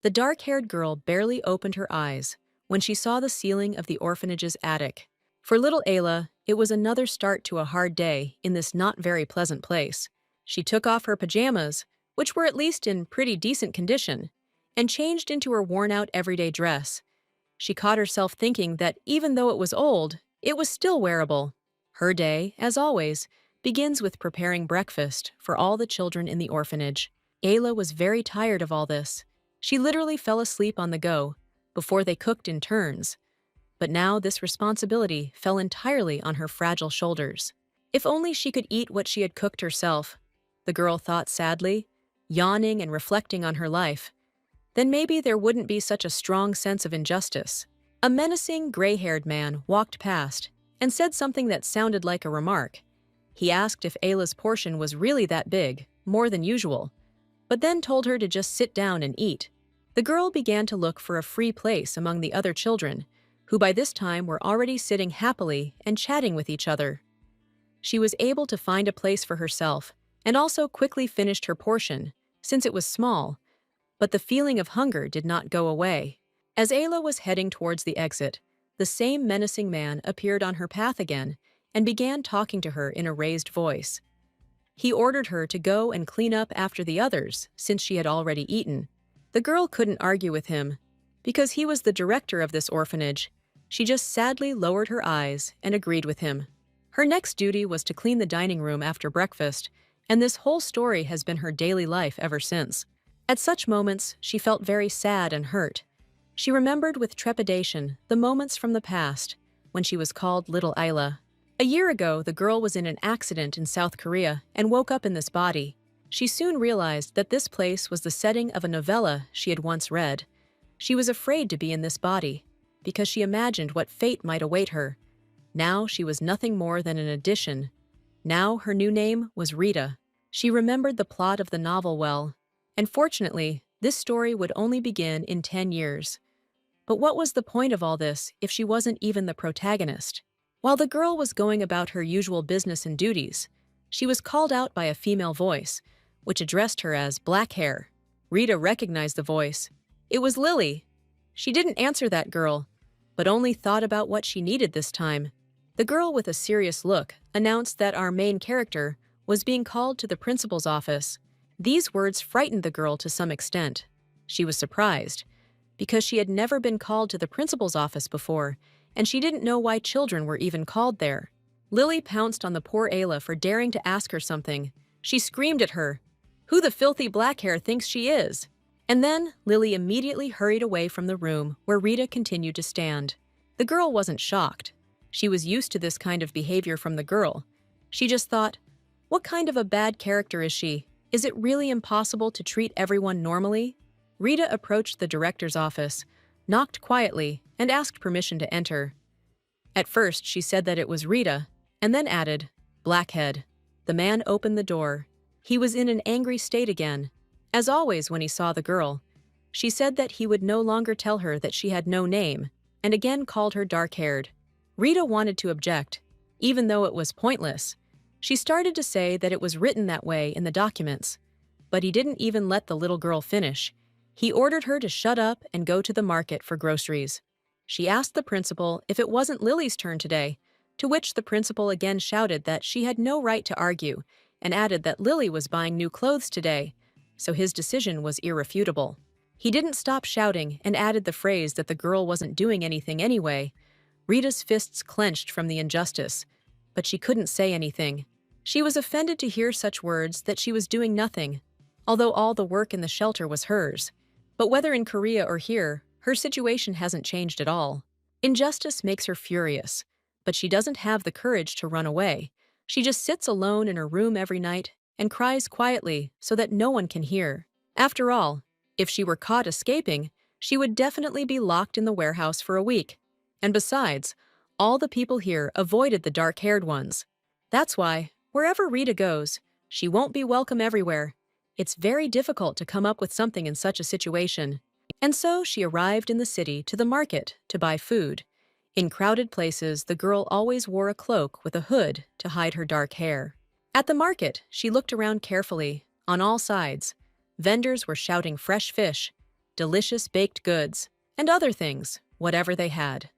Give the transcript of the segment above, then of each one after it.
The dark-haired girl barely opened her eyes when she saw the ceiling of the orphanage's attic. For little Ayla, it was another start to a hard day in this not very pleasant place. She took off her pajamas, which were at least in pretty decent condition, and changed into her worn-out everyday dress. She caught herself thinking that even though it was old, it was still wearable. Her day, as always, begins with preparing breakfast for all the children in the orphanage. Ayla was very tired of all this. She literally fell asleep on the go before they cooked in turns. But now this responsibility fell entirely on her fragile shoulders. If only she could eat what she had cooked herself, the girl thought sadly, yawning and reflecting on her life. Then maybe there wouldn't be such a strong sense of injustice. A menacing, gray-haired man walked past and said something that sounded like a remark. He asked if Ayla's portion was really that big, more than usual, but then told her to just sit down and eat. The girl began to look for a free place among the other children, who by this time were already sitting happily and chatting with each other. She was able to find a place for herself and also quickly finished her portion, since it was small, but the feeling of hunger did not go away. As Ayla was heading towards the exit, the same menacing man appeared on her path again and began talking to her in a raised voice. He ordered her to go and clean up after the others since she had already eaten. The girl couldn't argue with him. Because he was the director of this orphanage, she just sadly lowered her eyes and agreed with him. Her next duty was to clean the dining room after breakfast, and this whole story has been her daily life ever since. At such moments, she felt very sad and hurt. She remembered with trepidation the moments from the past when she was called Little Ayla. A year ago, the girl was in an accident in South Korea and woke up in this body. She soon realized that this place was the setting of a novella she had once read. She was afraid to be in this body because she imagined what fate might await her. Now she was nothing more than an addition. Now her new name was Rita. She remembered the plot of the novel well, and fortunately, this story would only begin in 10 years. But what was the point of all this if she wasn't even the protagonist? While the girl was going about her usual business and duties, she was called out by a female voice, which addressed her as Black Hair. Rita recognized the voice. It was Lily. She didn't answer that girl, but only thought about what she needed this time. The girl with a serious look announced that our main character was being called to the principal's office. These words frightened the girl to some extent. She was surprised, because she had never been called to the principal's office before, and she didn't know why children were even called there. Lily pounced on the poor Ayla for daring to ask her something. She screamed at her, "Who the filthy black hair thinks she is?" And then Lily immediately hurried away from the room where Rita continued to stand. The girl wasn't shocked. She was used to this kind of behavior from the girl. She just thought, what kind of a bad character is she? Is it really impossible to treat everyone normally? Rita approached the director's office, knocked quietly, and asked permission to enter. At first, she said that it was Rita, and then added, "Blackhead." The man opened the door. He was in an angry state again. As always when he saw the girl, she said that he would no longer tell her that she had no name, and again called her dark-haired. Rita wanted to object, even though it was pointless. She started to say that it was written that way in the documents, but he didn't even let the little girl finish. He ordered her to shut up and go to the market for groceries. She asked the principal if it wasn't Lily's turn today, to which the principal again shouted that she had no right to argue, and added that Lily was buying new clothes today, so his decision was irrefutable. He didn't stop shouting and added the phrase that the girl wasn't doing anything anyway. Rita's fists clenched from the injustice, but she couldn't say anything. She was offended to hear such words that she was doing nothing, although all the work in the shelter was hers. But whether in Korea or here, her situation hasn't changed at all. Injustice makes her furious, but she doesn't have the courage to run away. She just sits alone in her room every night and cries quietly so that no one can hear. After all, if she were caught escaping, she would definitely be locked in the warehouse for a week. And besides, all the people here avoided the dark-haired ones. That's why, wherever Rita goes, she won't be welcome everywhere. It's very difficult to come up with something in such a situation. And so she arrived in the city to the market to buy food. In crowded places, the girl always wore a cloak with a hood to hide her dark hair. At the market, she looked around carefully, on all sides. Vendors were shouting fresh fish. delicious baked goods, and other things, whatever they had.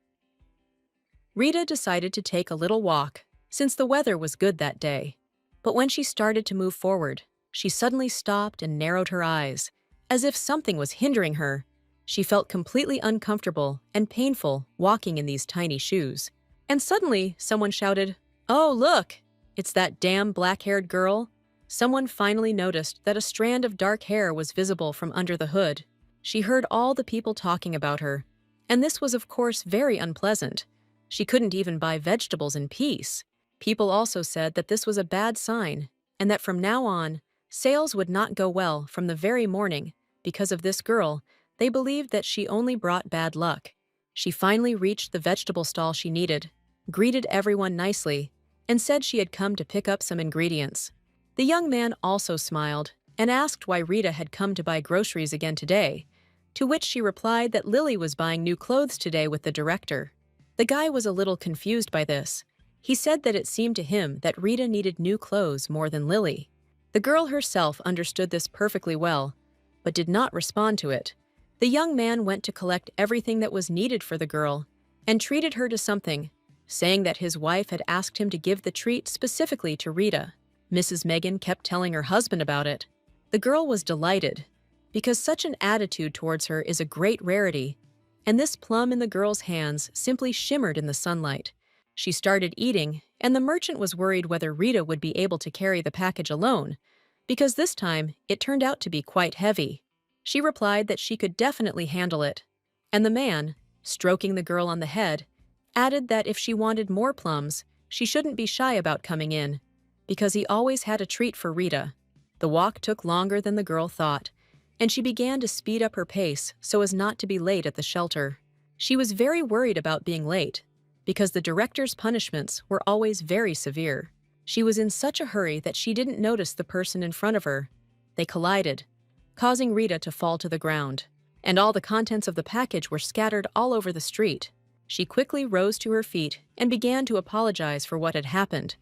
Rita decided to take a little walk, since the weather was good that day. But when she started to move forward, she suddenly stopped and narrowed her eyes, as if something was hindering her. She felt completely uncomfortable and painful walking in these tiny shoes. And suddenly, someone shouted, "Oh, look! It's that damn black-haired girl." Someone finally noticed that a strand of dark hair was visible from under the hood. She heard all the people talking about her, and this was of course very unpleasant. She couldn't even buy vegetables in peace. People also said that this was a bad sign, and that from now on, sales would not go well from the very morning. Because of this girl, they believed that she only brought bad luck. She finally reached the vegetable stall she needed, greeted everyone nicely, and said she had come to pick up some ingredients. The young man also smiled and asked why Rita had come to buy groceries again today, to which she replied that Lily was buying new clothes today with the director. The guy was a little confused by this. He said that it seemed to him that Rita needed new clothes more than Lily. The girl herself understood this perfectly well, but did not respond to it. The young man went to collect everything that was needed for the girl and treated her to something, saying that his wife had asked him to give the treat specifically to Rita. Mrs. Megan kept telling her husband about it. The girl was delighted, because such an attitude towards her is a great rarity, and this plum in the girl's hands simply shimmered in the sunlight. She started eating, and the merchant was worried whether Rita would be able to carry the package alone, because this time it turned out to be quite heavy. She replied that she could definitely handle it, and the man, stroking the girl on the head, added that if she wanted more plums, she shouldn't be shy about coming in, because he always had a treat for Rita. The walk took longer than the girl thought, and she began to speed up her pace so as not to be late at the shelter. She was very worried about being late, because the director's punishments were always very severe. She was in such a hurry that she didn't notice the person in front of her. They collided, causing Rita to fall to the ground, and all the contents of the package were scattered all over the street. She quickly rose to her feet and began to apologize for what had happened.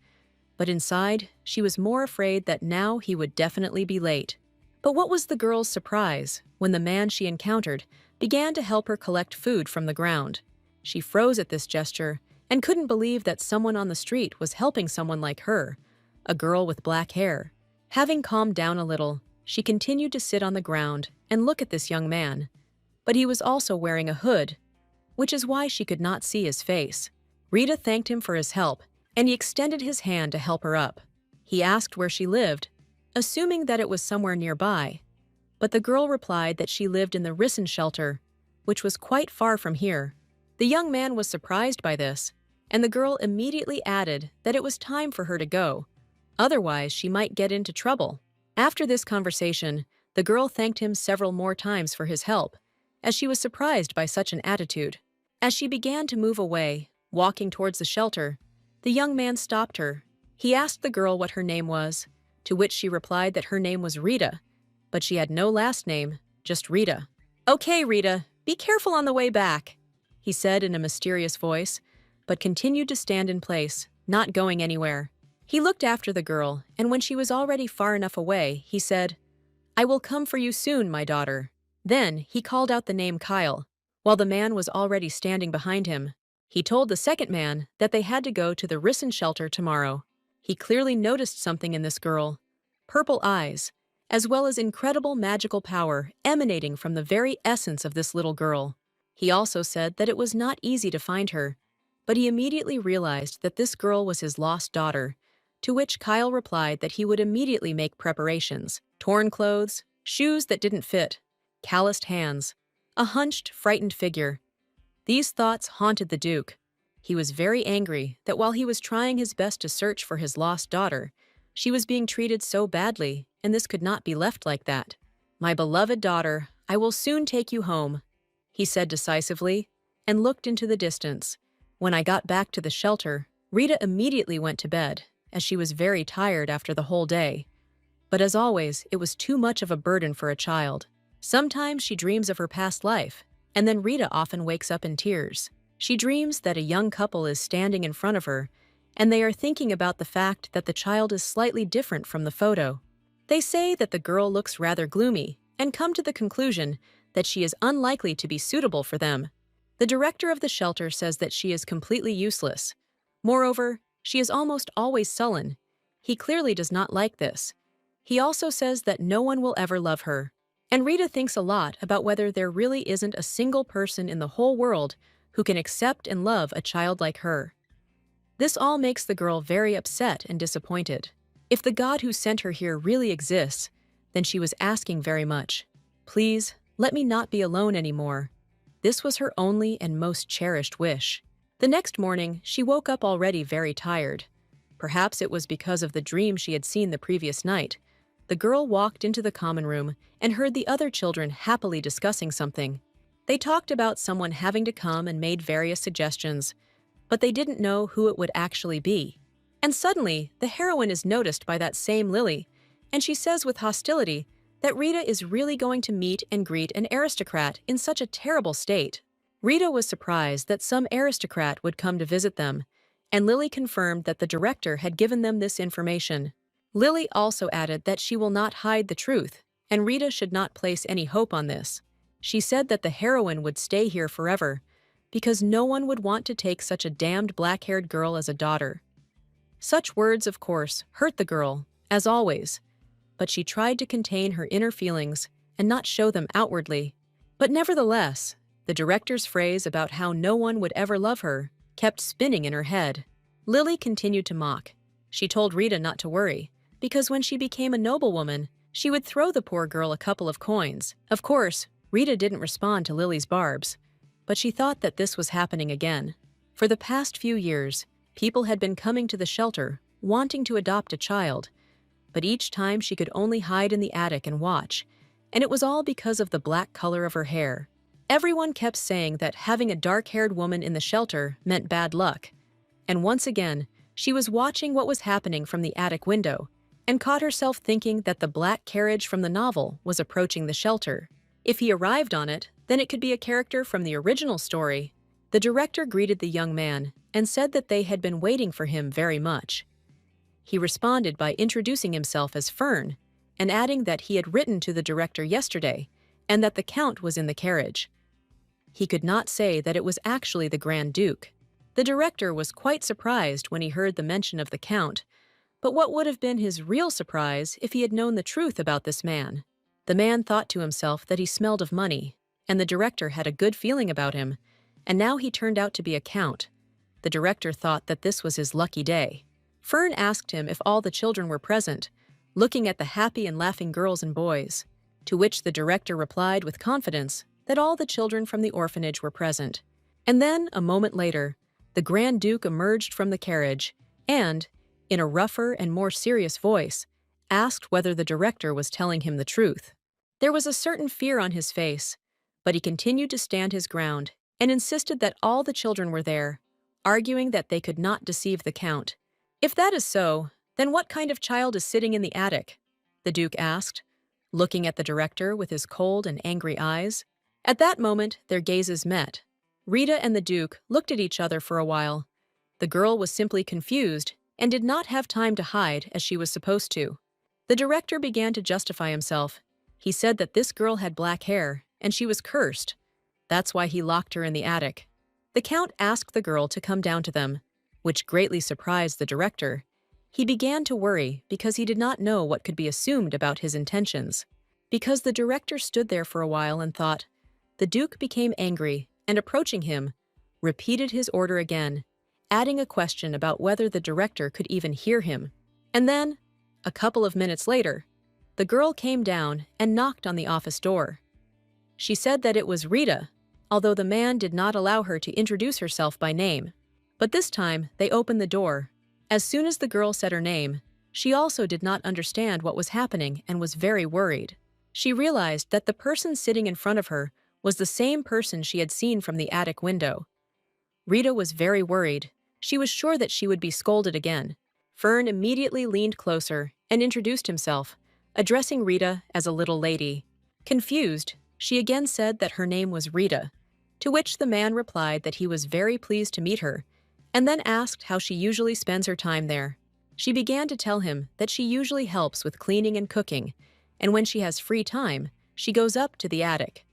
But inside, she was more afraid that now he would definitely be late. But what was the girl's surprise when the man she encountered began to help her collect food from the ground? She froze at this gesture and couldn't believe that someone on the street was helping someone like her, a girl with black hair. Having calmed down a little, she continued to sit on the ground and look at this young man. But he was also wearing a hood, which is why she could not see his face. Rita thanked him for his help, and he extended his hand to help her up. He asked where she lived, assuming that it was somewhere nearby, but the girl replied that she lived in the Risen shelter, which was quite far from here. The young man was surprised by this, and the girl immediately added that it was time for her to go, otherwise she might get into trouble. After this conversation, the girl thanked him several more times for his help, as she was surprised by such an attitude. As she began to move away, walking towards the shelter, the young man stopped her. He asked the girl what her name was, to which she replied that her name was Rita, but she had no last name, just Rita. "Okay, Rita, be careful on the way back," he said in a mysterious voice, but continued to stand in place, not going anywhere. He looked after the girl, and when she was already far enough away, he said, "I will come for you soon, my daughter." Then he called out the name Kyle, while the man was already standing behind him. He told the second man that they had to go to the Risen shelter tomorrow. He clearly noticed something in this girl, purple eyes, as well as incredible magical power emanating from the very essence of this little girl. He also said that it was not easy to find her, but he immediately realized that this girl was his lost daughter, to which Kyle replied that he would immediately make preparations: torn clothes, shoes that didn't fit, calloused hands, a hunched, frightened figure. These thoughts haunted the Duke. He was very angry that while he was trying his best to search for his lost daughter, she was being treated so badly, and this could not be left like that. "My beloved daughter, I will soon take you home," he said decisively, and looked into the distance. When I got back to the shelter, Rita immediately went to bed, as she was very tired after the whole day. But as always, it was too much of a burden for a child. Sometimes she dreams of her past life, and then Rita often wakes up in tears. She dreams that a young couple is standing in front of her, and they are thinking about the fact that the child is slightly different from the photo. They say that the girl looks rather gloomy, and come to the conclusion that she is unlikely to be suitable for them. The director of the shelter says that she is completely useless. Moreover, she is almost always sullen. He clearly does not like this. He also says that no one will ever love her. And Rita thinks a lot about whether there really isn't a single person in the whole world who can accept and love a child like her. This all makes the girl very upset and disappointed. If the God who sent her here really exists, then she was asking very much. Please, let me not be alone anymore. This was her only and most cherished wish. The next morning, she woke up already very tired. Perhaps it was because of the dream she had seen the previous night. The girl walked into the common room and heard the other children happily discussing something. They talked about someone having to come and made various suggestions, but they didn't know who it would actually be. And suddenly, the heroine is noticed by that same Lily, and she says with hostility that Rita is really going to meet and greet an aristocrat in such a terrible state. Rita was surprised that some aristocrat would come to visit them, and Lily confirmed that the director had given them this information. Lily also added that she will not hide the truth, and Rita should not place any hope on this. She said that the heroine would stay here forever, because no one would want to take such a damned black-haired girl as a daughter. Such words, of course, hurt the girl, as always, but she tried to contain her inner feelings and not show them outwardly. But nevertheless, the director's phrase about how no one would ever love her kept spinning in her head. Lily continued to mock. She told Rita not to worry, because when she became a noblewoman, she would throw the poor girl a couple of coins. Of course, Rita didn't respond to Lily's barbs, but she thought that this was happening again. For the past few years, people had been coming to the shelter, wanting to adopt a child, but each time she could only hide in the attic and watch, and it was all because of the black color of her hair. Everyone kept saying that having a dark-haired woman in the shelter meant bad luck, and once again, she was watching what was happening from the attic window, and caught herself thinking that the black carriage from the novel was approaching the shelter. If he arrived on it, then it could be a character from the original story. The director greeted the young man and said that they had been waiting for him very much. He responded by introducing himself as Fern and adding that he had written to the director yesterday and that the Count was in the carriage. He could not say that it was actually the Grand Duke. The director was quite surprised when he heard the mention of the Count, but what would have been his real surprise if he had known the truth about this man? The man thought to himself that he smelled of money, and the director had a good feeling about him, and now he turned out to be a count. The director thought that this was his lucky day. Fern asked him if all the children were present, looking at the happy and laughing girls and boys, to which the director replied with confidence that all the children from the orphanage were present. And then, a moment later, the Grand Duke emerged from the carriage and, in a rougher and more serious voice, asked whether the director was telling him the truth. There was a certain fear on his face, but he continued to stand his ground and insisted that all the children were there, arguing that they could not deceive the Count. If that is so, then what kind of child is sitting in the attic? The Duke asked, looking at the director with his cold and angry eyes. At that moment, their gazes met. Rita and the Duke looked at each other for a while. The girl was simply confused and did not have time to hide as she was supposed to. The director began to justify himself. He said that this girl had black hair, and she was cursed. That's why he locked her in the attic. The Count asked the girl to come down to them, which greatly surprised the director. He began to worry because he did not know what could be assumed about his intentions. Because the director stood there for a while and thought, the Duke became angry and, approaching him, repeated his order again, adding a question about whether the director could even hear him. And then, a couple of minutes later, the girl came down and knocked on the office door. She said that it was Rita, although the man did not allow her to introduce herself by name. But this time, they opened the door. As soon as the girl said her name, she also did not understand what was happening and was very worried. She realized that the person sitting in front of her was the same person she had seen from the attic window. Rita was very worried. She was sure that she would be scolded again. Fern immediately leaned closer and introduced himself, addressing Rita as a little lady. Confused, she again said that her name was Rita, to which the man replied that he was very pleased to meet her, and then asked how she usually spends her time there. She began to tell him that she usually helps with cleaning and cooking, and when she has free time, she goes up to the attic.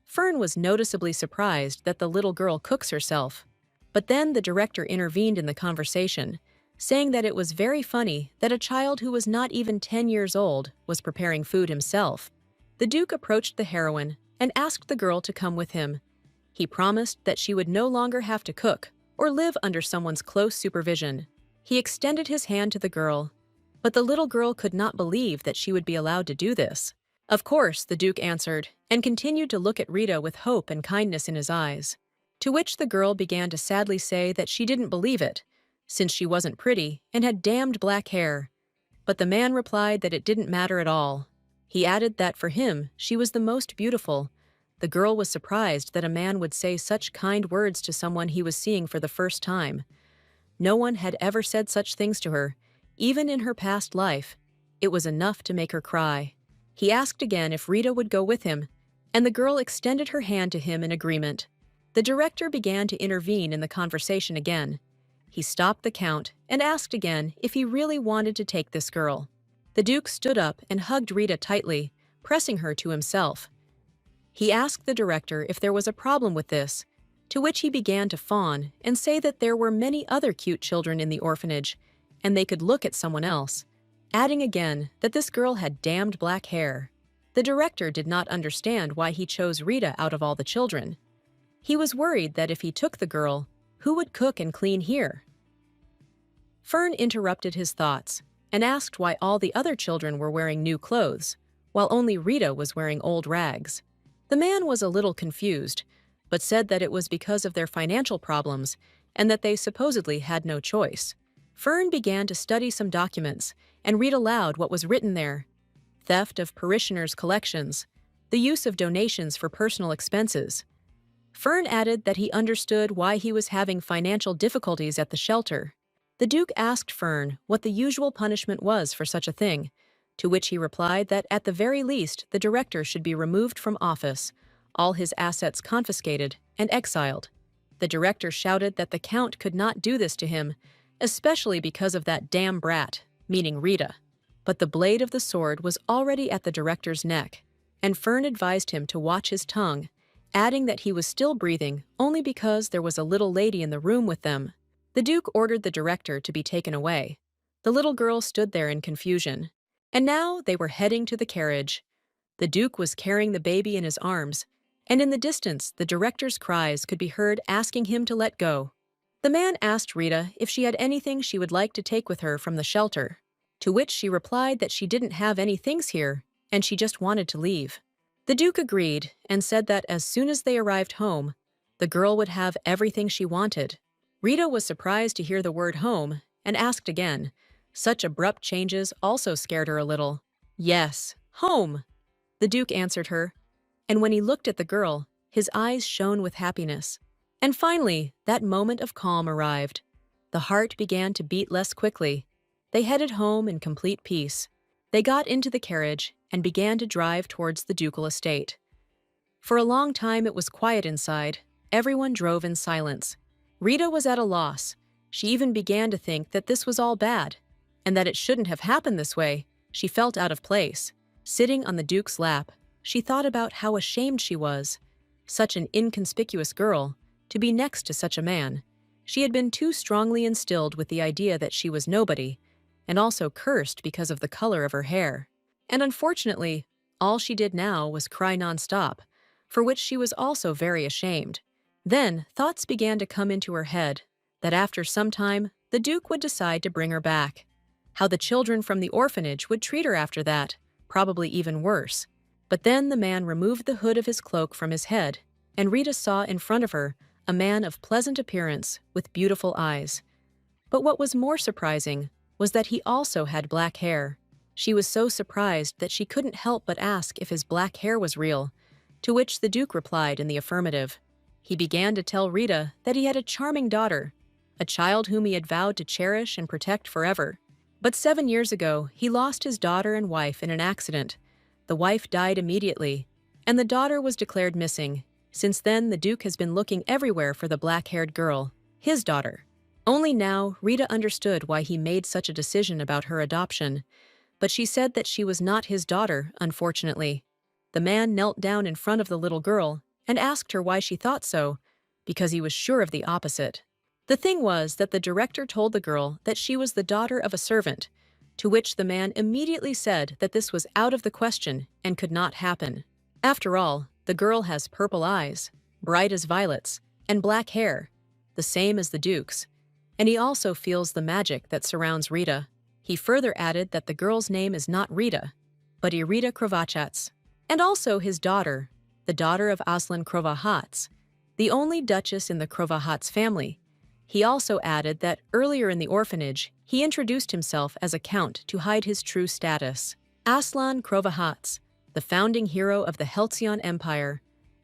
Fern was noticeably surprised that the little girl cooks herself. But then the director intervened in the conversation, saying that it was very funny that a child who was not even 10 years old was preparing food himself. The Duke approached the heroine and asked the girl to come with him. He promised that she would no longer have to cook or live under someone's close supervision. He extended his hand to the girl, but the little girl could not believe that she would be allowed to do this. Of course, the Duke answered, and continued to look at Rita with hope and kindness in his eyes. To which the girl began to sadly say that she didn't believe it, since she wasn't pretty and had damned black hair. But the man replied that it didn't matter at all. He added that for him, she was the most beautiful. The girl was surprised that a man would say such kind words to someone he was seeing for the first time. No one had ever said such things to her, even in her past life. It was enough to make her cry. He asked again if Rita would go with him, and the girl extended her hand to him in agreement. The director began to intervene in the conversation again. He stopped the count and asked again if he really wanted to take this girl. The Duke stood up and hugged Rita tightly, pressing her to himself. He asked the director if there was a problem with this, to which he began to fawn and say that there were many other cute children in the orphanage, and they could look at someone else, adding again that this girl had damned black hair. The director did not understand why he chose Rita out of all the children. He was worried that if he took the girl, who would cook and clean here? Fern interrupted his thoughts and asked why all the other children were wearing new clothes, while only Rita was wearing old rags. The man was a little confused, but said that it was because of their financial problems and that they supposedly had no choice. Fern began to study some documents and read aloud what was written there: theft of parishioners' collections, the use of donations for personal expenses. Fern added that he understood why he was having financial difficulties at the shelter. The Duke asked Fern what the usual punishment was for such a thing, to which he replied that at the very least the director should be removed from office, all his assets confiscated, and exiled. The director shouted that the Count could not do this to him, especially because of that damn brat, meaning Rita. But the blade of the sword was already at the director's neck, and Fern advised him to watch his tongue, adding that he was still breathing only because there was a little lady in the room with them. The Duke ordered the director to be taken away. The little girl stood there in confusion. And now they were heading to the carriage. The Duke was carrying the baby in his arms, and in the distance the director's cries could be heard asking him to let go. The man asked Rita if she had anything she would like to take with her from the shelter, to which she replied that she didn't have any things here, and she just wanted to leave. The Duke agreed and said that as soon as they arrived home, the girl would have everything she wanted. Rita was surprised to hear the word home and asked again. Such abrupt changes also scared her a little. Yes, home, the Duke answered her, and when he looked at the girl, his eyes shone with happiness. And finally, that moment of calm arrived. The heart began to beat less quickly. They headed home in complete peace. They got into the carriage and began to drive towards the ducal estate. For a long time it was quiet inside. Everyone drove in silence. Rita was at a loss. She even began to think that this was all bad, and that it shouldn't have happened this way. She felt out of place. Sitting on the Duke's lap, she thought about how ashamed she was. Such an inconspicuous girl, to be next to such a man. She had been too strongly instilled with the idea that she was nobody, and also cursed because of the color of her hair. And unfortunately, all she did now was cry nonstop, for which she was also very ashamed. Then thoughts began to come into her head that after some time, the Duke would decide to bring her back. How the children from the orphanage would treat her after that, probably even worse. But then the man removed the hood of his cloak from his head, and Rita saw in front of her a man of pleasant appearance with beautiful eyes. But what was more surprising was that he also had black hair. She was so surprised that she couldn't help but ask if his black hair was real, to which the Duke replied in the affirmative. He began to tell Rita that he had a charming daughter, a child whom he had vowed to cherish and protect forever. But 7 years ago, he lost his daughter and wife in an accident. The wife died immediately, and the daughter was declared missing. Since then, the Duke has been looking everywhere for the black-haired girl, his daughter. Only now, Rita understood why he made such a decision about her adoption, but she said that she was not his daughter, unfortunately. The man knelt down in front of the little girl and asked her why she thought so, because he was sure of the opposite. The thing was that the director told the girl that she was the daughter of a servant, to which the man immediately said that this was out of the question and could not happen. After all, the girl has purple eyes, bright as violets, and black hair, the same as the Duke's, and he also feels the magic that surrounds Rita. He further added that the girl's name is not Rita, but Irita Krovachatz, and also his daughter, the daughter of Aslan Krovachatz, the only duchess in the Krovachatz family. He also added that earlier in the orphanage, he introduced himself as a count to hide his true status. Aslan Krovachatz, the founding hero of the Halcyon Empire,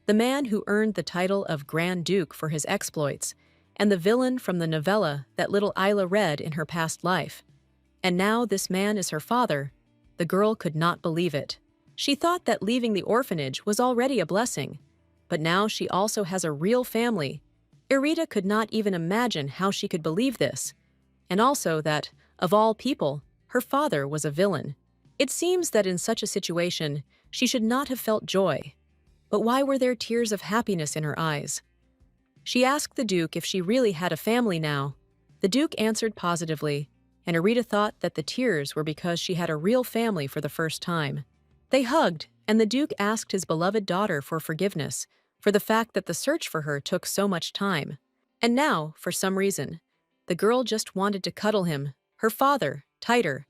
the man who earned the title of Grand Duke for his exploits, and the villain from the novella that little Isla read in her past life. And now this man is her father. The girl could not believe it. She thought that leaving the orphanage was already a blessing, but now she also has a real family. Irita could not even imagine how she could believe this, and also that, of all people, her father was a villain. It seems that in such a situation, she should not have felt joy. But why were there tears of happiness in her eyes? She asked the Duke if she really had a family now. The Duke answered positively, and Irita thought that the tears were because she had a real family for the first time. They hugged, and the Duke asked his beloved daughter for forgiveness for the fact that the search for her took so much time. And now, for some reason, the girl just wanted to cuddle him, her father, tighter.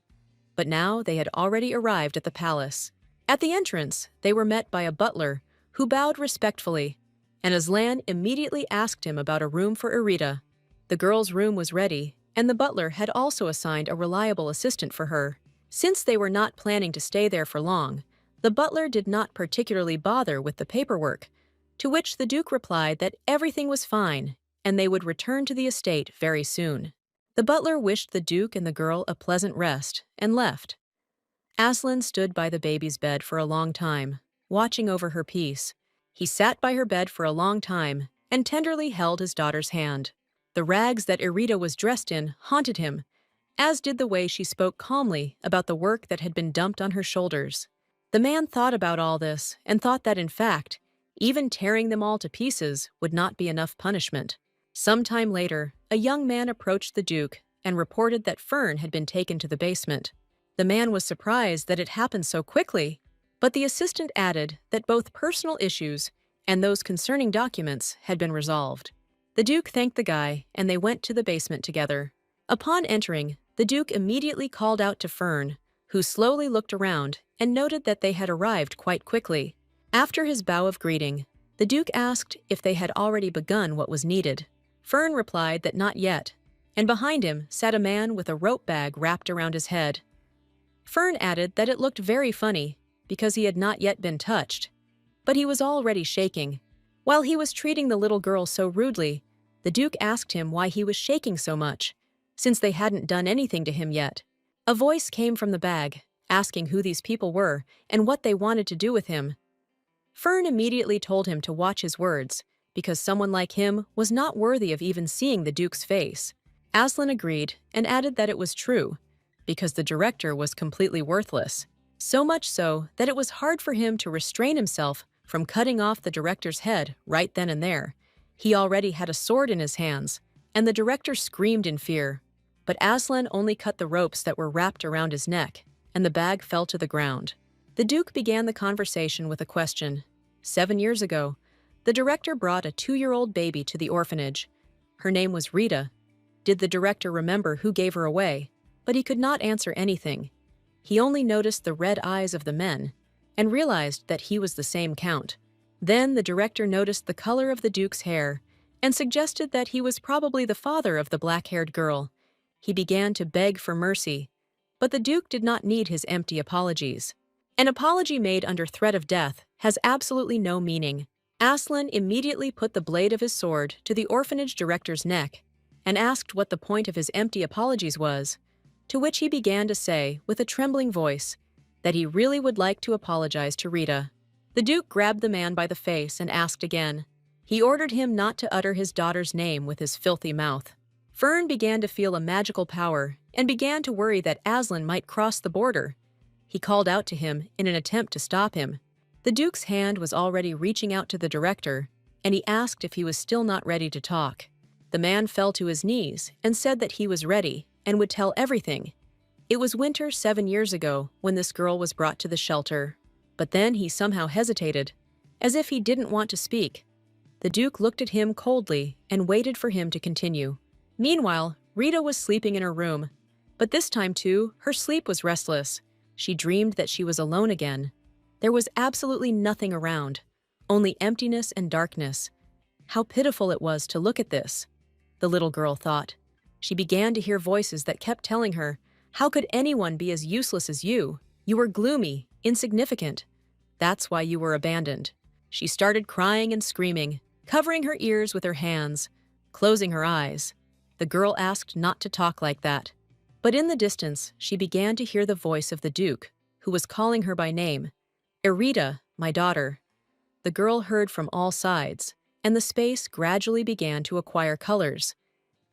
But now they had already arrived at the palace. At the entrance, they were met by a butler who bowed respectfully, and Aslan immediately asked him about a room for Irita. The girl's room was ready, and the butler had also assigned a reliable assistant for her. Since they were not planning to stay there for long, the butler did not particularly bother with the paperwork, to which the Duke replied that everything was fine and they would return to the estate very soon. The butler wished the Duke and the girl a pleasant rest and left. Aslan stood by the baby's bed for a long time, watching over her peace. He sat by her bed for a long time and tenderly held his daughter's hand. The rags that Irita was dressed in haunted him, as did the way she spoke calmly about the work that had been dumped on her shoulders. The man thought about all this and thought that, in fact, even tearing them all to pieces would not be enough punishment. Some time later, a young man approached the Duke and reported that Fern had been taken to the basement. The man was surprised that it happened so quickly, but the assistant added that both personal issues and those concerning documents had been resolved. The Duke thanked the guy, and they went to the basement together. Upon entering, the Duke immediately called out to Fern, who slowly looked around and noted that they had arrived quite quickly. After his bow of greeting, the Duke asked if they had already begun what was needed. Fern replied that not yet, and behind him sat a man with a rope bag wrapped around his head. Fern added that it looked very funny because he had not yet been touched, but he was already shaking. While he was treating the little girl so rudely, the Duke asked him why he was shaking so much, since they hadn't done anything to him yet. A voice came from the bag, asking who these people were and what they wanted to do with him. Fern immediately told him to watch his words, because someone like him was not worthy of even seeing the Duke's face. Aslan agreed and added that it was true, because the director was completely worthless. So much so that it was hard for him to restrain himself from cutting off the director's head right then and there. He already had a sword in his hands, and the director screamed in fear. But Aslan only cut the ropes that were wrapped around his neck, and the bag fell to the ground. The Duke began the conversation with a question. 7 years ago, the director brought a 2-year-old baby to the orphanage. Her name was Rita. Did the director remember who gave her away? But he could not answer anything. He only noticed the red eyes of the men and realized that he was the same count. Then the director noticed the color of the Duke's hair and suggested that he was probably the father of the black-haired girl. He began to beg for mercy, but the Duke did not need his empty apologies. An apology made under threat of death has absolutely no meaning. Aslan immediately put the blade of his sword to the orphanage director's neck and asked what the point of his empty apologies was, to which he began to say, with a trembling voice, that he really would like to apologize to Rita. The Duke grabbed the man by the face and asked again. He ordered him not to utter his daughter's name with his filthy mouth. Fern began to feel a magical power and began to worry that Aslan might cross the border. He called out to him in an attempt to stop him. The Duke's hand was already reaching out to the director, and he asked if he was still not ready to talk. The man fell to his knees and said that he was ready and would tell everything. It was winter 7 years ago when this girl was brought to the shelter, but then he somehow hesitated, as if he didn't want to speak. The Duke looked at him coldly and waited for him to continue. Meanwhile, Rita was sleeping in her room, but this time too, her sleep was restless. She dreamed that she was alone again. There was absolutely nothing around, only emptiness and darkness. How pitiful it was to look at this, the little girl thought. She began to hear voices that kept telling her, "How could anyone be as useless as you? You were gloomy, insignificant. That's why you were abandoned." She started crying and screaming, covering her ears with her hands, closing her eyes. The girl asked not to talk like that. But in the distance, she began to hear the voice of the Duke, who was calling her by name. "Erita, my daughter." The girl heard from all sides, and the space gradually began to acquire colors.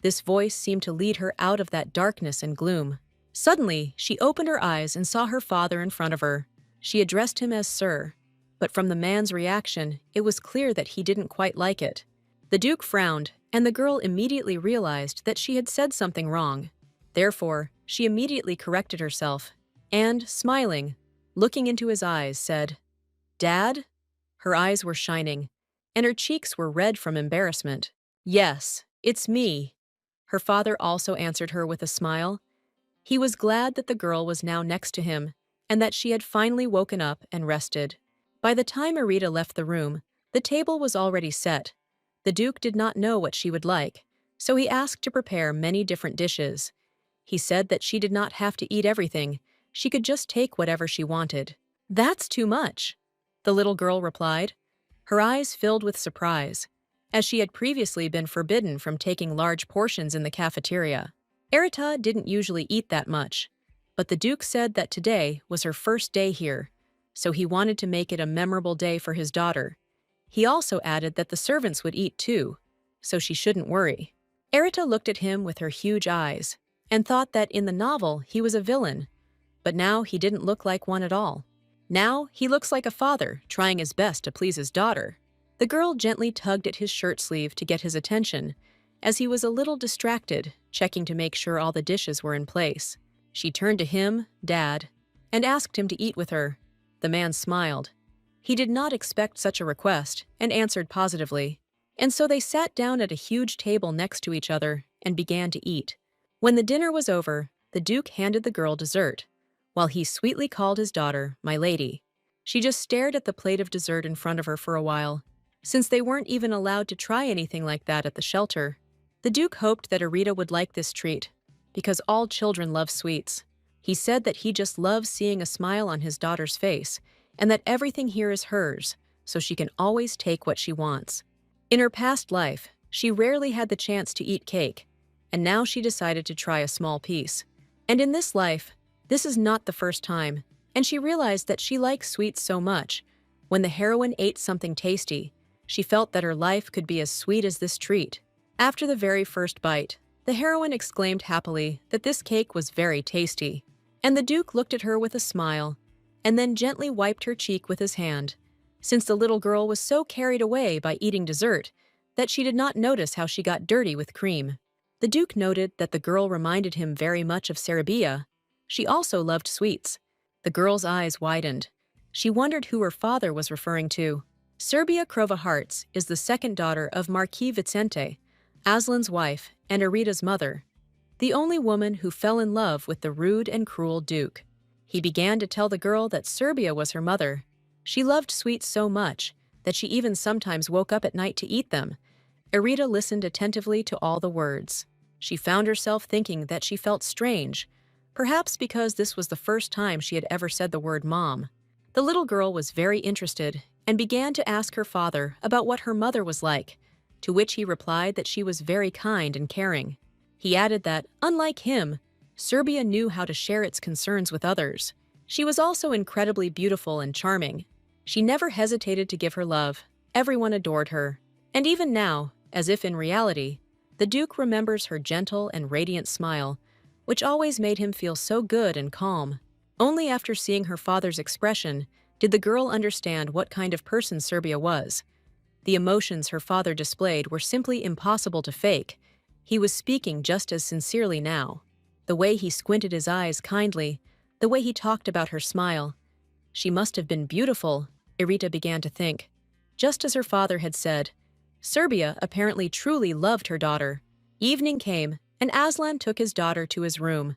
This voice seemed to lead her out of that darkness and gloom. Suddenly, she opened her eyes and saw her father in front of her. She addressed him as Sir, but from the man's reaction, it was clear that he didn't quite like it. The Duke frowned, and the girl immediately realized that she had said something wrong. Therefore, she immediately corrected herself, and, smiling, looking into his eyes, said, "Dad?" Her eyes were shining, and her cheeks were red from embarrassment. "Yes, it's me." Her father also answered her with a smile. He was glad that the girl was now next to him, and that she had finally woken up and rested. By the time Erita left the room, the table was already set. The Duke did not know what she would like, so he asked to prepare many different dishes. He said that she did not have to eat everything, she could just take whatever she wanted. "That's too much," the little girl replied. Her eyes filled with surprise, as she had previously been forbidden from taking large portions in the cafeteria. Erita didn't usually eat that much, but the Duke said that today was her first day here, so he wanted to make it a memorable day for his daughter. He also added that the servants would eat too, so she shouldn't worry. Erita looked at him with her huge eyes, and thought that in the novel he was a villain, but now he didn't look like one at all. Now he looks like a father trying his best to please his daughter. The girl gently tugged at his shirt sleeve to get his attention, as he was a little distracted, checking to make sure all the dishes were in place. She turned to him, Dad, and asked him to eat with her. The man smiled. He did not expect such a request, and answered positively. And so they sat down at a huge table next to each other and began to eat. When the dinner was over, the Duke handed the girl dessert, while he sweetly called his daughter, "my lady." She just stared at the plate of dessert in front of her for a while, since they weren't even allowed to try anything like that at the shelter. The Duke hoped that Erita would like this treat, because all children love sweets. He said that he just loves seeing a smile on his daughter's face, and that everything here is hers, so she can always take what she wants. In her past life, she rarely had the chance to eat cake, and now she decided to try a small piece. And in this life, this is not the first time, and she realized that she likes sweets so much. When the heroine ate something tasty, she felt that her life could be as sweet as this treat. After the very first bite, the heroine exclaimed happily that this cake was very tasty, and the Duke looked at her with a smile, and then gently wiped her cheek with his hand, since the little girl was so carried away by eating dessert that she did not notice how she got dirty with cream. The Duke noted that the girl reminded him very much of Serbia. She also loved sweets. The girl's eyes widened. She wondered who her father was referring to. Serbia Krova Hearts is the second daughter of Marquis Vicente, Aslan's wife and Erita's mother, the only woman who fell in love with the rude and cruel Duke. He began to tell the girl that Serbia was her mother. She loved sweets so much that she even sometimes woke up at night to eat them. Erita listened attentively to all the words. She found herself thinking that she felt strange, perhaps because this was the first time she had ever said the word mom. The little girl was very interested and began to ask her father about what her mother was like, to which he replied that she was very kind and caring. He added that, unlike him, Serbia knew how to share its concerns with others. She was also incredibly beautiful and charming. She never hesitated to give her love. Everyone adored her. And even now, as if in reality, the Duke remembers her gentle and radiant smile, which always made him feel so good and calm. Only after seeing her father's expression Did the girl understand what kind of person Serbia was? The emotions her father displayed were simply impossible to fake. He was speaking just as sincerely now. The way he squinted his eyes kindly, the way he talked about her smile. She must have been beautiful, Irita began to think. Just as her father had said, Serbia apparently truly loved her daughter. Evening came, and Aslan took his daughter to his room.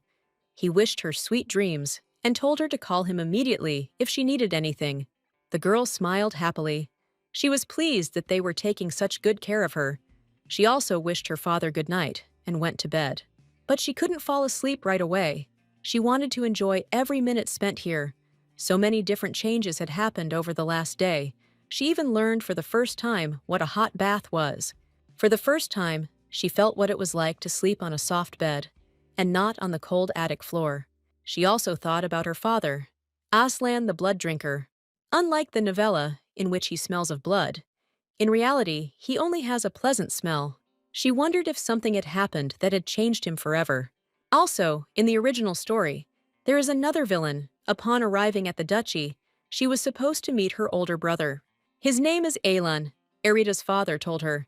He wished her sweet dreams and told her to call him immediately if she needed anything. The girl smiled happily. She was pleased that they were taking such good care of her. She also wished her father good night and went to bed. But she couldn't fall asleep right away. She wanted to enjoy every minute spent here. So many different changes had happened over the last day. She even learned for the first time what a hot bath was. For the first time, she felt what it was like to sleep on a soft bed, and not on the cold attic floor. She also thought about her father, Aslan the blood drinker. Unlike the novella, in which he smells of blood, in reality, he only has a pleasant smell. She wondered if something had happened that had changed him forever. Also, in the original story, there is another villain. Upon arriving at the duchy, she was supposed to meet her older brother. His name is Alan, Erita's father told her.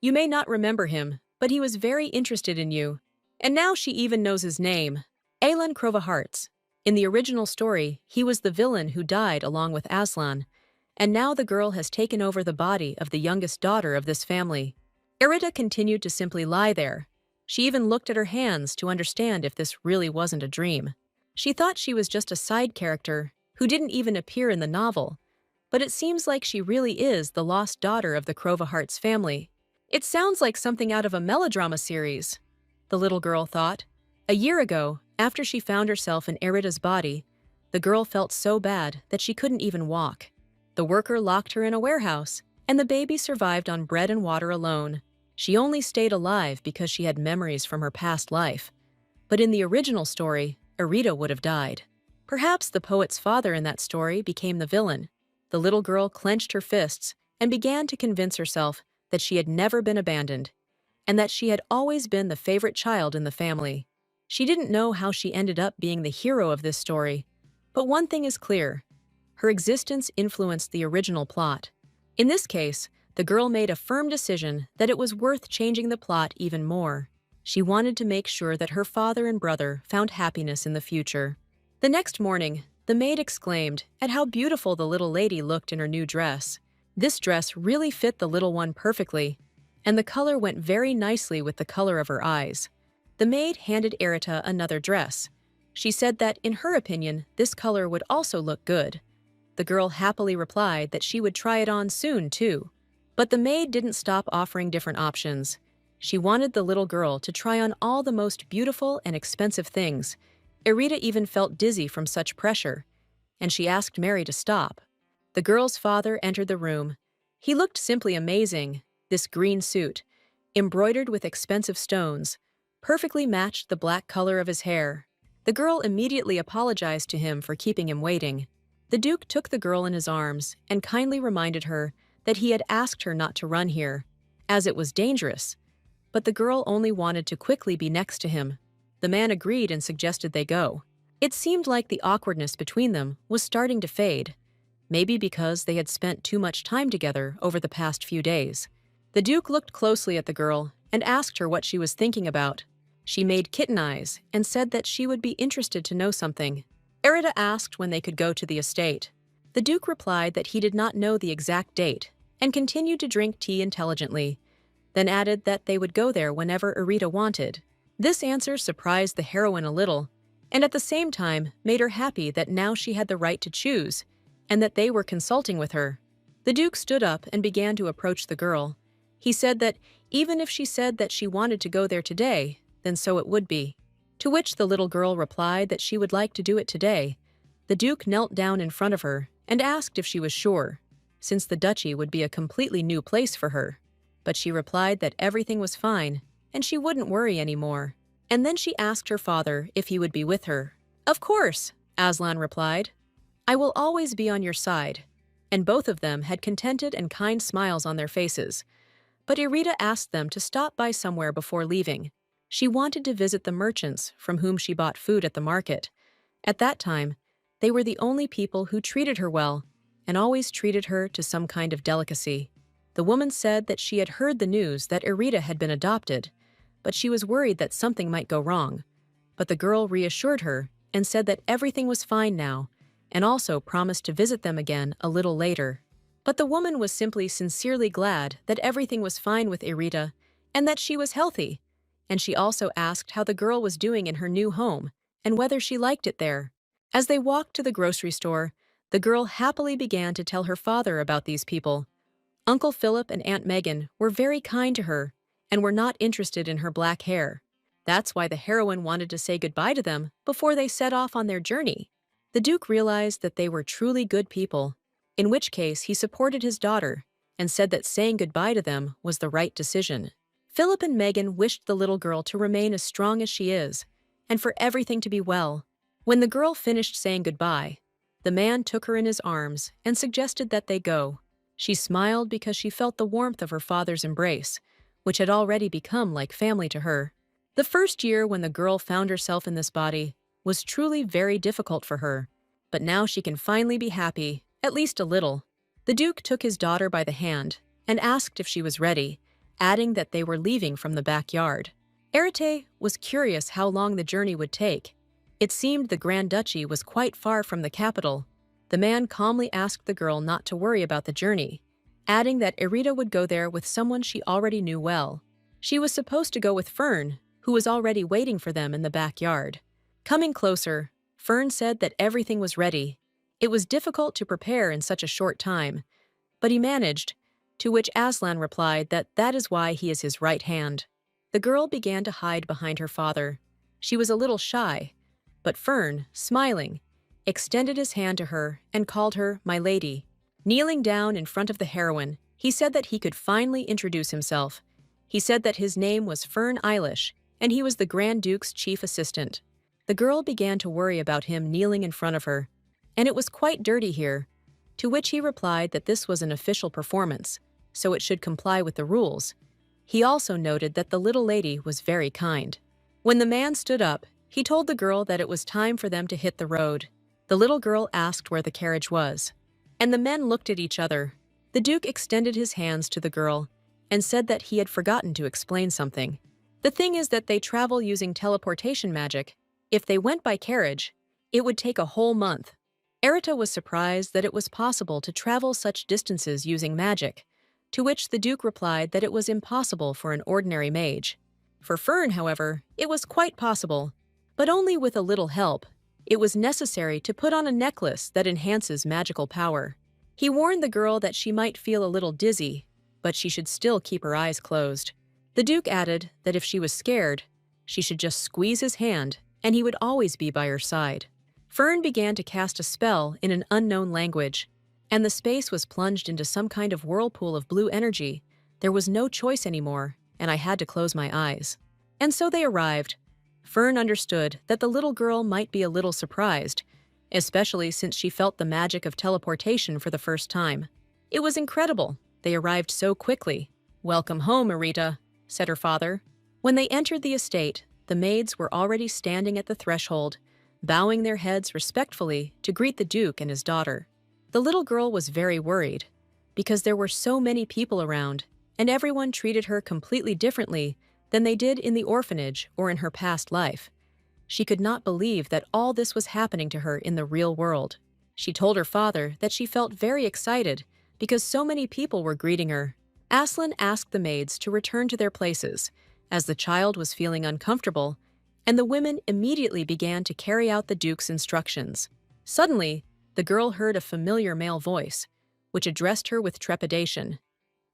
You may not remember him, but he was very interested in you. And now she even knows his name, Alan Crovahearts. In the original story, he was the villain who died along with Aslan, and now the girl has taken over the body of the youngest daughter of this family. Erita continued to simply lie there. She even looked at her hands to understand if this really wasn't a dream. She thought she was just a side character who didn't even appear in the novel, but it seems like she really is the lost daughter of the Crovahearts family. It sounds like something out of a melodrama series, the little girl thought. A year ago, after she found herself in Erita's body, the girl felt so bad that she couldn't even walk. The worker locked her in a warehouse, and the baby survived on bread and water alone. She only stayed alive because she had memories from her past life. But in the original story, Erita would have died. Perhaps the poet's father in that story became the villain. The little girl clenched her fists and began to convince herself that she had never been abandoned, and that she had always been the favorite child in the family. She didn't know how she ended up being the hero of this story, but one thing is clear. Her existence influenced the original plot. In this case, the girl made a firm decision that it was worth changing the plot even more. She wanted to make sure that her father and brother found happiness in the future. The next morning, the maid exclaimed at how beautiful the little lady looked in her new dress. This dress really fit the little one perfectly, and the color went very nicely with the color of her eyes. The maid handed Erita another dress. She said that, in her opinion, this color would also look good. The girl happily replied that she would try it on soon, too. But the maid didn't stop offering different options. She wanted the little girl to try on all the most beautiful and expensive things. Erita even felt dizzy from such pressure, and she asked Mary to stop. The girl's father entered the room. He looked simply amazing. This green suit, embroidered with expensive stones, perfectly matched the black color of his hair. The girl immediately apologized to him for keeping him waiting. The Duke took the girl in his arms and kindly reminded her that he had asked her not to run here, as it was dangerous. But the girl only wanted to quickly be next to him. The man agreed and suggested they go. It seemed like the awkwardness between them was starting to fade, maybe because they had spent too much time together over the past few days. The Duke looked closely at the girl and asked her what she was thinking about. She made kitten eyes and said that she would be interested to know something. Erita asked when they could go to the estate. The Duke replied that he did not know the exact date and continued to drink tea intelligently, then added that they would go there whenever Erita wanted. This answer surprised the heroine a little, and at the same time made her happy that now she had the right to choose, and that they were consulting with her. The Duke stood up and began to approach the girl. He said that even if she said that she wanted to go there today, then so it would be. To which the little girl replied that she would like to do it today. The Duke knelt down in front of her and asked if she was sure, since the duchy would be a completely new place for her. But she replied that everything was fine, and she wouldn't worry anymore. And then she asked her father if he would be with her. Of course, Aslan replied. I will always be on your side. And both of them had contented and kind smiles on their faces. But Erita asked them to stop by somewhere before leaving. She wanted to visit the merchants from whom she bought food at the market. At that time, they were the only people who treated her well, and always treated her to some kind of delicacy. The woman said that she had heard the news that Erita had been adopted, but she was worried that something might go wrong. But the girl reassured her and said that everything was fine now, and also promised to visit them again a little later. But the woman was simply sincerely glad that everything was fine with Erita and that she was healthy, and she also asked how the girl was doing in her new home and whether she liked it there. As they walked to the grocery store, the girl happily began to tell her father about these people. Uncle Philip and Aunt Megan were very kind to her and were not interested in her black hair. That's why the heroine wanted to say goodbye to them before they set off on their journey. The Duke realized that they were truly good people, in which case he supported his daughter and said that saying goodbye to them was the right decision. Philip and Megan wished the little girl to remain as strong as she is, and for everything to be well. When the girl finished saying goodbye, the man took her in his arms and suggested that they go. She smiled because she felt the warmth of her father's embrace, which had already become like family to her. The first year when the girl found herself in this body was truly very difficult for her, but now she can finally be happy, at least a little. The Duke took his daughter by the hand and asked if she was ready, adding that they were leaving from the backyard. Erite was curious how long the journey would take. It seemed the Grand Duchy was quite far from the capital. The man calmly asked the girl not to worry about the journey, adding that Erita would go there with someone she already knew well. She was supposed to go with Fern, who was already waiting for them in the backyard. Coming closer, Fern said that everything was ready. It was difficult to prepare in such a short time, but he managed, to which Aslan replied that that is why he is his right hand. The girl began to hide behind her father. She was a little shy, but Fern, smiling, extended his hand to her and called her my lady. Kneeling down in front of the heroine, he said that he could finally introduce himself. He said that his name was Fern Eilish, and he was the Grand Duke's chief assistant. The girl began to worry about him kneeling in front of her, and it was quite dirty here, to which he replied that this was an official performance, so it should comply with the rules. He also noted that the little lady was very kind. When the man stood up, he told the girl that it was time for them to hit the road. The little girl asked where the carriage was, and the men looked at each other. The Duke extended his hands to the girl and said that he had forgotten to explain something. The thing is that they travel using teleportation magic. If they went by carriage, it would take a whole month. Erita was surprised that it was possible to travel such distances using magic, to which the Duke replied that it was impossible for an ordinary mage. For Fern, however, it was quite possible, but only with a little help. It was necessary to put on a necklace that enhances magical power. He warned the girl that she might feel a little dizzy, but she should still keep her eyes closed. The Duke added that if she was scared, she should just squeeze his hand and he would always be by her side. Fern began to cast a spell in an unknown language, and the space was plunged into some kind of whirlpool of blue energy. There was no choice anymore, and I had to close my eyes. And so they arrived. Fern understood that the little girl might be a little surprised, especially since she felt the magic of teleportation for the first time. It was incredible. They arrived so quickly. "Welcome home, Erita," said her father. When they entered the estate, the maids were already standing at the threshold, bowing their heads respectfully to greet the Duke and his daughter. The little girl was very worried, because there were so many people around, and everyone treated her completely differently than they did in the orphanage or in her past life. She could not believe that all this was happening to her in the real world. She told her father that she felt very excited because so many people were greeting her. Aslan asked the maids to return to their places, as the child was feeling uncomfortable, and the women immediately began to carry out the Duke's instructions. Suddenly, the girl heard a familiar male voice, which addressed her with trepidation.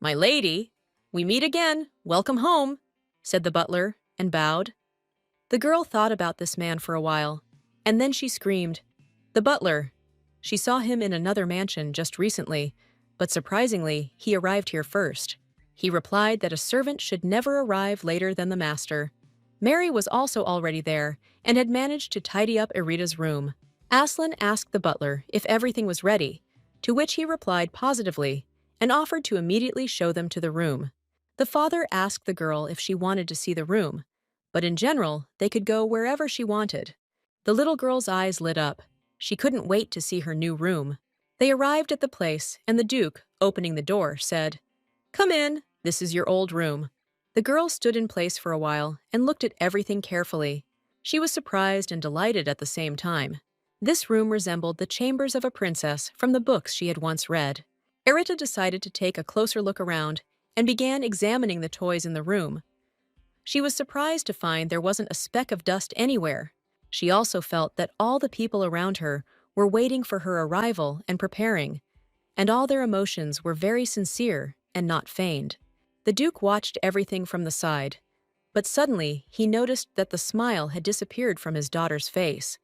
"My lady, we meet again. Welcome home," said the butler, and bowed. The girl thought about this man for a while, and then she screamed, "The butler!" She saw him in another mansion just recently, but surprisingly, he arrived here first. He replied that a servant should never arrive later than the master. Mary was also already there and had managed to tidy up Erita's room. Aslan asked the butler if everything was ready, to which he replied positively and offered to immediately show them to the room. The father asked the girl if she wanted to see the room, but in general, they could go wherever she wanted. The little girl's eyes lit up. She couldn't wait to see her new room. They arrived at the place, and the Duke, opening the door, said, "Come in, this is your old room." The girl stood in place for a while and looked at everything carefully. She was surprised and delighted at the same time. This room resembled the chambers of a princess from the books she had once read. Erita decided to take a closer look around and began examining the toys in the room. She was surprised to find there wasn't a speck of dust anywhere. She also felt that all the people around her were waiting for her arrival and preparing, and all their emotions were very sincere and not feigned. The Duke watched everything from the side, but suddenly he noticed that the smile had disappeared from his daughter's face.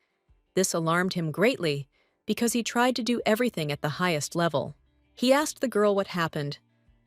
This alarmed him greatly because he tried to do everything at the highest level. He asked the girl what happened.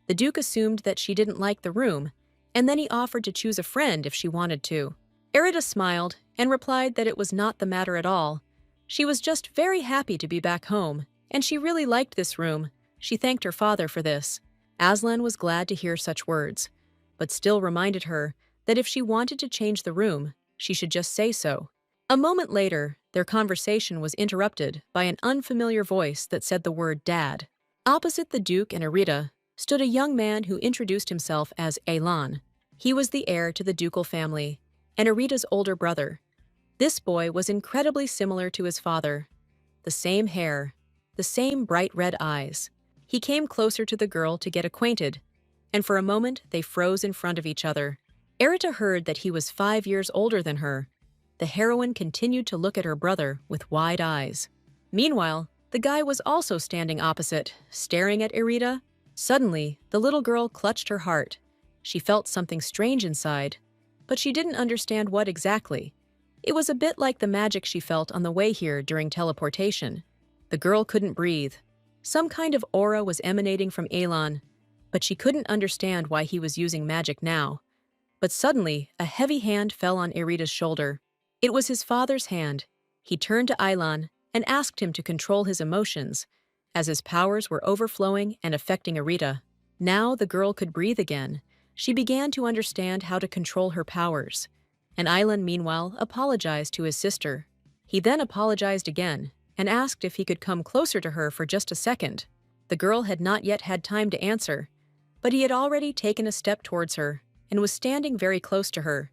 The Duke assumed that she didn't like the room, and then he offered to choose a friend if she wanted to. Erida smiled and replied that it was not the matter at all. She was just very happy to be back home, and she really liked this room. She thanked her father for this. Aslan was glad to hear such words, but still reminded her that if she wanted to change the room, she should just say so. A moment later, their conversation was interrupted by an unfamiliar voice that said the word "Dad." Opposite the Duke and Erida stood a young man who introduced himself as Elan. He was the heir to the ducal family and Erida's older brother. This boy was incredibly similar to his father. The same hair, the same bright red eyes. He came closer to the girl to get acquainted, and for a moment they froze in front of each other. Erita heard that he was 5 years older than her. The heroine continued to look at her brother with wide eyes. Meanwhile, the guy was also standing opposite, staring at Erita. Suddenly, the little girl clutched her heart. She felt something strange inside, but she didn't understand what exactly. It was a bit like the magic she felt on the way here during teleportation. The girl couldn't breathe. Some kind of aura was emanating from Elan, but she couldn't understand why he was using magic now. But suddenly, a heavy hand fell on Erita's shoulder. It was his father's hand. He turned to Elan and asked him to control his emotions, as his powers were overflowing and affecting Erita. Now the girl could breathe again. She began to understand how to control her powers. And Elan, meanwhile, apologized to his sister. He then apologized again and asked if he could come closer to her for just a second. The girl had not yet had time to answer, but he had already taken a step towards her and was standing very close to her.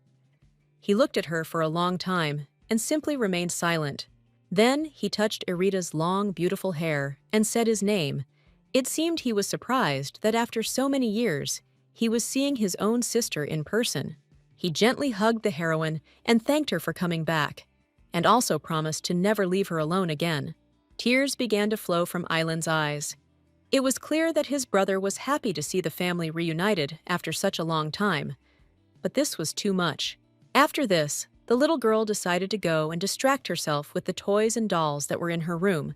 He looked at her for a long time and simply remained silent. Then he touched Erita's long, beautiful hair and said his name. It seemed he was surprised that after so many years, he was seeing his own sister in person. He gently hugged the heroine and thanked her for coming back, and also promised to never leave her alone again. Tears began to flow from Island's eyes. It was clear that his brother was happy to see the family reunited after such a long time. But this was too much. After this, the little girl decided to go and distract herself with the toys and dolls that were in her room.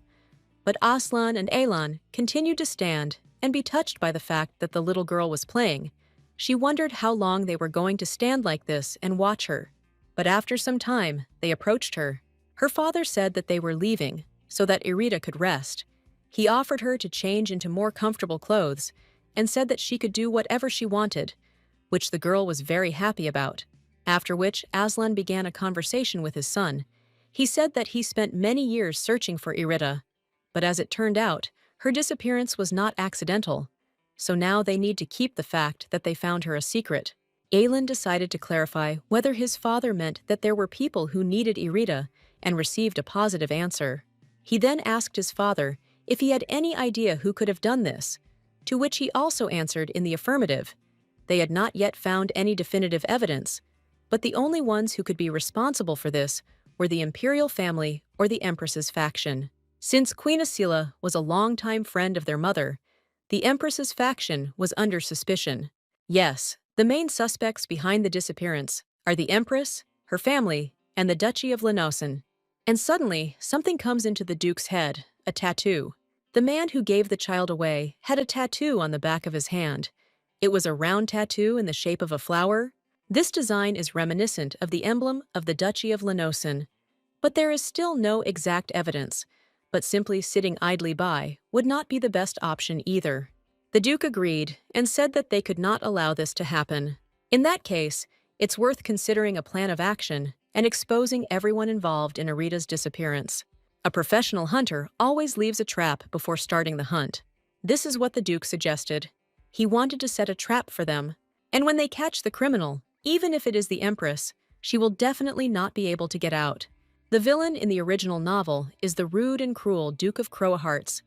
But Aslan and Elan continued to stand and be touched by the fact that the little girl was playing. She wondered how long they were going to stand like this and watch her. But after some time, they approached her. Her father said that they were leaving so that Erita could rest. He offered her to change into more comfortable clothes and said that she could do whatever she wanted, which the girl was very happy about. After which, Aslan began a conversation with his son. He said that he spent many years searching for Erita, but as it turned out, her disappearance was not accidental. So now they need to keep the fact that they found her a secret. Aelin decided to clarify whether his father meant that there were people who needed Erita and received a positive answer. He then asked his father if he had any idea who could have done this, to which he also answered in the affirmative. They had not yet found any definitive evidence, but the only ones who could be responsible for this were the imperial family or the Empress's faction. Since Queen Asila was a longtime friend of their mother, the Empress's faction was under suspicion. Yes, the main suspects behind the disappearance are the Empress, her family, and the Duchy of Lenosen. And suddenly, something comes into the Duke's head, a tattoo. The man who gave the child away had a tattoo on the back of his hand. It was a round tattoo in the shape of a flower. This design is reminiscent of the emblem of the Duchy of Lenosen. But there is still no exact evidence. But simply sitting idly by would not be the best option either. The Duke agreed and said that they could not allow this to happen. In that case, it's worth considering a plan of action and exposing everyone involved in Erita's disappearance. A professional hunter always leaves a trap before starting the hunt. This is what the Duke suggested. He wanted to set a trap for them, and when they catch the criminal, even if it is the Empress, she will definitely not be able to get out. The villain in the original novel is the rude and cruel Duke of Crowahearts,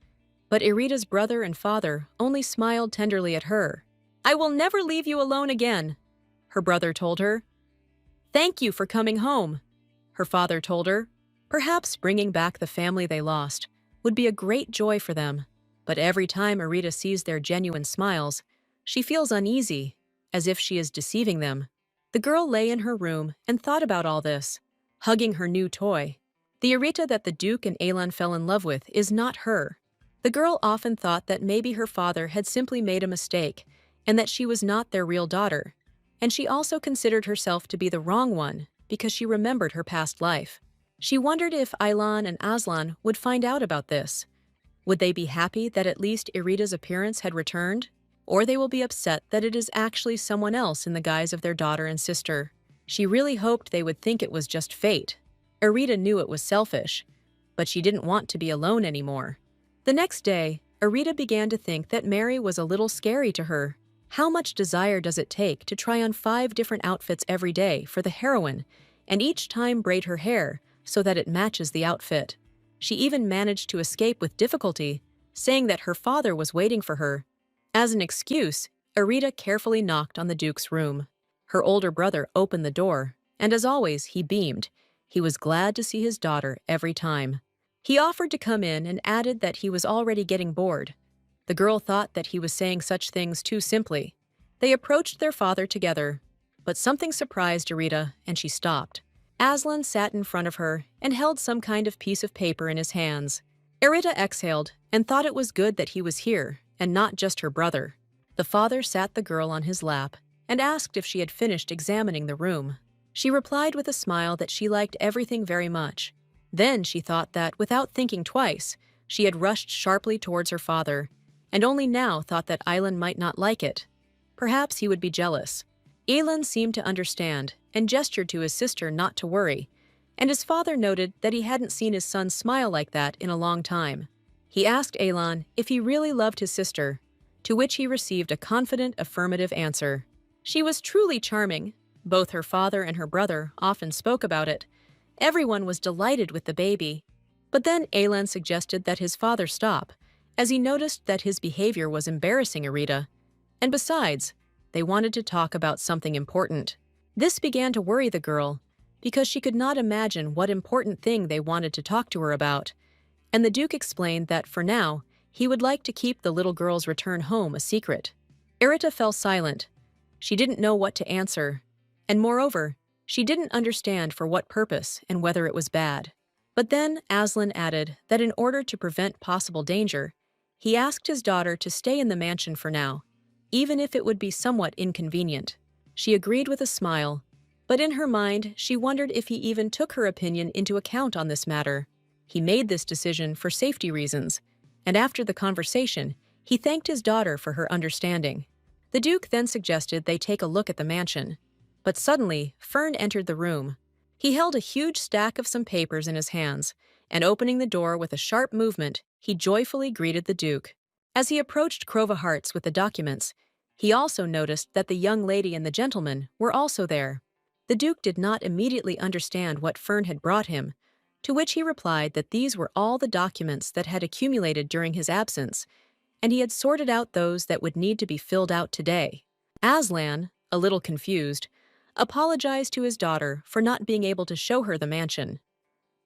but Irita's brother and father only smiled tenderly at her. "I will never leave you alone again," her brother told her. "Thank you for coming home," her father told her. Perhaps bringing back the family they lost would be a great joy for them, but every time Irita sees their genuine smiles, she feels uneasy, as if she is deceiving them. The girl lay in her room and thought about all this, hugging her new toy. The Irita that the Duke and Alan fell in love with is not her. The girl often thought that maybe her father had simply made a mistake and that she was not their real daughter. And she also considered herself to be the wrong one because she remembered her past life. She wondered if Aylan and Aslan would find out about this. Would they be happy that at least Irita's appearance had returned? Or they will be upset that it is actually someone else in the guise of their daughter and sister. She really hoped they would think it was just fate. Irita knew it was selfish, but she didn't want to be alone anymore. The next day, Irita began to think that Mary was a little scary to her. How much desire does it take to try on 5 different outfits every day for the heroine, and each time braid her hair so that it matches the outfit? She even managed to escape with difficulty, saying that her father was waiting for her. As an excuse, Irita carefully knocked on the Duke's room. Her older brother opened the door, and as always, he beamed. He was glad to see his daughter every time. He offered to come in and added that he was already getting bored. The girl thought that he was saying such things too simply. They approached their father together, but something surprised Irita, and she stopped. Aslan sat in front of her and held some kind of piece of paper in his hands. Irita exhaled and thought it was good that he was here, and not just her brother. The father sat the girl on his lap and asked if she had finished examining the room. She replied with a smile that she liked everything very much. Then she thought that, without thinking twice, she had rushed sharply towards her father, and only now thought that Aylan might not like it. Perhaps he would be jealous. Aylan seemed to understand and gestured to his sister not to worry, and his father noted that he hadn't seen his son smile like that in a long time. He asked Aylan if he really loved his sister, to which he received a confident affirmative answer. She was truly charming. Both her father and her brother often spoke about it. Everyone was delighted with the baby. But then Aylan suggested that his father stop, as he noticed that his behavior was embarrassing Irita. And besides, they wanted to talk about something important. This began to worry the girl, because she could not imagine what important thing they wanted to talk to her about. And the Duke explained that, for now, he would like to keep the little girl's return home a secret. Irita fell silent. She didn't know what to answer, and moreover, she didn't understand for what purpose and whether it was bad. But then Aslan added that in order to prevent possible danger, he asked his daughter to stay in the mansion for now, even if it would be somewhat inconvenient. She agreed with a smile, but in her mind she wondered if he even took her opinion into account on this matter. He made this decision for safety reasons, and after the conversation, he thanked his daughter for her understanding. The Duke then suggested they take a look at the mansion. But suddenly, Fern entered the room. He held a huge stack of some papers in his hands, and opening the door with a sharp movement, he joyfully greeted the Duke. As he approached Crowahearts with the documents, he also noticed that the young lady and the gentleman were also there. The Duke did not immediately understand what Fern had brought him, to which he replied that these were all the documents that had accumulated during his absence, and he had sorted out those that would need to be filled out today. Aslan, a little confused, apologized to his daughter for not being able to show her the mansion.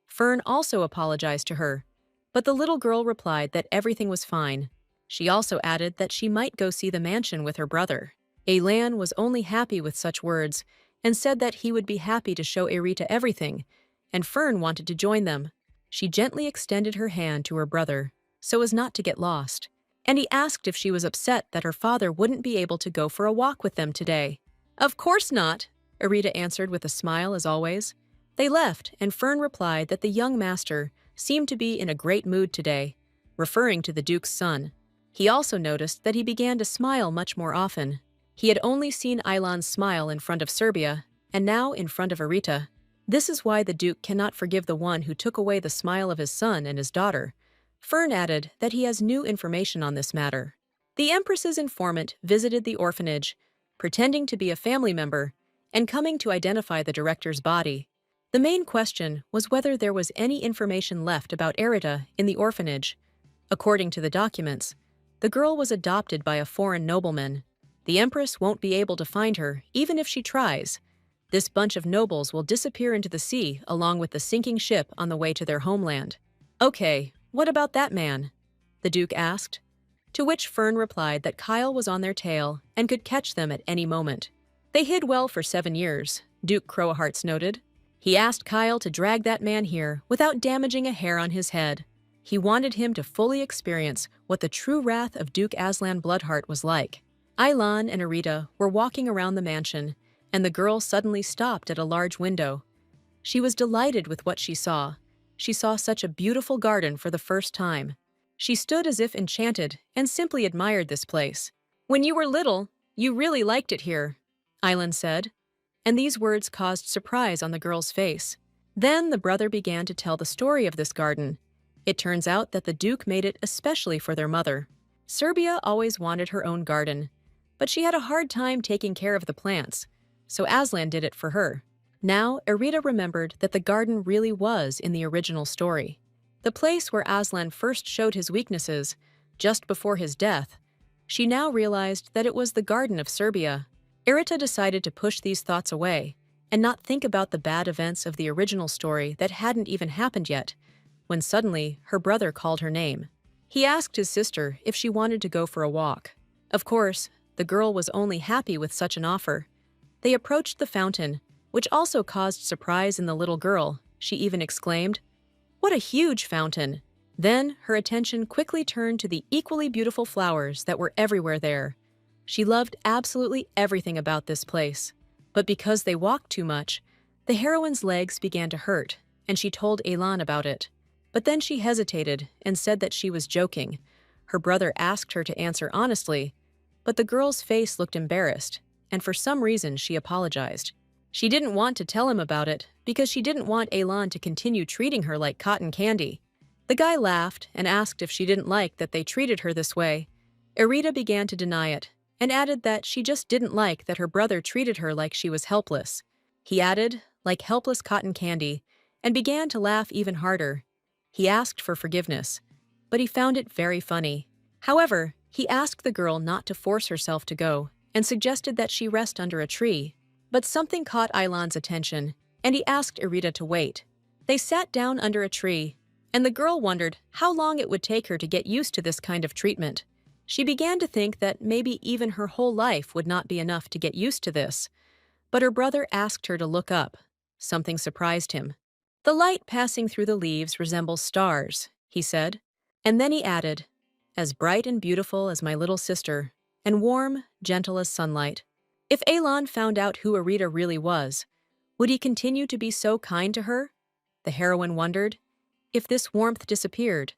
Fern also apologized to her, but the little girl replied that everything was fine. She also added that she might go see the mansion with her brother. Aylan was only happy with such words and said that he would be happy to show Irita everything, and Fern wanted to join them. She gently extended her hand to her brother, so as not to get lost, and he asked if she was upset that her father wouldn't be able to go for a walk with them today. "Of course not," Irita answered with a smile as always. They left, and Fern replied that the young master seemed to be in a great mood today, referring to the Duke's son. He also noticed that he began to smile much more often. He had only seen Aylan's smile in front of Serbia, and now in front of Irita. This is why the Duke cannot forgive the one who took away the smile of his son and his daughter. Fern added that he has new information on this matter. The Empress's informant visited the orphanage, pretending to be a family member, and coming to identify the director's body. The main question was whether there was any information left about Erita in the orphanage. According to the documents, the girl was adopted by a foreign nobleman. The Empress won't be able to find her, even if she tries. This bunch of nobles will disappear into the sea along with the sinking ship on the way to their homeland. Okay, what about that man? The Duke asked. To which Fern replied that Kyle was on their tail and could catch them at any moment. They hid well for 7 years, Duke Crowhearts noted. He asked Kyle to drag that man here without damaging a hair on his head. He wanted him to fully experience what the true wrath of Duke Aslan Bloodheart was like. Ailan and Erita were walking around the mansion, and the girl suddenly stopped at a large window. She was delighted with what she saw. She saw such a beautiful garden for the first time. She stood as if enchanted and simply admired this place. "When you were little, you really liked it here," Ailan said, and these words caused surprise on the girl's face. Then the brother began to tell the story of this garden. It turns out that the Duke made it especially for their mother. Serbia always wanted her own garden, but she had a hard time taking care of the plants, so Aslan did it for her. Now, Erita remembered that the garden really was in the original story. The place where Aslan first showed his weaknesses, just before his death. She now realized that it was the Garden of Serbia. Erita decided to push these thoughts away and not think about the bad events of the original story that hadn't even happened yet, when suddenly her brother called her name. He asked his sister if she wanted to go for a walk. Of course, the girl was only happy with such an offer. They approached the fountain, which also caused surprise in the little girl. She even exclaimed, "What a huge fountain!" Then her attention quickly turned to the equally beautiful flowers that were everywhere there. She loved absolutely everything about this place. But because they walked too much, the heroine's legs began to hurt, and she told Elan about it. But then she hesitated and said that she was joking. Her brother asked her to answer honestly, but the girl's face looked embarrassed, and for some reason she apologized. She didn't want to tell him about it because she didn't want Elan to continue treating her like cotton candy. The guy laughed and asked if she didn't like that they treated her this way. Erita began to deny it and added that she just didn't like that her brother treated her like she was helpless. He added, like helpless cotton candy, and began to laugh even harder. He asked for forgiveness, but he found it very funny. However, he asked the girl not to force herself to go and suggested that she rest under a tree. But something caught Ailan's attention, and he asked Erita to wait. They sat down under a tree, and the girl wondered how long it would take her to get used to this kind of treatment. She began to think that maybe even her whole life would not be enough to get used to this. But her brother asked her to look up. Something surprised him. "The light passing through the leaves resembles stars," he said. And then he added, "as bright and beautiful as my little sister, and warm, gentle as sunlight." If Elan found out who Erita really was, would he continue to be so kind to her? The heroine wondered. If this warmth disappeared,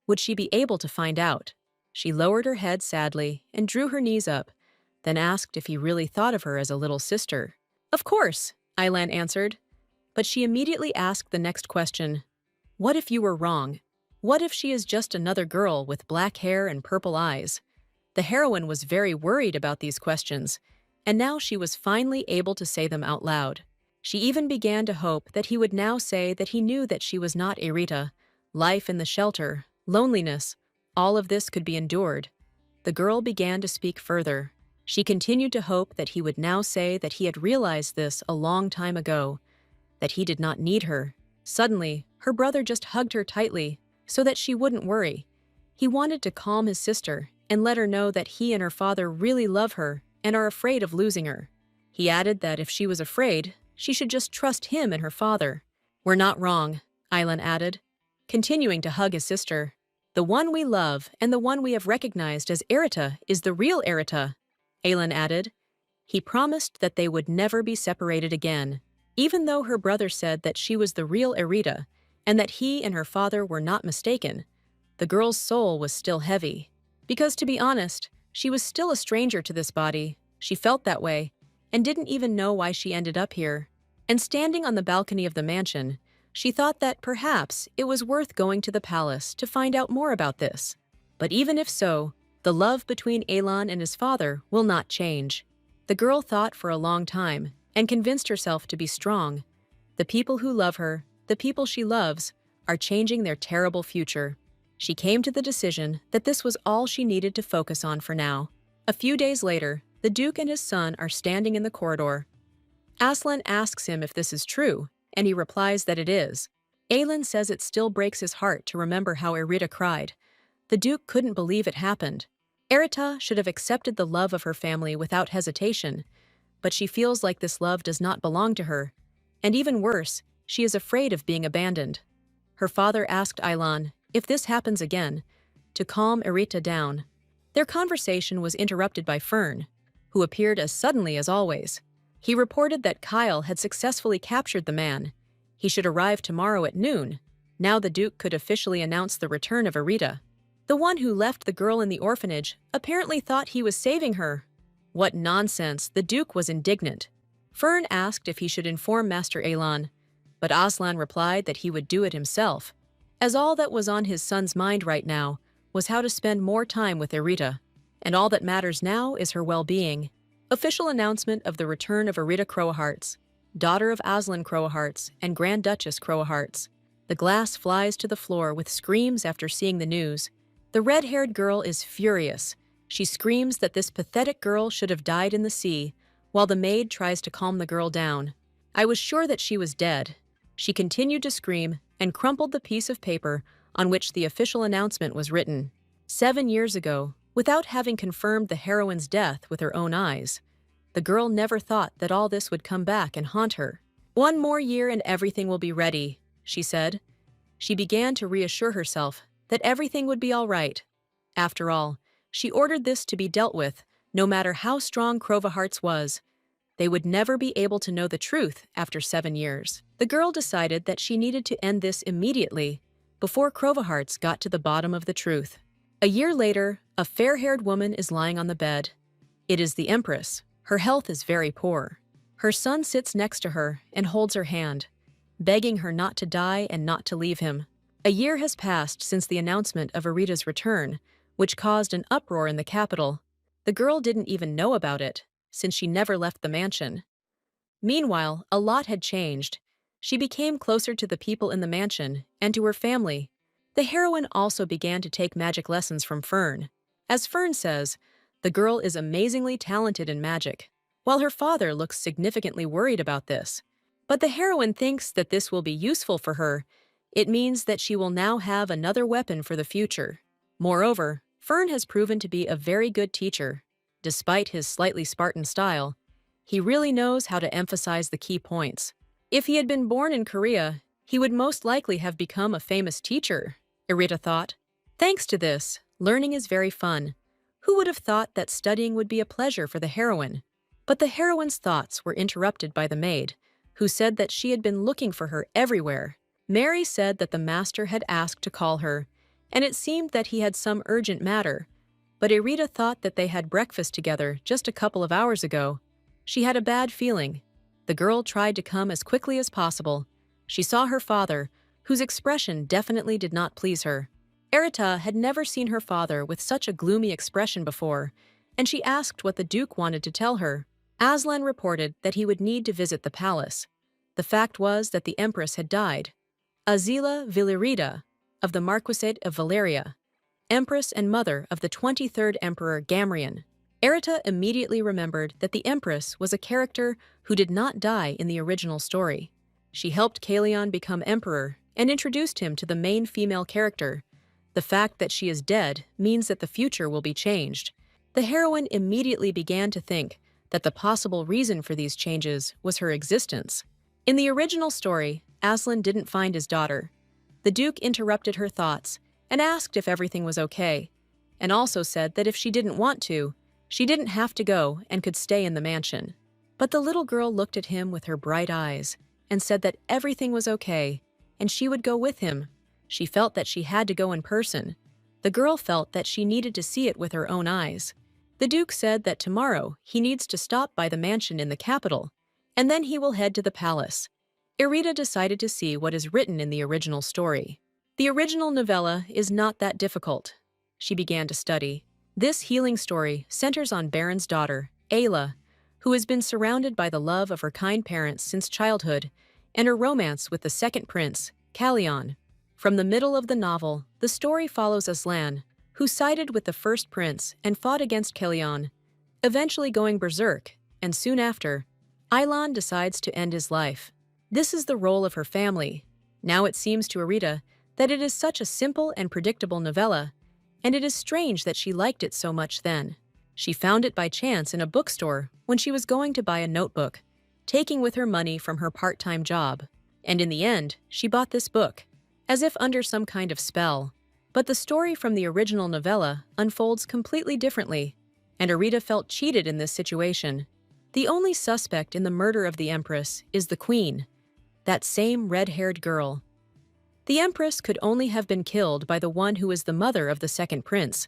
would she be able to find out? She lowered her head sadly and drew her knees up, then asked if he really thought of her as a little sister. "Of course," Ailan answered. But she immediately asked the next question. "What if you were wrong? What if she is just another girl with black hair and purple eyes?" The heroine was very worried about these questions, and now she was finally able to say them out loud. She even began to hope that he would now say that he knew that she was not Erita. Life in the shelter, loneliness, all of this could be endured. The girl began to speak further. She continued to hope that he would now say that he had realized this a long time ago, that he did not need her. Suddenly, her brother just hugged her tightly so that she wouldn't worry. He wanted to calm his sister and let her know that he and her father really love her and are afraid of losing her. He added that if she was afraid, she should just trust him and her father. "We're not wrong," Ailan added, continuing to hug his sister. "The one we love and the one we have recognized as Erita is the real Erita," Ailan added. He promised that they would never be separated again, even though her brother said that she was the real Erita and that he and her father were not mistaken. The girl's soul was still heavy, because to be honest, she was still a stranger to this body. She felt that way and didn't even know why she ended up here. and standing on the balcony of the mansion, she thought that perhaps it was worth going to the palace to find out more about this. But even if so, the love between Elan and his father will not change. The girl thought for a long time and convinced herself to be strong. The people who love her, the people she loves, are changing their terrible future. She came to the decision that this was all she needed to focus on for now. A few days later, the Duke and his son are standing in the corridor. Aslan asks him if this is true, and he replies that it is. Alan says it still breaks his heart to remember how Erita cried. The Duke couldn't believe it happened. Erita should have accepted the love of her family without hesitation, but she feels like this love does not belong to her. And even worse, she is afraid of being abandoned. Her father asked Alan, if this happens again, to calm Erita down. Their conversation was interrupted by Fern, who appeared as suddenly as always. He reported that Kyle had successfully captured the man. He should arrive tomorrow at noon. Now the Duke could officially announce the return of Erita. The one who left the girl in the orphanage apparently thought he was saving her. What nonsense! The Duke was indignant. Fern asked if he should inform Master Elan, but Aslan replied that he would do it himself, as all that was on his son's mind right now was how to spend more time with Erita, and all that matters now is her well-being. Official announcement of the return of Erita Crowahearts, daughter of Aslan Crowahearts and Grand Duchess Crowahearts. The glass flies to the floor with screams after seeing the news. The red-haired girl is furious. She screams that this pathetic girl should have died in the sea, while the maid tries to calm the girl down. I was sure that she was dead. She continued to scream and crumpled the piece of paper on which the official announcement was written. 7 years ago, without having confirmed the heroine's death with her own eyes, the girl never thought that all this would come back and haunt her. 1 more year and everything will be ready, she said. She began to reassure herself that everything would be all right. After all, she ordered this to be dealt with, no matter how strong Crowahearts was. They would never be able to know the truth after 7 years. The girl decided that she needed to end this immediately, before Crowahearts got to the bottom of the truth. A year later, a fair-haired woman is lying on the bed. It is the Empress. Her health is very poor. Her son sits next to her and holds her hand, begging her not to die and not to leave him. A year has passed since the announcement of Erita's return, which caused an uproar in the capital. The girl didn't even know about it, since she never left the mansion. Meanwhile, a lot had changed. She became closer to the people in the mansion and to her family. The heroine also began to take magic lessons from Fern. As Fern says, the girl is amazingly talented in magic, while her father looks significantly worried about this. But the heroine thinks that this will be useful for her. It means that she will now have another weapon for the future. Moreover, Fern has proven to be a very good teacher. Despite his slightly Spartan style, he really knows how to emphasize the key points. If he had been born in Korea, he would most likely have become a famous teacher, Erita thought. Thanks to this, learning is very fun. Who would have thought that studying would be a pleasure for the heroine? But the heroine's thoughts were interrupted by the maid, who said that she had been looking for her everywhere. Mary said that the master had asked to call her, and it seemed that he had some urgent matter. But Erita thought that they had breakfast together just a couple of hours ago. She had a bad feeling. The girl tried to come as quickly as possible. She saw her father, whose expression definitely did not please her. Erita had never seen her father with such a gloomy expression before, and she asked what the Duke wanted to tell her. Aslan reported that he would need to visit the palace. The fact was that the Empress had died. Azila Villarida, of the Marquisate of Valeria, Empress and mother of the 23rd Emperor Gamrian. Erita immediately remembered that the Empress was a character who did not die in the original story. She helped Kalion become emperor and introduced him to the main female character. The fact that she is dead means that the future will be changed. The heroine immediately began to think that the possible reason for these changes was her existence. In the original story, Aslan didn't find his daughter. The Duke interrupted her thoughts and asked if everything was okay, and also said that if she didn't want to, she didn't have to go and could stay in the mansion. But the little girl looked at him with her bright eyes and said that everything was okay, and she would go with him. She felt that she had to go in person. The girl felt that she needed to see it with her own eyes. The Duke said that tomorrow he needs to stop by the mansion in the capital, and then he will head to the palace. Irita decided to see what is written in the original story. The original novella is not that difficult. She began to study. This healing story centers on Baron's daughter, Ayla, who has been surrounded by the love of her kind parents since childhood, and her romance with the second prince, Kalyan. From the middle of the novel, the story follows Aslan, who sided with the first prince and fought against Kalyan, eventually going berserk, and soon after, Aylan decides to end his life. This is the role of her family. Now it seems to Irita that it is such a simple and predictable novella, and it is strange that she liked it so much then. She found it by chance in a bookstore when she was going to buy a notebook, taking with her money from her part-time job. And in the end, she bought this book, as if under some kind of spell. But the story from the original novella unfolds completely differently, and Irita felt cheated in this situation. The only suspect in the murder of the Empress is the Queen, that same red-haired girl. The Empress could only have been killed by the one who is the mother of the second prince,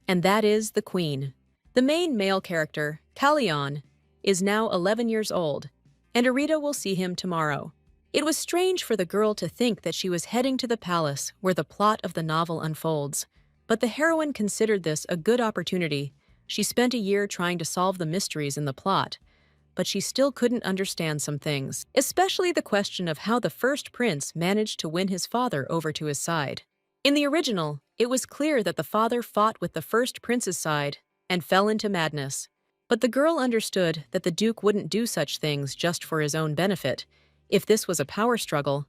and that is the Queen. The main male character, Kalyan, is now 11 years old, and Irita will see him tomorrow. It was strange for the girl to think that she was heading to the palace where the plot of the novel unfolds, but the heroine considered this a good opportunity. She spent a year trying to solve the mysteries in the plot, but she still couldn't understand some things, especially the question of how the first prince managed to win his father over to his side. In the original, it was clear that the father fought with the first prince's side and fell into madness. But the girl understood that the duke wouldn't do such things just for his own benefit. If this was a power struggle,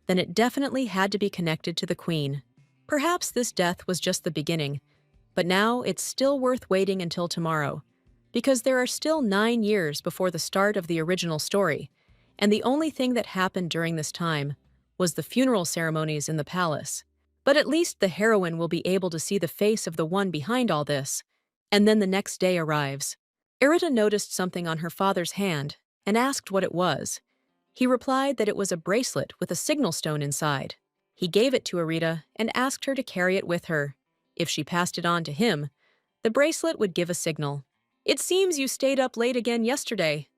then it definitely had to be connected to the queen. Perhaps this death was just the beginning, but now it's still worth waiting until tomorrow, because there are still 9 years before the start of the original story, and the only thing that happened during this time was the funeral ceremonies in the palace. But at least the heroine will be able to see the face of the one behind all this, and then the next day arrives. Irita noticed something on her father's hand and asked what it was. He replied that it was a bracelet with a signal stone inside. He gave it to Irita and asked her to carry it with her. If she passed it on to him, the bracelet would give a signal. "It seems you stayed up late again yesterday,"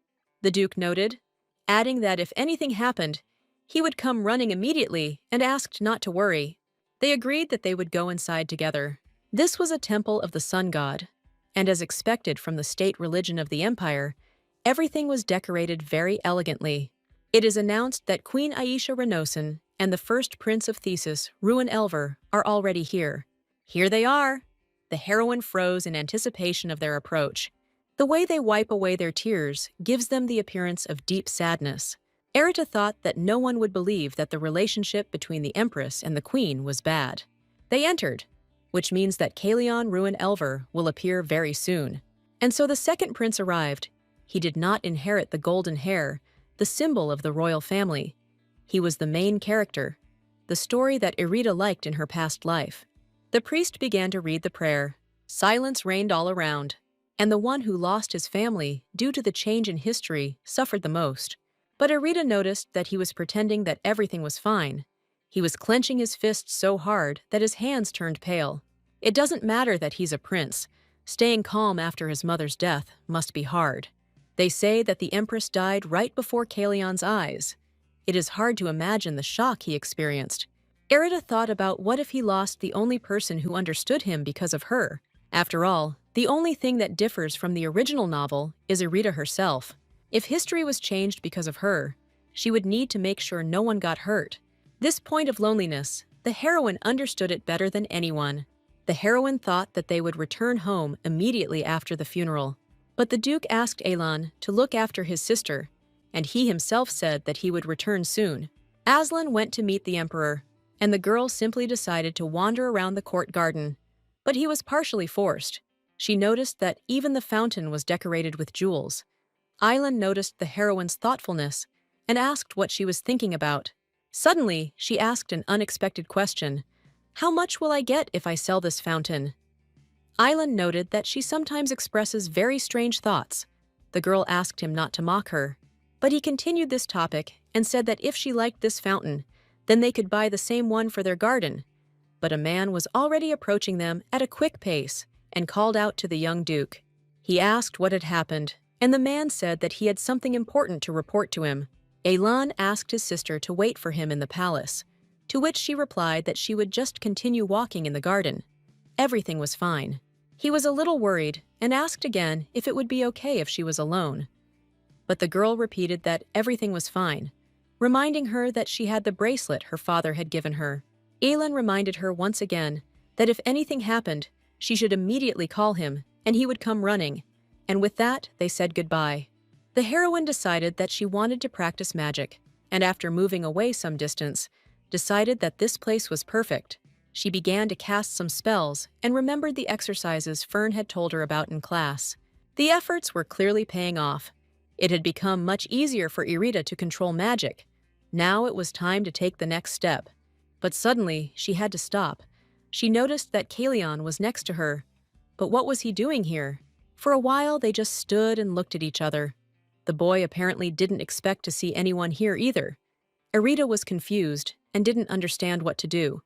the Duke noted, adding that if anything happened, he would come running immediately and asked not to worry. They agreed that they would go inside together. This was a temple of the sun god, and as expected from the state religion of the empire, everything was decorated very elegantly. It is announced that Queen Aisha Renosan and the first prince of Thesis, Ruin Elver, are already here. Here they are! The heroine froze in anticipation of their approach. The way they wipe away their tears gives them the appearance of deep sadness. Irita thought that no one would believe that the relationship between the Empress and the Queen was bad. They entered, which means that Kalyan Ruin Elver will appear very soon. And so the second prince arrived. He did not inherit the golden hair, the symbol of the royal family. He was the main character, the story that Irita liked in her past life. The priest began to read the prayer. Silence reigned all around, and the one who lost his family due to the change in history suffered the most. But Irita noticed that he was pretending that everything was fine. He was clenching his fists so hard that his hands turned pale. It doesn't matter that he's a prince. Staying calm after his mother's death must be hard. They say that the Empress died right before Kalyan's eyes. It is hard to imagine the shock he experienced. Irita thought about what if he lost the only person who understood him because of her. After all, the only thing that differs from the original novel is Irita herself. If history was changed because of her, she would need to make sure no one got hurt. This point of loneliness, the heroine understood it better than anyone. The heroine thought that they would return home immediately after the funeral. But the Duke asked Aylan to look after his sister, and he himself said that he would return soon. Aslan went to meet the Emperor, and the girl simply decided to wander around the court garden. But he was partially forced. She noticed that even the fountain was decorated with jewels. Aylan noticed the heroine's thoughtfulness and asked what she was thinking about. Suddenly, she asked an unexpected question. "How much will I get if I sell this fountain?" Aylan noted that she sometimes expresses very strange thoughts. The girl asked him not to mock her, but he continued this topic and said that if she liked this fountain, then they could buy the same one for their garden. But a man was already approaching them at a quick pace and called out to the young duke. He asked what had happened, and the man said that he had something important to report to him. Elan asked his sister to wait for him in the palace, to which she replied that she would just continue walking in the garden. Everything was fine. He was a little worried and asked again if it would be okay if she was alone. But the girl repeated that everything was fine, reminding her that she had the bracelet her father had given her. Elan reminded her once again that if anything happened, she should immediately call him and he would come running, and with that, they said goodbye. The heroine decided that she wanted to practice magic, and after moving away some distance, decided that this place was perfect. She began to cast some spells and remembered the exercises Fern had told her about in class. The efforts were clearly paying off. It had become much easier for Irita to control magic. Now it was time to take the next step. But suddenly, she had to stop. She noticed that Kalion was next to her. But what was he doing here? For a while, they just stood and looked at each other. The boy apparently didn't expect to see anyone here either. Irita was confused and didn't understand what to do.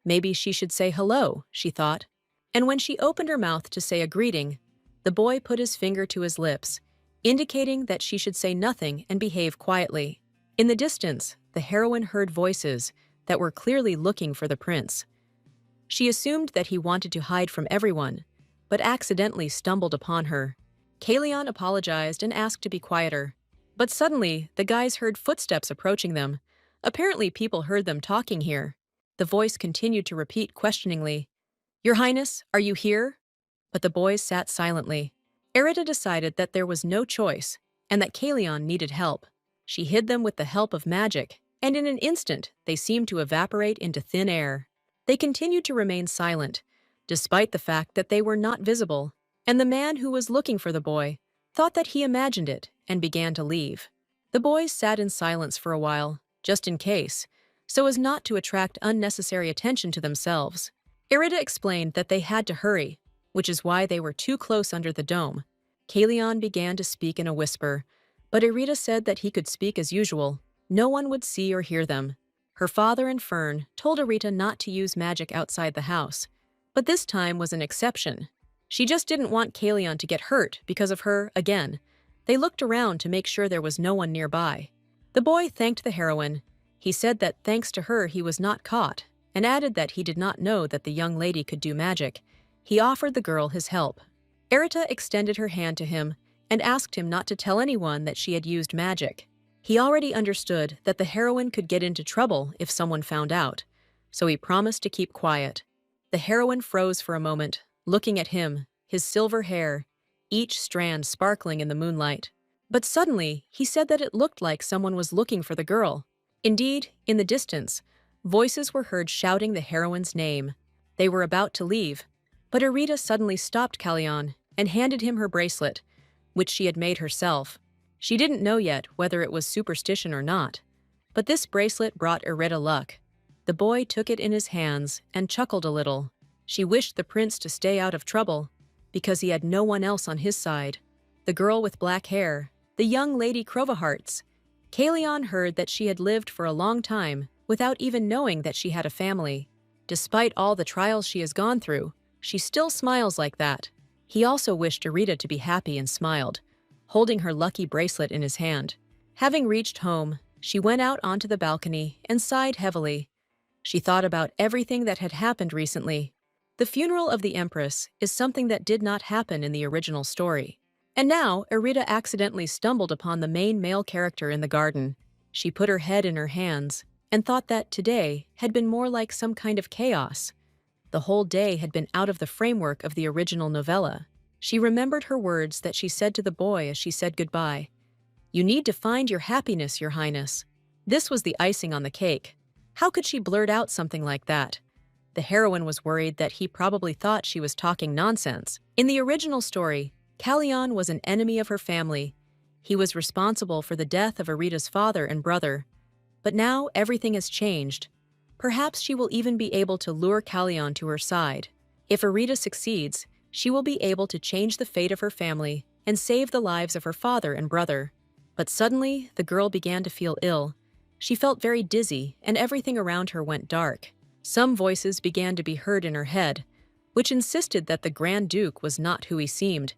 Maybe she should say hello, she thought. And when she opened her mouth to say a greeting, the boy put his finger to his lips, indicating that she should say nothing and behave quietly. In the distance, the heroine heard voices that were clearly looking for the prince. She assumed that he wanted to hide from everyone, but accidentally stumbled upon her. Kalion apologized and asked to be quieter. But suddenly, the guys heard footsteps approaching them. Apparently, people heard them talking here. The voice continued to repeat questioningly, "Your Highness, are you here?" But the boys sat silently. Irita decided that there was no choice, and that Kalion needed help. She hid them with the help of magic, and in an instant, they seemed to evaporate into thin air. They continued to remain silent, despite the fact that they were not visible, and the man who was looking for the boy thought that he imagined it and began to leave. The boys sat in silence for a while, just in case, so as not to attract unnecessary attention to themselves. Irita explained that they had to hurry, which is why they were too close under the dome. Kalion began to speak in a whisper, but Irita said that he could speak as usual. No one would see or hear them. Her father and Fern told Irita not to use magic outside the house, but this time was an exception. She just didn't want Kalion to get hurt because of her again. They looked around to make sure there was no one nearby. The boy thanked the heroine. He said that thanks to her he was not caught, and added that he did not know that the young lady could do magic. He offered the girl his help. Irita extended her hand to him and asked him not to tell anyone that she had used magic. He already understood that the heroine could get into trouble if someone found out, so he promised to keep quiet. The heroine froze for a moment, looking at him, his silver hair, each strand sparkling in the moonlight. But suddenly, he said that it looked like someone was looking for the girl. Indeed, in the distance, voices were heard shouting the heroine's name. They were about to leave, but Irita suddenly stopped Kalion and handed him her bracelet, which she had made herself. She didn't know yet whether it was superstition or not, but this bracelet brought Irita luck. The boy took it in his hands and chuckled a little. She wished the prince to stay out of trouble, because he had no one else on his side. The girl with black hair, the young lady Crovahearts. Kalion heard that she had lived for a long time without even knowing that she had a family. Despite all the trials she has gone through, she still smiles like that. He also wished Irita to be happy and smiled, holding her lucky bracelet in his hand. Having reached home, she went out onto the balcony and sighed heavily. She thought about everything that had happened recently. The funeral of the Empress is something that did not happen in the original story. And now, Irita accidentally stumbled upon the main male character in the garden. She put her head in her hands and thought that today had been more like some kind of chaos. The whole day had been out of the framework of the original novella. She remembered her words that she said to the boy as she said goodbye. "You need to find your happiness, Your Highness." This was the icing on the cake. How could she blurt out something like that? The heroine was worried that he probably thought she was talking nonsense. In the original story, Kalion was an enemy of her family. He was responsible for the death of Irita's father and brother. But now everything has changed. Perhaps she will even be able to lure Kalion to her side. If Irita succeeds, she will be able to change the fate of her family and save the lives of her father and brother. But suddenly, the girl began to feel ill. She felt very dizzy, and everything around her went dark. Some voices began to be heard in her head, which insisted that the Grand Duke was not who he seemed,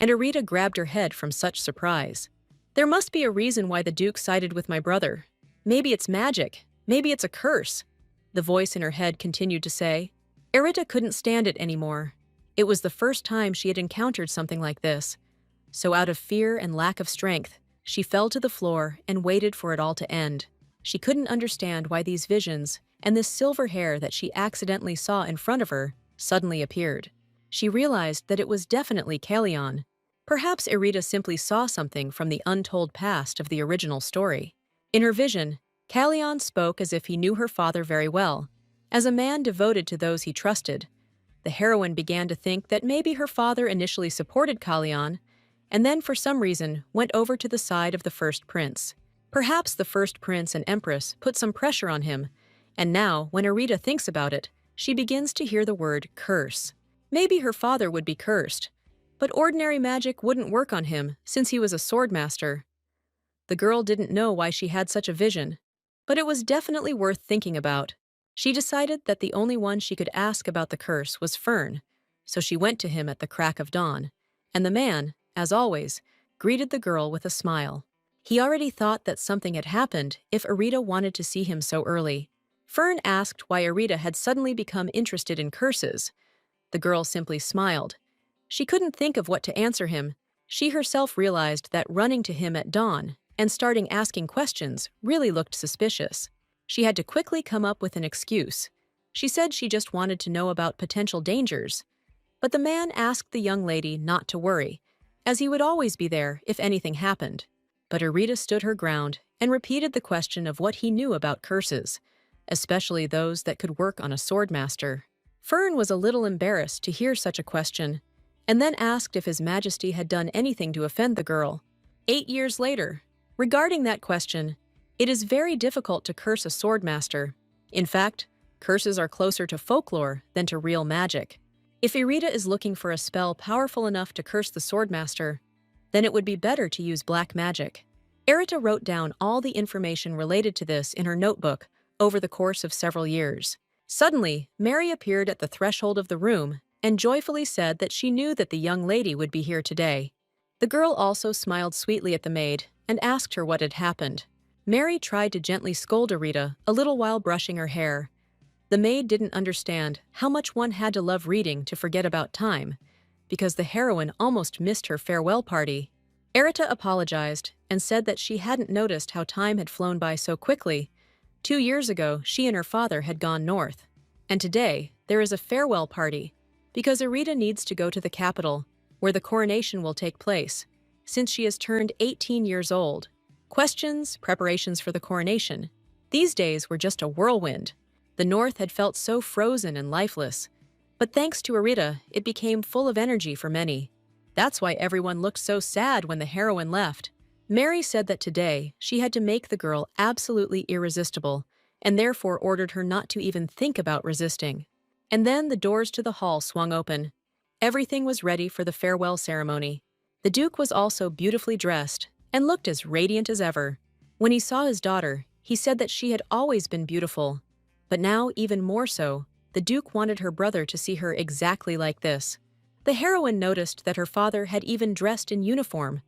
and Arita grabbed her head from such surprise. There must be a reason why the Duke sided with my brother. Maybe it's magic. Maybe it's a curse. The voice in her head continued to say. Arita couldn't stand it anymore. It was the first time she had encountered something like this. So out of fear and lack of strength, she fell to the floor and waited for it all to end. She couldn't understand why these visions and this silver hair that she accidentally saw in front of her suddenly appeared. She realized that it was definitely Kalyan. Perhaps Arita simply saw something from the untold past of the original story. In her vision, Kalyan spoke as if he knew her father very well. As a man devoted to those he trusted, the heroine began to think that maybe her father initially supported Kalyan, and then for some reason went over to the side of the first prince. Perhaps the first prince and Empress put some pressure on him, and now, when Arita thinks about it, she begins to hear the word curse. Maybe her father would be cursed, but ordinary magic wouldn't work on him since he was a swordmaster. The girl didn't know why she had such a vision, but it was definitely worth thinking about. She decided that the only one she could ask about the curse was Fern, so she went to him at the crack of dawn, and the man, as always, greeted the girl with a smile. He already thought that something had happened if Arita wanted to see him so early. Fern asked why Arita had suddenly become interested in curses. The girl simply smiled. She couldn't think of what to answer him. She herself realized that running to him at dawn and starting asking questions really looked suspicious. She had to quickly come up with an excuse. She said she just wanted to know about potential dangers. But the man asked the young lady not to worry, as he would always be there if anything happened. But Arita stood her ground and repeated the question of what he knew about curses, especially those that could work on a swordmaster. Fern was a little embarrassed to hear such a question, and then asked if His Majesty had done anything to offend the girl. 8 years later, regarding that question, it is very difficult to curse a swordmaster. In fact, curses are closer to folklore than to real magic. If Arita is looking for a spell powerful enough to curse the swordmaster, then it would be better to use black magic. Arita wrote down all the information related to this in her notebook over the course of several years. Suddenly, Mary appeared at the threshold of the room and joyfully said that she knew that the young lady would be here today. The girl also smiled sweetly at the maid and asked her what had happened. Mary tried to gently scold Arita a little while brushing her hair. The maid didn't understand how much one had to love reading to forget about time, because the heroine almost missed her farewell party. Arita apologized and said that she hadn't noticed how time had flown by so quickly. 2 years ago, she and her father had gone north, and today there is a farewell party, because Arita needs to go to the capital, where the coronation will take place, since she has turned 18 years old. Questions, preparations for the coronation. These days were just a whirlwind. The north had felt so frozen and lifeless, but thanks to Arita, it became full of energy for many. That's why everyone looked so sad when the heroine left. Mary said that today she had to make the girl absolutely irresistible, and therefore ordered her not to even think about resisting. And then the doors to the hall swung open. Everything was ready for the farewell ceremony. The Duke was also beautifully dressed and looked as radiant as ever. When he saw his daughter, he said that she had always been beautiful. But now, even more so, the Duke wanted her brother to see her exactly like this. The heroine noticed that her father had even dressed in uniform,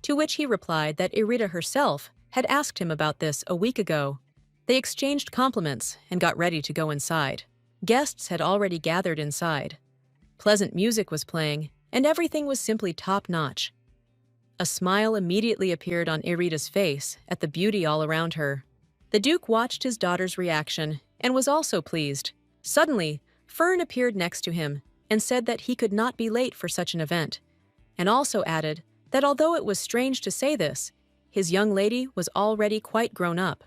to which he replied that Arita herself had asked him about this a week ago. They exchanged compliments and got ready to go inside. Guests had already gathered inside. Pleasant music was playing, and everything was simply top-notch. A smile immediately appeared on Arita's face at the beauty all around her. The Duke watched his daughter's reaction and was also pleased. Suddenly, Fern appeared next to him and said that he could not be late for such an event, and also added that although it was strange to say this, his young lady was already quite grown up.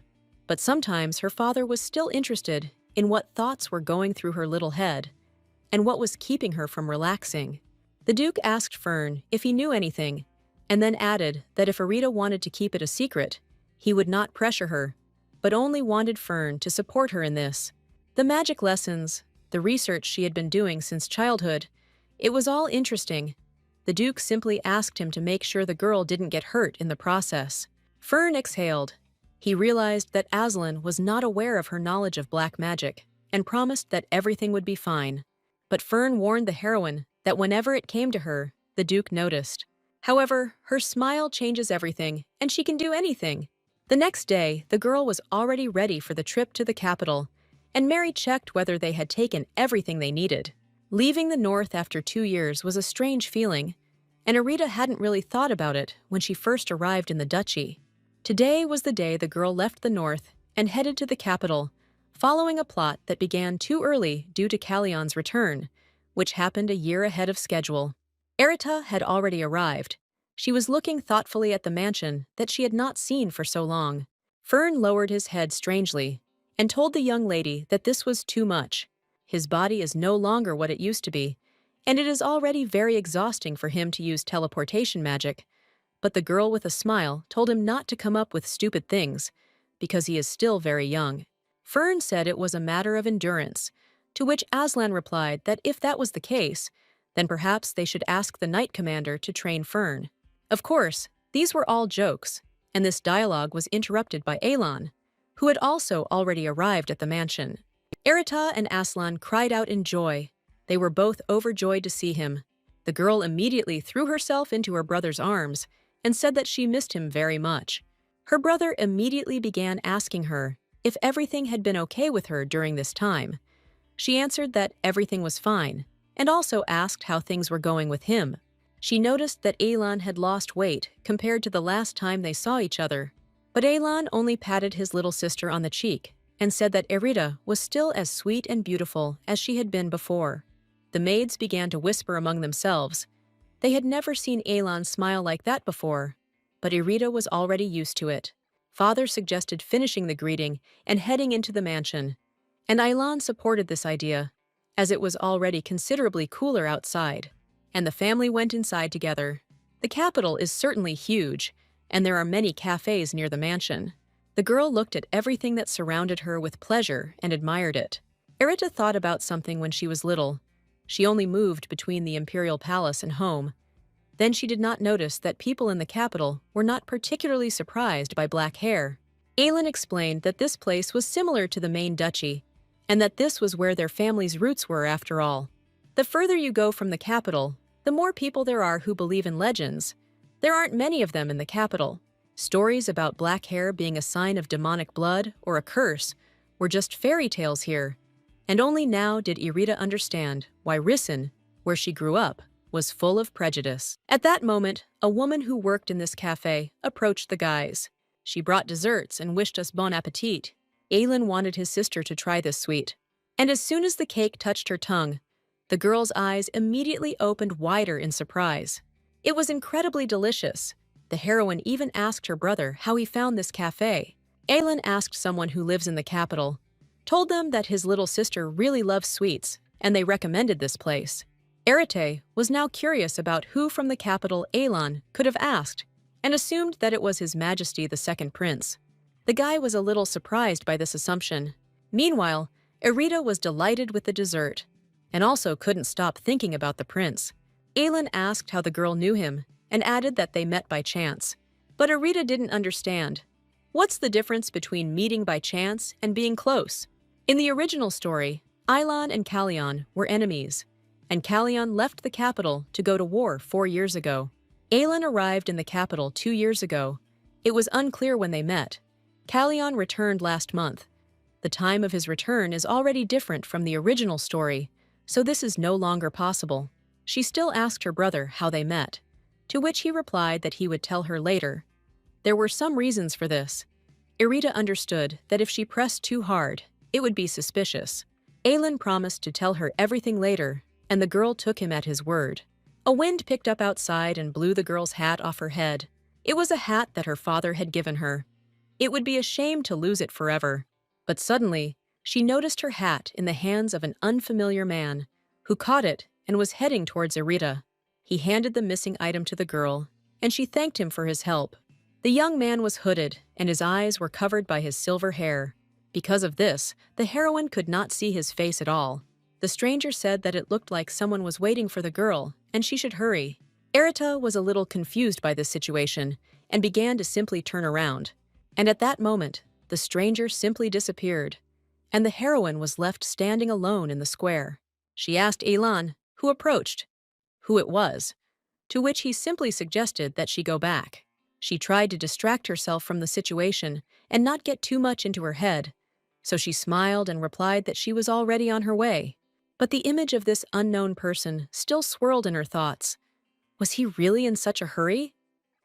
But sometimes her father was still interested in what thoughts were going through her little head and what was keeping her from relaxing. The Duke asked Fern if he knew anything, and then added that if Arita wanted to keep it a secret, he would not pressure her, but only wanted Fern to support her in this. The magic lessons, the research she had been doing since childhood, it was all interesting. The Duke simply asked him to make sure the girl didn't get hurt in the process. Fern exhaled. He realized that Aslan was not aware of her knowledge of black magic and promised that everything would be fine. But Fern warned the heroine that whenever it came to her, the Duke noticed. However, her smile changes everything, and she can do anything. The next day, the girl was already ready for the trip to the capital, and Mary checked whether they had taken everything they needed. Leaving the north after 2 years was a strange feeling, and Arita hadn't really thought about it when she first arrived in the duchy. Today was the day the girl left the north and headed to the capital, following a plot that began too early due to Callion's return, which happened a year ahead of schedule. Arita had already arrived. She was looking thoughtfully at the mansion that she had not seen for so long. Fern lowered his head strangely and told the young lady that this was too much. His body is no longer what it used to be, and it is already very exhausting for him to use teleportation magic. But the girl with a smile told him not to come up with stupid things, because he is still very young. Fern said it was a matter of endurance, to which Aslan replied that if that was the case, then perhaps they should ask the Knight Commander to train Fern. Of course, these were all jokes, and this dialogue was interrupted by Elon, who had also already arrived at the mansion. Arita and Aslan cried out in joy. They were both overjoyed to see him. The girl immediately threw herself into her brother's arms and said that she missed him very much. Her brother immediately began asking her if everything had been okay with her during this time. She answered that everything was fine, and also asked how things were going with him. She noticed that Elon had lost weight compared to the last time they saw each other, but Elon only patted his little sister on the cheek and said that Erita was still as sweet and beautiful as she had been before. The maids began to whisper among themselves. They had never seen Elon smile like that before, but Erita was already used to it. Father suggested finishing the greeting and heading into the mansion, and Elon supported this idea, as it was already considerably cooler outside, and the family went inside together. The capital is certainly huge, and there are many cafes near the mansion. The girl looked at everything that surrounded her with pleasure and admired it. Erita thought about something when she was little. She only moved between the imperial palace and home. Then she did not notice that people in the capital were not particularly surprised by black hair. Aelin explained that this place was similar to the main duchy, and that this was where their family's roots were after all. The further you go from the capital, the more people there are who believe in legends. There aren't many of them in the capital. Stories about black hair being a sign of demonic blood or a curse were just fairy tales here, and only now did Irita understand why Risen, where she grew up, was full of prejudice. At that moment, a woman who worked in this cafe approached the guys. She brought desserts and wished us bon appetit. Aelin wanted his sister to try this sweet, and as soon as the cake touched her tongue, the girl's eyes immediately opened wider in surprise. It was incredibly delicious. The heroine even asked her brother how he found this cafe. Aelin asked someone who lives in the capital, told them that his little sister really loves sweets, and they recommended this place. Erite was now curious about who from the capital Aelin could have asked, and assumed that it was His Majesty the Second Prince. The guy was a little surprised by this assumption. Meanwhile, Erita was delighted with the dessert, and also couldn't stop thinking about the prince. Aelin asked how the girl knew him, and added that they met by chance. But Erita didn't understand. What's the difference between meeting by chance and being close? In the original story, Aelin and Callion were enemies, and Callion left the capital to go to war 4 years ago. Aelin arrived in the capital 2 years ago. It was unclear when they met. Callion returned last month. The time of his return is already different from the original story, so this is no longer possible. She still asked her brother how they met, to which he replied that he would tell her later. There were some reasons for this. Erita understood that if she pressed too hard, it would be suspicious. Aelin promised to tell her everything later, and the girl took him at his word. A wind picked up outside and blew the girl's hat off her head. It was a hat that her father had given her. It would be a shame to lose it forever. But suddenly, she noticed her hat in the hands of an unfamiliar man, who caught it and was heading towards Erita. He handed the missing item to the girl, and she thanked him for his help. The young man was hooded, and his eyes were covered by his silver hair. Because of this, the heroine could not see his face at all. The stranger said that it looked like someone was waiting for the girl, and she should hurry. Erita was a little confused by this situation, and began to simply turn around. And at that moment, the stranger simply disappeared, and the heroine was left standing alone in the square. She asked Elan, who approached, who it was. to which he simply suggested that she go back. She tried to distract herself from the situation and not get too much into her head, so she smiled and replied that she was already on her way. But the image of this unknown person still swirled in her thoughts. Was he really in such a hurry?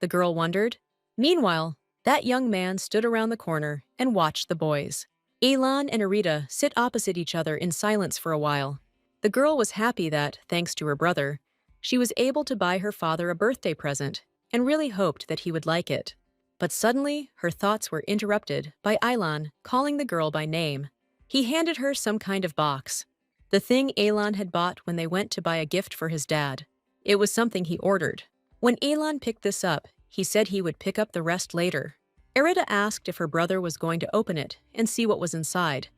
The girl wondered. Meanwhile, that young man stood around the corner and watched the boys. Elan and Arita sit opposite each other in silence for a while. The girl was happy that, thanks to her brother, she was able to buy her father a birthday present and really hoped that he would like it. But suddenly, her thoughts were interrupted by Elan calling the girl by name. He handed her some kind of box, the thing Elan had bought when they went to buy a gift for his dad. It was something he ordered. When Elan picked this up, he said he would pick up the rest later. Arita asked if her brother was going to open it and see what was inside.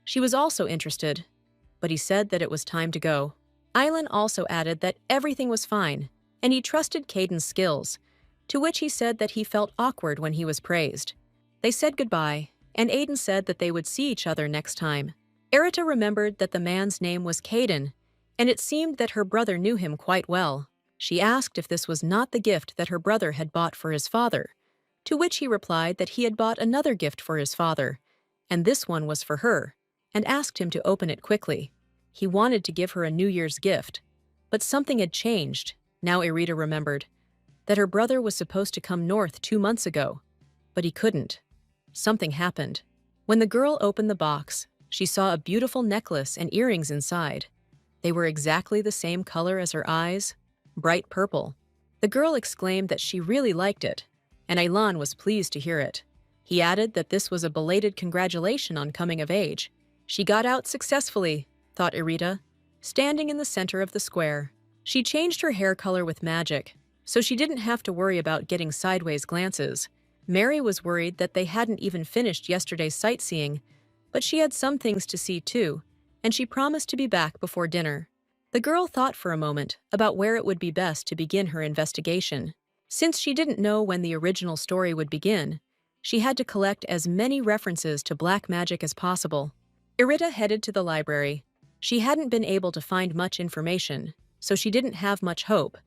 She was also interested, but he said that it was time to go. Elan also added that everything was fine, and he trusted Caden's skills, to which he said that he felt awkward when he was praised. They said goodbye, and Aiden said that they would see each other next time. Arita remembered that the man's name was Caden, and it seemed that her brother knew him quite well. She asked if this was not the gift that her brother had bought for his father, to which he replied that he had bought another gift for his father, and this one was for her, and asked him to open it quickly. He wanted to give her a New Year's gift, but something had changed. Now Arita remembered that her brother was supposed to come north 2 months ago, but he couldn't. Something happened. When the girl opened the box, she saw a beautiful necklace and earrings inside. They were exactly the same color as her eyes, bright purple. The girl exclaimed that she really liked it, and Elan was pleased to hear it. He added that this was a belated congratulation on coming of age. She got out successfully, thought Arita, standing in the center of the square. She changed her hair color with magic, so she didn't have to worry about getting sideways glances. Mary was worried that they hadn't even finished yesterday's sightseeing, but she had some things to see too, and she promised to be back before dinner. The girl thought for a moment about where it would be best to begin her investigation. Since she didn't know when the original story would begin, she had to collect as many references to black magic as possible. Arita headed to the library. She hadn't been able to find much information, so she didn't have much hope.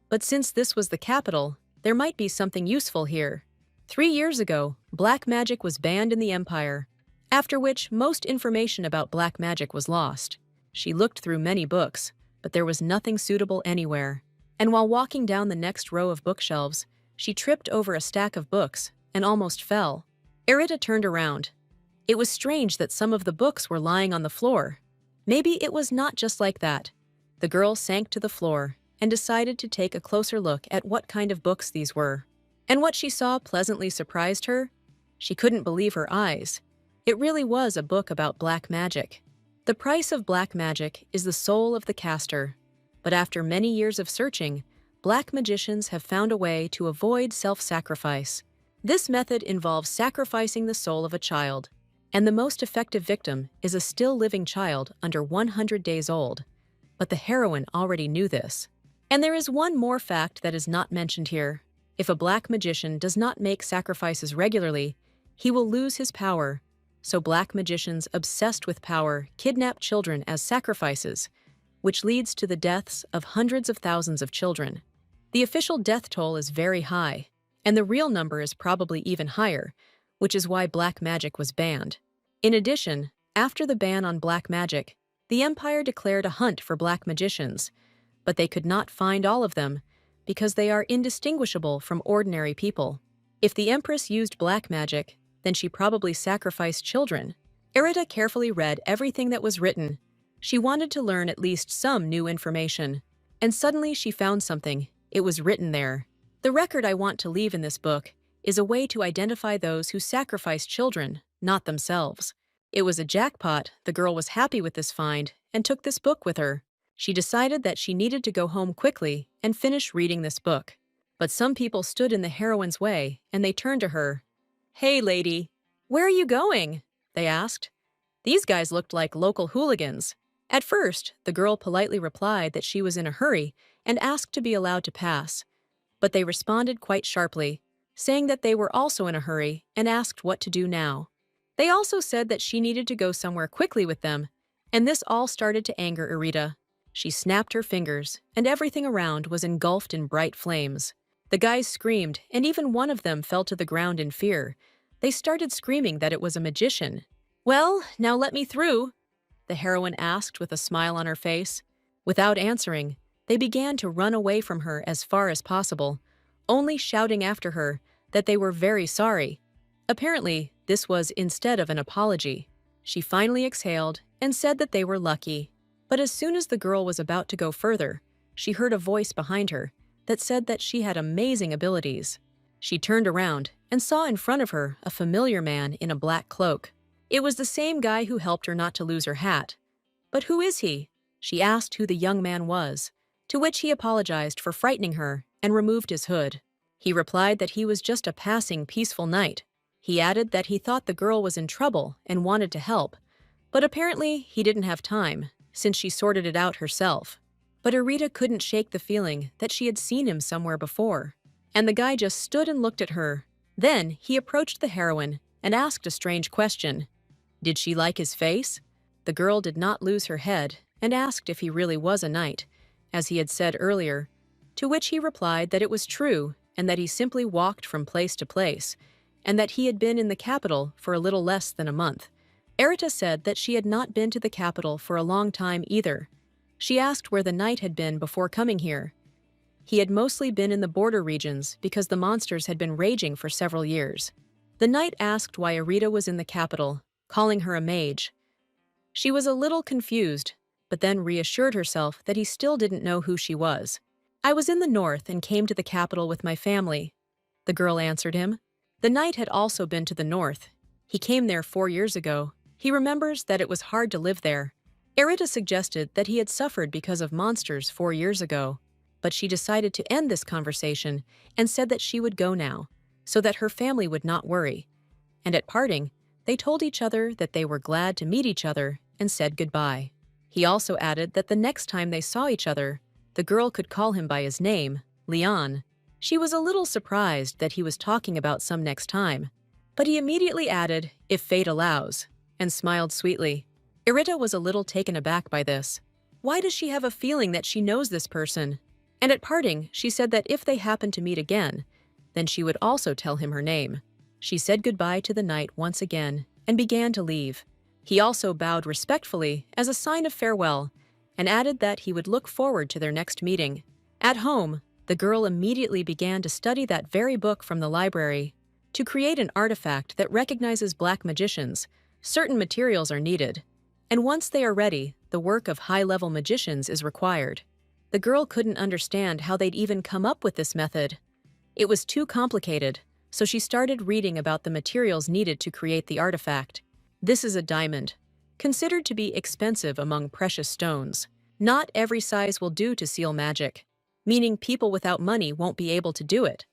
But since this was the capital, there might be something useful here. 3 years ago, black magic was banned in the Empire, after which most information about black magic was lost. She looked through many books, but there was nothing suitable anywhere. And while walking down the next row of bookshelves, she tripped over a stack of books and almost fell. Arita turned around. It was strange that some of the books were lying on the floor. Maybe it was not just like that. The girl sank to the floor and decided to take a closer look at what kind of books these were. And what she saw pleasantly surprised her. She couldn't believe her eyes. It really was a book about black magic. The price of black magic is the soul of the caster. But after many years of searching, black magicians have found a way to avoid self-sacrifice. This method involves sacrificing the soul of a child, and the most effective victim is a still living child under 100 days old. But the heroine already knew this. And there is one more fact that is not mentioned here. If a black magician does not make sacrifices regularly, he will lose his power. So black magicians obsessed with power kidnap children as sacrifices, which leads to the deaths of hundreds of thousands of children. The official death toll is very high, and the real number is probably even higher, which is why black magic was banned. In addition, after the ban on black magic, the Empire declared a hunt for black magicians, but they could not find all of them because they are indistinguishable from ordinary people. If the Empress used black magic, then she probably sacrificed children. Arita carefully read everything that was written. She wanted to learn at least some new information. And suddenly she found something. It was written there. The record I want to leave in this book is a way to identify those who sacrifice children, not themselves. It was a jackpot. The girl was happy with this find and took this book with her. She decided that she needed to go home quickly and finish reading this book. But some people stood in the heroine's way, and they turned to her. "Hey, lady, where are you going?" they asked. These guys looked like local hooligans. At first, the girl politely replied that she was in a hurry and asked to be allowed to pass. But they responded quite sharply, saying that they were also in a hurry and asked what to do now. They also said that she needed to go somewhere quickly with them, and this all started to anger Arita. She snapped her fingers, and everything around was engulfed in bright flames. The guys screamed, and even one of them fell to the ground in fear. They started screaming that it was a magician. "Well, now let me through," the heroine asked with a smile on her face. Without answering, they began to run away from her as far as possible, only shouting after her that they were very sorry. Apparently, this was instead of an apology. She finally exhaled and said that they were lucky. But as soon as the girl was about to go further, she heard a voice behind her that said that she had amazing abilities. She turned around and saw in front of her a familiar man in a black cloak. It was the same guy who helped her not to lose her hat. "But who is he?" She asked who the young man was, to which he apologized for frightening her and removed his hood. He replied that he was just a passing peaceful knight. He added that he thought the girl was in trouble and wanted to help, but apparently he didn't have time, since she sorted it out herself. But Erita couldn't shake the feeling that she had seen him somewhere before, and the guy just stood and looked at her. Then he approached the heroine and asked a strange question. Did she like his face? The girl did not lose her head and asked if he really was a knight, as he had said earlier, to which he replied that it was true and that he simply walked from place to place, and that he had been in the capital for a little less than a month. Erita said that she had not been to the capital for a long time either. She asked where the knight had been before coming here. He had mostly been in the border regions because the monsters had been raging for several years. The knight asked why Erita was in the capital, calling her a mage. She was a little confused, but then reassured herself that he still didn't know who she was. "I was in the north and came to the capital with my family," the girl answered him. The knight had also been to the north. He came there 4 years ago. He remembers that it was hard to live there. Erita suggested that he had suffered because of monsters 4 years ago, but she decided to end this conversation and said that she would go now, so that her family would not worry. And at parting, they told each other that they were glad to meet each other and said goodbye. He also added that the next time they saw each other, the girl could call him by his name, Leon. She was a little surprised that he was talking about some next time, but he immediately added, "if fate allows," and smiled sweetly. Erita was a little taken aback by this. Why does she have a feeling that she knows this person? And at parting, she said that if they happened to meet again, then she would also tell him her name. She said goodbye to the knight once again and began to leave. He also bowed respectfully as a sign of farewell and added that he would look forward to their next meeting. At home, the girl immediately began to study that very book from the library. To create an artifact that recognizes black magicians, certain materials are needed, and once they are ready, the work of high-level magicians is required. The girl couldn't understand how they'd even come up with this method. It was too complicated, so she started reading about the materials needed to create the artifact. This is a diamond, considered to be expensive among precious stones. Not every size will do to seal magic, meaning people without money won't be able to do it.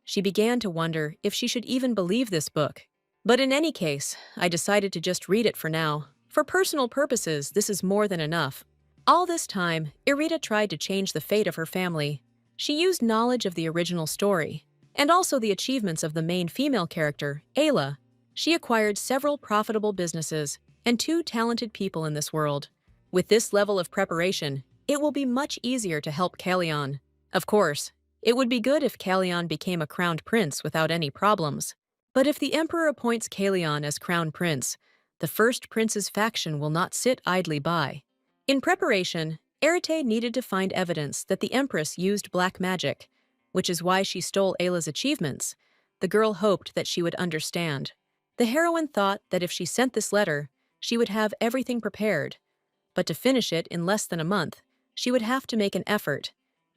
She began to wonder if she should even believe this book. But in any case, I decided to just read it for now. For personal purposes, this is more than enough. All this time, Erita tried to change the fate of her family. She used knowledge of the original story, and also the achievements of the main female character, Ayla. She acquired several profitable businesses and 2 talented people in this world. With this level of preparation, it will be much easier to help Kalyan. Of course, it would be good if Kalyan became a crowned prince without any problems. But if the emperor appoints Kalyan as crown prince, the first prince's faction will not sit idly by. In preparation, Erite needed to find evidence that the Empress used black magic, which is why she stole Ayla's achievements. The girl hoped that she would understand. The heroine thought that if she sent this letter, she would have everything prepared. But to finish it in less than a month, she would have to make an effort,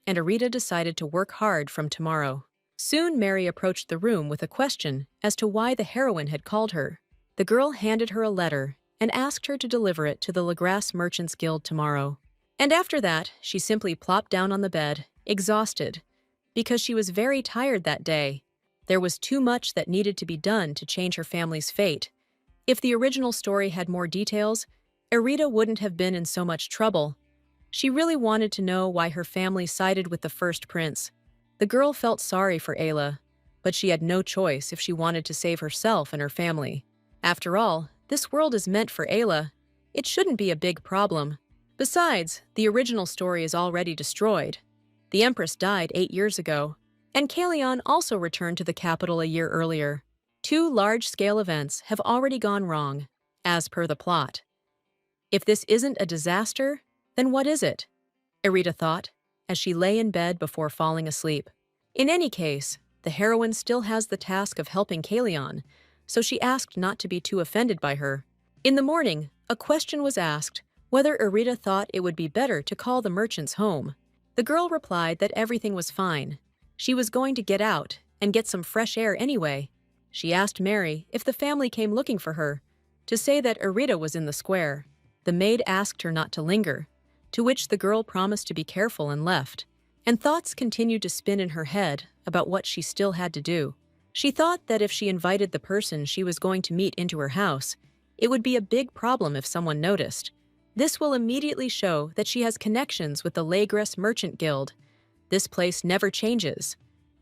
and Erita decided to work hard from tomorrow. Soon Mary approached the room with a question as to why the heroine had called her. The girl handed her a letter and asked her to deliver it to the Legrasse Merchants Guild tomorrow. And after that, she simply plopped down on the bed, exhausted, because she was very tired that day. There was too much that needed to be done to change her family's fate. If the original story had more details, Erita wouldn't have been in so much trouble. She really wanted to know why her family sided with the first prince. The girl felt sorry for Ayla, but she had no choice if she wanted to save herself and her family. After all, this world is meant for Ayla. It shouldn't be a big problem. Besides, the original story is already destroyed. The Empress died 8 years ago, and Kalion also returned to the capital a year earlier. Two large-scale events have already gone wrong, as per the plot. If this isn't a disaster, then what is it? Irita thought, as she lay in bed before falling asleep. In any case, the heroine still has the task of helping Kalion, so she asked not to be too offended by her. In the morning, a question was asked whether Irita thought it would be better to call the merchants home. The girl replied that everything was fine. She was going to get out and get some fresh air anyway. She asked Mary if the family came looking for her, to say that Irita was in the square. The maid asked her not to linger, to which the girl promised to be careful and left. And thoughts continued to spin in her head about what she still had to do. She thought that if she invited the person she was going to meet into her house, it would be a big problem if someone noticed. This will immediately show that she has connections with the Lagress Merchant Guild. This place never changes.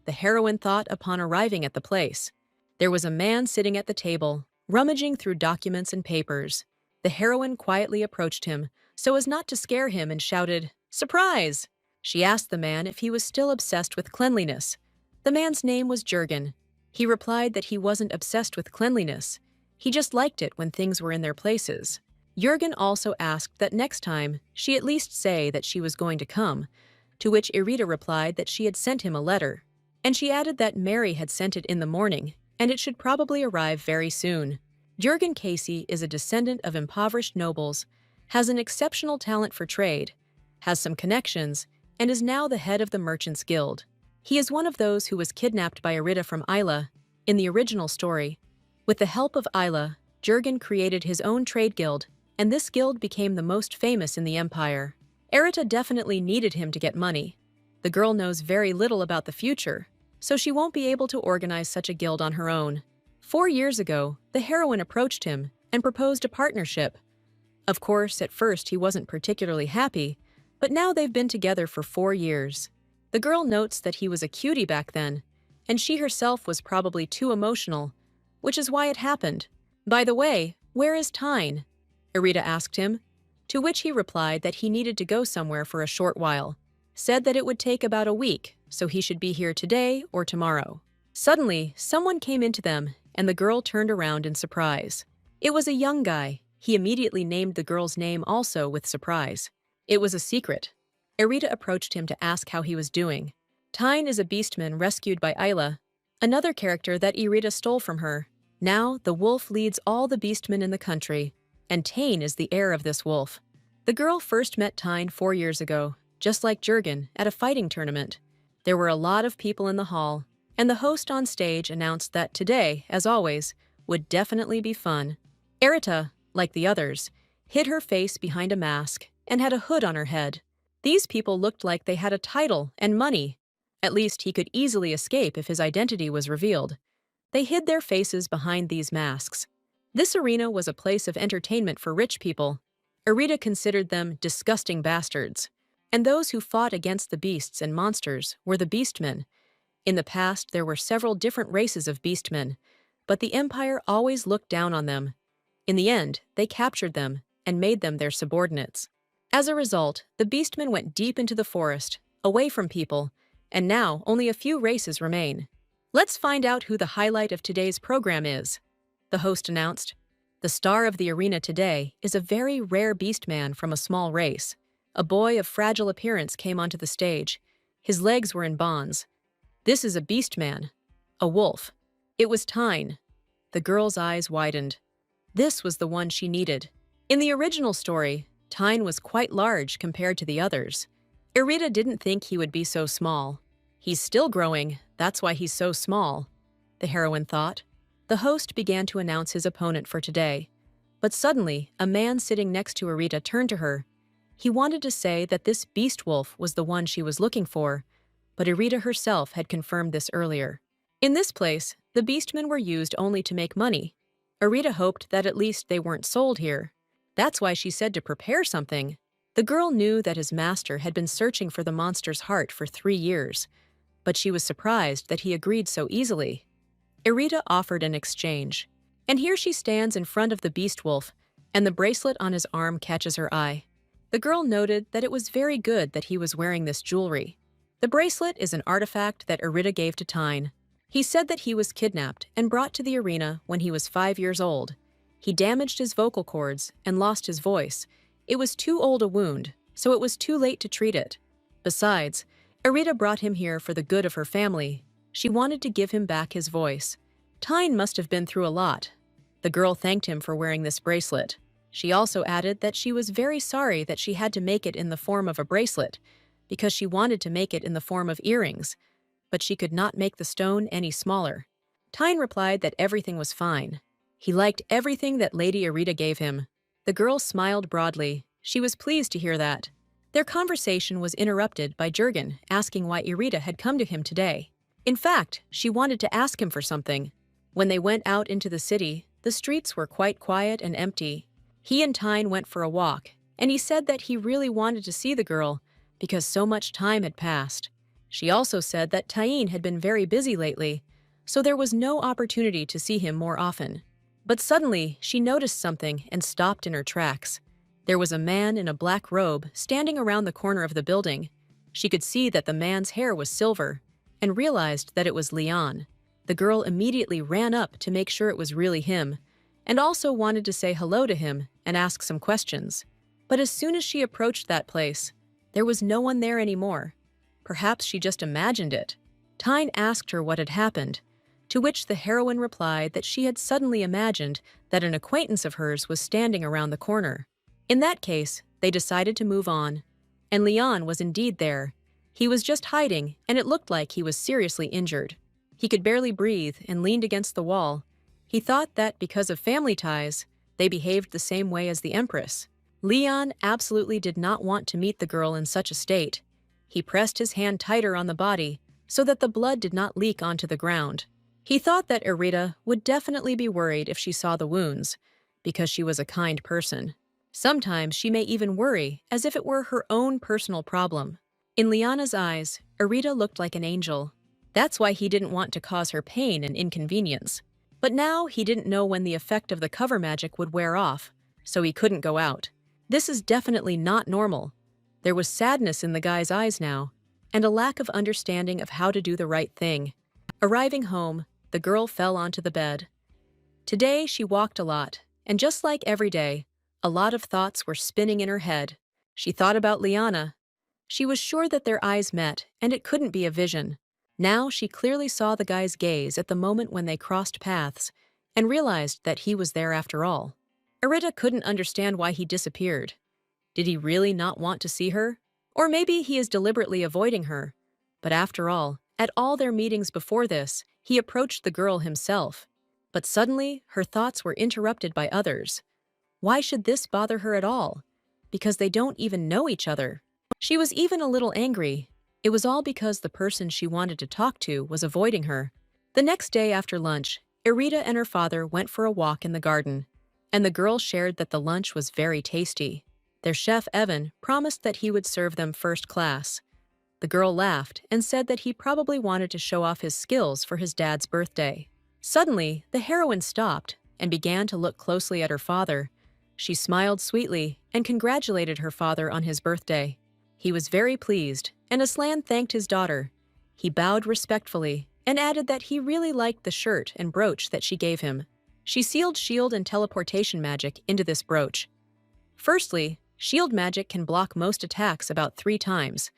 The heroine thought upon arriving at the place. There was a man sitting at the table, rummaging through documents and papers. The heroine quietly approached him, so as not to scare him, and shouted, "Surprise!" She asked the man if he was still obsessed with cleanliness. The man's name was Jurgen. He replied that he wasn't obsessed with cleanliness. He just liked it when things were in their places. Jurgen also asked that next time she at least say that she was going to come, to which Irita replied that she had sent him a letter. And she added that Mary had sent it in the morning, and it should probably arrive very soon. Jurgen Casey is a descendant of impoverished nobles, has an exceptional talent for trade, has some connections, and is now the head of the Merchants Guild. He is one of those who was kidnapped by Irita from Isla in the original story. With the help of Isla, Jurgen created his own trade guild, and this guild became the most famous in the empire. Irita definitely needed him to get money. The girl knows very little about the future, so she won't be able to organize such a guild on her own. 4 years ago, the heroine approached him and proposed a partnership. Of course, at first he wasn't particularly happy, but now they've been together for 4 years. The girl notes that he was a cutie back then, and she herself was probably too emotional, which is why it happened. By the way, where is Tyne? Irita asked him, to which he replied that he needed to go somewhere for a short while, said that it would take about a week, so he should be here today or tomorrow. Suddenly, someone came into them, and the girl turned around in surprise. It was a young guy. He immediately named the girl's name also with surprise. It was a secret. Irita approached him to ask how he was doing. Tyne is a beastman rescued by Isla, another character that Irita stole from her. Now, the wolf leads all the beastmen in the country, and Tyne is the heir of this wolf. The girl first met Tyne 4 years ago, just like Jurgen, at a fighting tournament. There were a lot of people in the hall, and the host on stage announced that today, as always, would definitely be fun. Irita, like the others, hid her face behind a mask and had a hood on her head. These people looked like they had a title and money. At least he could easily escape if his identity was revealed. They hid their faces behind these masks. This arena was a place of entertainment for rich people. Irita considered them disgusting bastards. And those who fought against the beasts and monsters were the beastmen. In the past, there were several different races of beastmen, but the Empire always looked down on them. In the end, they captured them and made them their subordinates. As a result, the beastmen went deep into the forest, away from people, and now only a few races remain. Let's find out who the highlight of today's program is, the host announced. The star of the arena today is a very rare beastman from a small race. A boy of fragile appearance came onto the stage. His legs were in bonds. This is a beastman, a wolf. It was Tyne. The girl's eyes widened. This was the one she needed. In the original story, Tyne was quite large compared to the others. Irita didn't think he would be so small. He's still growing, that's why he's so small, the heroine thought. The host began to announce his opponent for today. But suddenly, a man sitting next to Irita turned to her. He wanted to say that this beast wolf was the one she was looking for, but Irita herself had confirmed this earlier. In this place, the beastmen were used only to make money. Irita hoped that at least they weren't sold here. That's why she said to prepare something. The girl knew that his master had been searching for the monster's heart for 3 years, but she was surprised that he agreed so easily. Irita offered an exchange, and here she stands in front of the beast wolf, and the bracelet on his arm catches her eye. The girl noted that it was very good that he was wearing this jewelry. The bracelet is an artifact that Erida gave to Tyne. He said that he was kidnapped and brought to the arena when he was 5 years old. He damaged his vocal cords and lost his voice. It was too old a wound, so it was too late to treat it. Besides, Erida brought him here for the good of her family. She wanted to give him back his voice. Tyne must have been through a lot. The girl thanked him for wearing this bracelet. She also added that she was very sorry that she had to make it in the form of a bracelet, because she wanted to make it in the form of earrings, but she could not make the stone any smaller. Tyne replied that everything was fine. He liked everything that Lady Erida gave him. The girl smiled broadly. She was pleased to hear that. Their conversation was interrupted by Jurgen asking why Erida had come to him today. In fact, she wanted to ask him for something. When they went out into the city, the streets were quite quiet and empty. He and Tyne went for a walk, and he said that he really wanted to see the girl because so much time had passed. She also said that Tyne had been very busy lately, so there was no opportunity to see him more often. But suddenly, she noticed something and stopped in her tracks. There was a man in a black robe standing around the corner of the building. She could see that the man's hair was silver and realized that it was Leon. The girl immediately ran up to make sure it was really him, and also wanted to say hello to him and ask some questions. But as soon as she approached that place, there was no one there anymore. Perhaps she just imagined it. Tyne asked her what had happened, to which the heroine replied that she had suddenly imagined that an acquaintance of hers was standing around the corner. In that case, they decided to move on. And Leon was indeed there. He was just hiding, and it looked like he was seriously injured. He could barely breathe and leaned against the wall. He thought that because of family ties, they behaved the same way as the Empress. Leon absolutely did not want to meet the girl in such a state. He pressed his hand tighter on the body so that the blood did not leak onto the ground. He thought that Erida would definitely be worried if she saw the wounds, because she was a kind person. Sometimes she may even worry as if it were her own personal problem. In Liana's eyes, Erida looked like an angel. That's why he didn't want to cause her pain and inconvenience. But now he didn't know when the effect of the cover magic would wear off, so he couldn't go out. This is definitely not normal. There was sadness in the guy's eyes now, and a lack of understanding of how to do the right thing. Arriving home, the girl fell onto the bed. Today she walked a lot, and just like every day, a lot of thoughts were spinning in her head. She thought about Liana. She was sure that their eyes met, and it couldn't be a vision. Now she clearly saw the guy's gaze at the moment when they crossed paths, and realized that he was there after all. Erida couldn't understand why he disappeared. Did he really not want to see her? Or maybe he is deliberately avoiding her. But after all, at all their meetings before this, he approached the girl himself. But suddenly, her thoughts were interrupted by others. Why should this bother her at all? Because they don't even know each other. She was even a little angry. It was all because the person she wanted to talk to was avoiding her. The next day after lunch, Erida and her father went for a walk in the garden, and the girl shared that the lunch was very tasty. Their chef, Evan, promised that he would serve them first class. The girl laughed and said that he probably wanted to show off his skills for his dad's birthday. Suddenly, the heroine stopped and began to look closely at her father. She smiled sweetly and congratulated her father on his birthday. He was very pleased, and Aslan thanked his daughter. He bowed respectfully and added that he really liked the shirt and brooch that she gave him. She sealed shield and teleportation magic into this brooch. Firstly, shield magic can block most attacks about 3 times.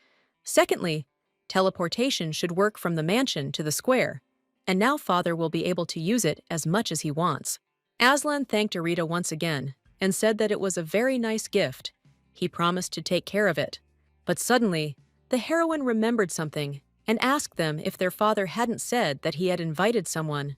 Secondly, teleportation should work from the mansion to the square, and now father will be able to use it as much as he wants. Aslan thanked Erida once again and said that it was a very nice gift. He promised to take care of it. But suddenly, the heroine remembered something and asked them if their father hadn't said that he had invited someone.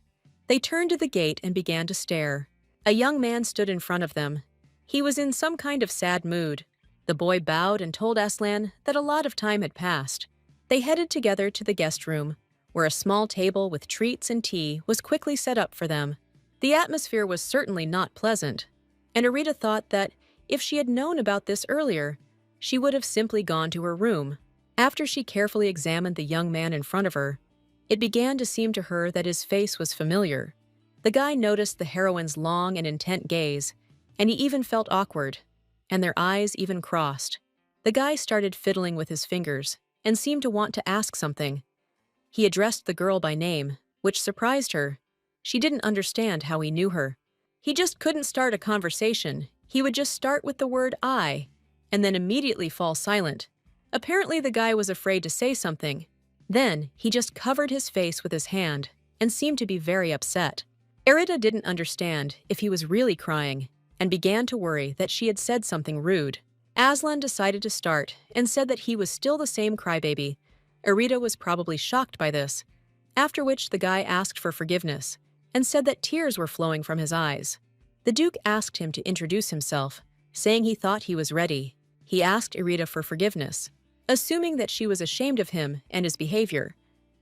They turned to the gate and began to stare. A young man stood in front of them. He was in some kind of sad mood. The boy bowed and told Aslan that a lot of time had passed. They headed together to the guest room, where a small table with treats and tea was quickly set up for them. The atmosphere was certainly not pleasant, and Erida thought that if she had known about this earlier, she would have simply gone to her room. After she carefully examined the young man in front of her, it began to seem to her that his face was familiar. The guy noticed the heroine's long and intent gaze, and he even felt awkward. and their eyes even crossed. The guy started fiddling with his fingers and seemed to want to ask something. He addressed the girl by name, which surprised her. She didn't understand how he knew her. He just couldn't start a conversation. He would just start with the word I, and then immediately fall silent. Apparently the guy was afraid to say something. Then, he just covered his face with his hand and seemed to be very upset. Erita didn't understand if he was really crying and began to worry that she had said something rude. Aslan decided to start and said that he was still the same crybaby. Erita was probably shocked by this, after which the guy asked for forgiveness and said that tears were flowing from his eyes. The Duke asked him to introduce himself, saying he thought he was ready. He asked Erita for forgiveness, assuming that she was ashamed of him and his behavior,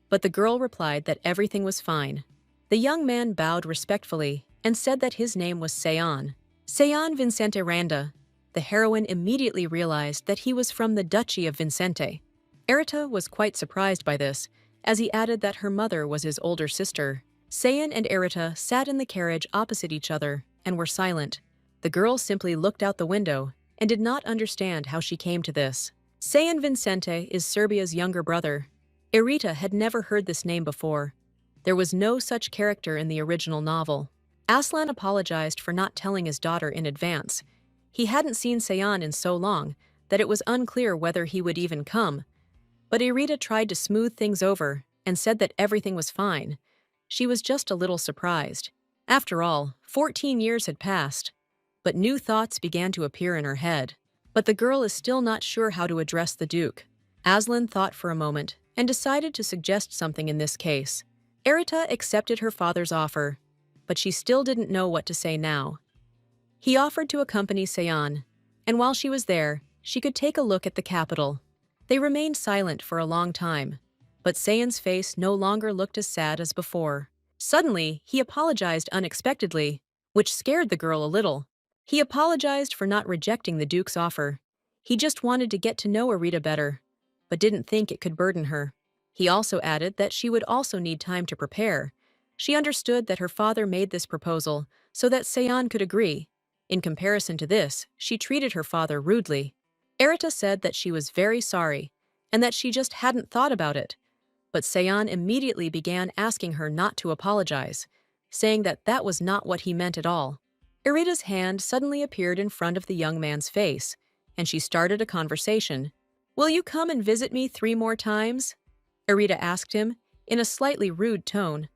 but the girl replied that everything was fine. The young man bowed respectfully and said that his name was Seon. Seon Vincente Randa. The heroine immediately realized that he was from the Duchy of Vincente. Erita was quite surprised by this, as he added that her mother was his older sister. Seon and Erita sat in the carriage opposite each other and were silent. The girl simply looked out the window and did not understand how she came to this. Seon Vincente is Serbia's younger brother. Erita had never heard this name before. There was no such character in the original novel. Aslan apologized for not telling his daughter in advance. He hadn't seen Seon in so long that it was unclear whether he would even come. But Erita tried to smooth things over and said that everything was fine. She was just a little surprised. After all, 14 years had passed, but new thoughts began to appear in her head. But the girl is still not sure how to address the Duke. Aslan thought for a moment and decided to suggest something in this case. Erita accepted her father's offer, but she still didn't know what to say now. He offered to accompany Seon, and while she was there, she could take a look at the capital. They remained silent for a long time, but Seon's face no longer looked as sad as before. Suddenly, he apologized unexpectedly, which scared the girl a little. He apologized for not rejecting the Duke's offer. He just wanted to get to know Erita better, but didn't think it could burden her. He also added that she would also need time to prepare. She understood that her father made this proposal so that Seon could agree. In comparison to this, she treated her father rudely. Erita said that she was very sorry and that she just hadn't thought about it. But Seon immediately began asking her not to apologize, saying that that was not what he meant at all. Erita's hand suddenly appeared in front of the young man's face, and she started a conversation. "Will you come and visit me 3 more times?" Erita asked him, in a slightly rude tone,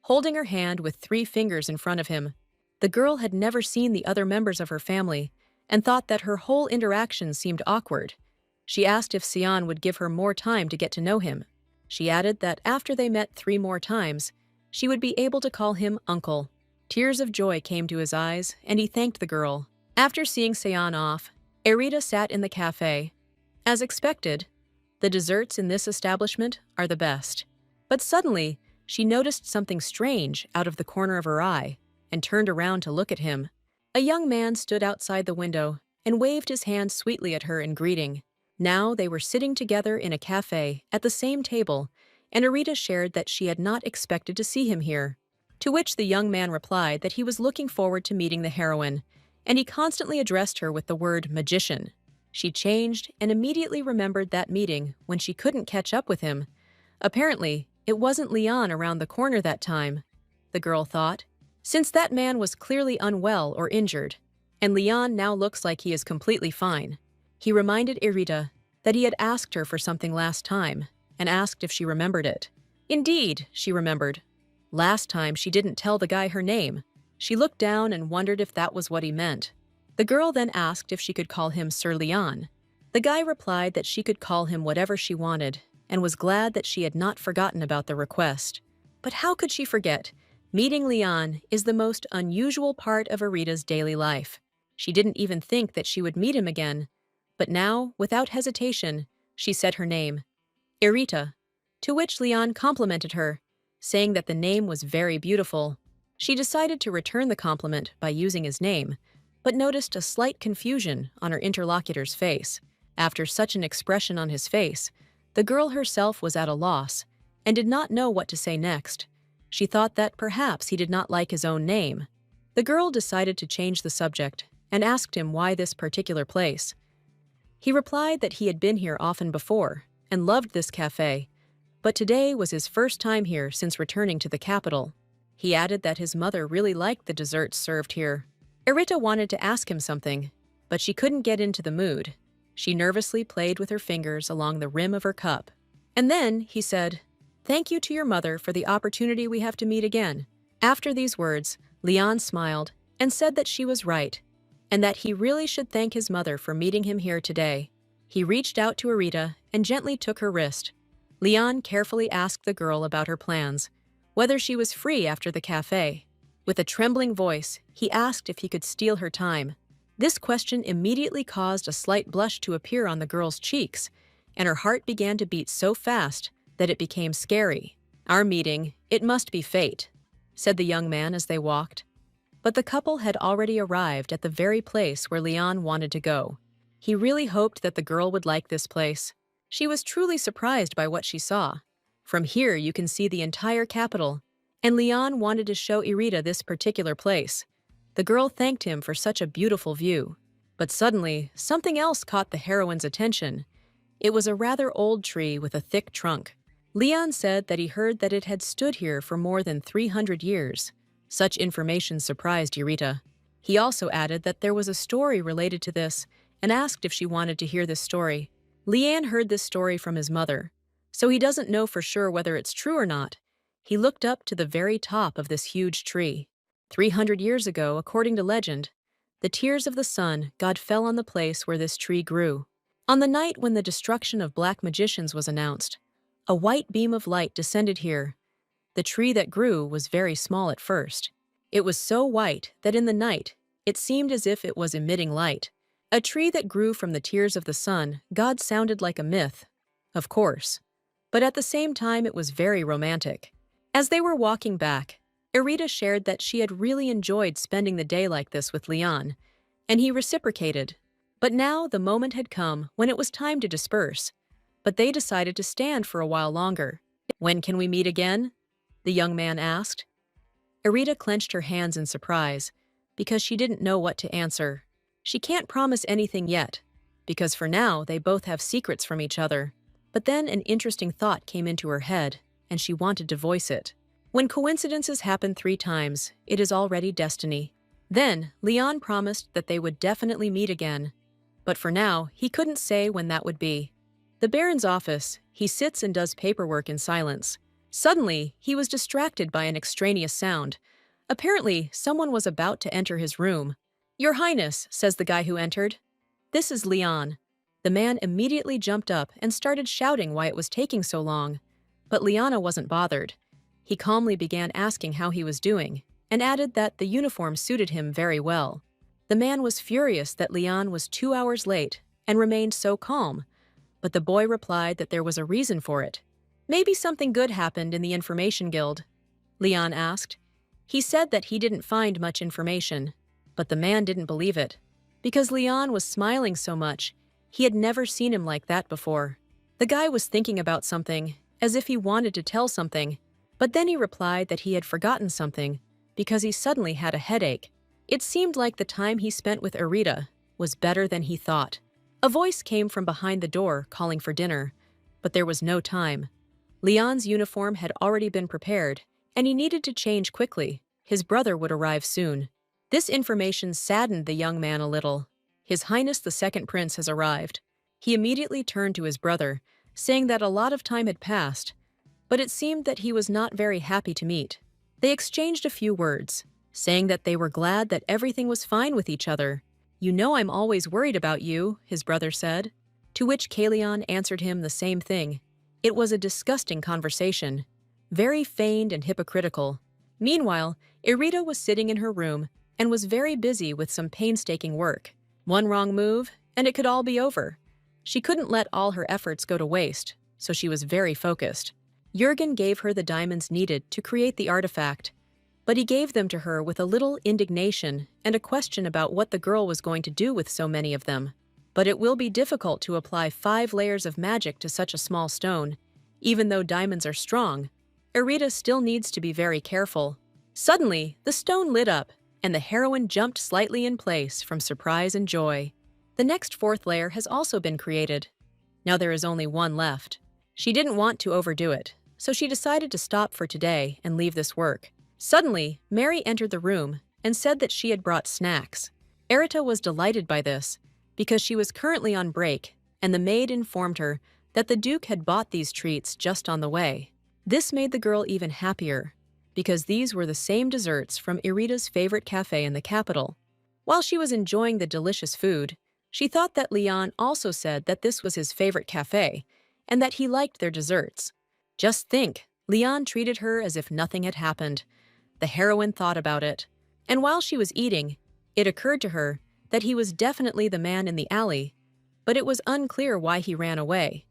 holding her hand with 3 fingers in front of him. The girl had never seen the other members of her family and thought that her whole interaction seemed awkward. She asked if Seon would give her more time to get to know him. She added that after they met 3 more times, she would be able to call him uncle. Tears of joy came to his eyes, and he thanked the girl. After seeing Seon off, Erita sat in the cafe. As expected, the desserts in this establishment are the best. But suddenly, she noticed something strange out of the corner of her eye and turned around to look at him. A young man stood outside the window and waved his hand sweetly at her in greeting. Now they were sitting together in a cafe at the same table, and Erita shared that she had not expected to see him here. To which the young man replied that he was looking forward to meeting the heroine, and he constantly addressed her with the word magician. She changed and immediately remembered that meeting when she couldn't catch up with him. Apparently, it wasn't Leon around the corner that time, the girl thought, since that man was clearly unwell or injured, and Leon now looks like he is completely fine. He reminded Erita that he had asked her for something last time and asked if she remembered it. Indeed, she remembered. Last time she didn't tell the guy her name. She looked down and wondered if that was what he meant. The girl then asked if she could call him Sir Leon. The guy replied that she could call him whatever she wanted and was glad that she had not forgotten about the request. But how could she forget? Meeting Leon is the most unusual part of Erita's daily life. She didn't even think that she would meet him again. But now, without hesitation, she said her name, Erita, to which Leon complimented her, saying that the name was very beautiful. She decided to return the compliment by using his name, but noticed a slight confusion on her interlocutor's face. After such an expression on his face, the girl herself was at a loss and did not know what to say next. She thought that perhaps he did not like his own name. The girl decided to change the subject and asked him why this particular place. He replied that he had been here often before and loved this cafe, but today was his first time here since returning to the capital. He added that his mother really liked the desserts served here. Erita wanted to ask him something, but she couldn't get into the mood. She nervously played with her fingers along the rim of her cup. And then he said, "Thank you to your mother for the opportunity we have to meet again." After these words, Leon smiled and said that she was right, and that he really should thank his mother for meeting him here today. He reached out to Erita and gently took her wrist. Leon carefully asked the girl about her plans, whether she was free after the cafe. With a trembling voice, he asked if he could steal her time. This question immediately caused a slight blush to appear on the girl's cheeks, and her heart began to beat so fast that it became scary. "Our meeting, it must be fate," said the young man as they walked. But the couple had already arrived at the very place where Leon wanted to go. He really hoped that the girl would like this place. She was truly surprised by what she saw. From here you can see the entire capital, and Leon wanted to show Erita this particular place. The girl thanked him for such a beautiful view. But suddenly, something else caught the heroine's attention. It was a rather old tree with a thick trunk. Leon said that he heard that it had stood here for more than 300 years. Such information surprised Erita. He also added that there was a story related to this and asked if she wanted to hear this story. Leon heard this story from his mother, so he doesn't know for sure whether it's true or not. He looked up to the very top of this huge tree. 300 years ago, according to legend, the tears of the sun god fell on the place where this tree grew. On the night when the destruction of black magicians was announced, a white beam of light descended here. The tree that grew was very small at first. It was so white that in the night, it seemed as if it was emitting light. A tree that grew from the tears of the sun god sounded like a myth, of course. But at the same time, it was very romantic. As they were walking back, Erita shared that she had really enjoyed spending the day like this with Leon, and he reciprocated. But now the moment had come when it was time to disperse, but they decided to stand for a while longer. "When can we meet again?" the young man asked. Erita clenched her hands in surprise, because she didn't know what to answer. She can't promise anything yet, because for now they both have secrets from each other. But then an interesting thought came into her head, and she wanted to voice it. When coincidences happen 3 times, it is already destiny. Then, Leon promised that they would definitely meet again. But for now, he couldn't say when that would be. The Baron's office, he sits and does paperwork in silence. Suddenly, he was distracted by an extraneous sound. Apparently, someone was about to enter his room. "Your Highness," says the guy who entered. "This is Leon." The man immediately jumped up and started shouting why it was taking so long. But Liana wasn't bothered. He calmly began asking how he was doing, and added that the uniform suited him very well. The man was furious that Leon was 2 hours late and remained so calm, but the boy replied that there was a reason for it. "Maybe something good happened in the Information Guild?" Leon asked. He said that he didn't find much information, but the man didn't believe it. Because Leon was smiling so much, he had never seen him like that before. The guy was thinking about something, as if he wanted to tell something, but then he replied that he had forgotten something because he suddenly had a headache. It seemed like the time he spent with Erita was better than he thought. A voice came from behind the door calling for dinner, but there was no time. Leon's uniform had already been prepared, and he needed to change quickly. His brother would arrive soon. This information saddened the young man a little. His Highness the Second Prince has arrived. He immediately turned to his brother, saying that a lot of time had passed, but it seemed that he was not very happy to meet. They exchanged a few words, saying that they were glad that everything was fine with each other. "You know I'm always worried about you," his brother said. To which Kalion answered him the same thing. It was a disgusting conversation, very feigned and hypocritical. Meanwhile, Erita was sitting in her room and was very busy with some painstaking work. One wrong move, and it could all be over. She couldn't let all her efforts go to waste, so she was very focused. Jurgen gave her the diamonds needed to create the artifact, but he gave them to her with a little indignation and a question about what the girl was going to do with so many of them. But it will be difficult to apply 5 layers of magic to such a small stone. Even though diamonds are strong, Erita still needs to be very careful. Suddenly, the stone lit up, and the heroine jumped slightly in place from surprise and joy. The next fourth layer has also been created. Now there is only one left. She didn't want to overdo it, so she decided to stop for today and leave this work. Suddenly, Mary entered the room and said that she had brought snacks. Erita was delighted by this, because she was currently on break, and the maid informed her that the Duke had bought these treats just on the way. This made the girl even happier, because these were the same desserts from Erita's favorite cafe in the capital. While she was enjoying the delicious food, she thought that Leon also said that this was his favorite cafe, and that he liked their desserts. Just think, Leon treated her as if nothing had happened. The heroine thought about it, and while she was eating, it occurred to her that he was definitely the man in the alley, but it was unclear why he ran away.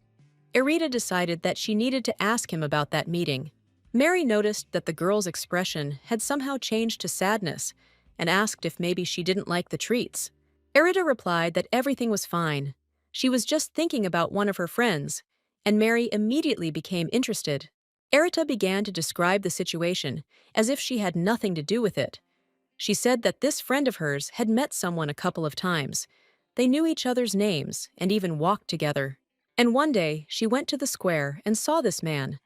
Erita decided that she needed to ask him about that meeting. Mary noticed that the girl's expression had somehow changed to sadness and asked if maybe she didn't like the treats. Erita replied that everything was fine. She was just thinking about one of her friends, and Mary immediately became interested. Erita began to describe the situation as if she had nothing to do with it. She said that this friend of hers had met someone a couple of times. They knew each other's names and even walked together. And one day, she went to the square and saw this man,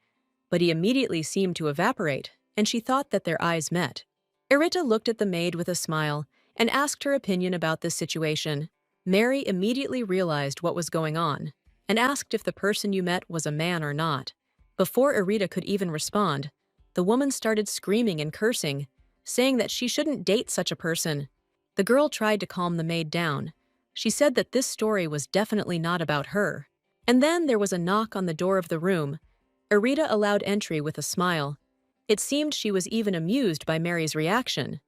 but he immediately seemed to evaporate, and she thought that their eyes met. Erita looked at the maid with a smile and asked her opinion about this situation. Mary immediately realized what was going on and asked if the person you met was a man or not. Before Erita could even respond, the woman started screaming and cursing, saying that she shouldn't date such a person. The girl tried to calm the maid down. She said that this story was definitely not about her. And then there was a knock on the door of the room. Erita allowed entry with a smile. It seemed she was even amused by Mary's reaction.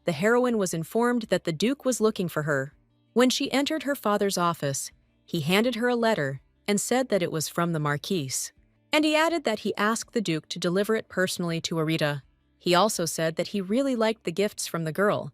The heroine was informed that the Duke was looking for her. When she entered her father's office, he handed her a letter and said that it was from the Marquise. And he added that he asked the Duke to deliver it personally to Erita. He also said that he really liked the gifts from the girl,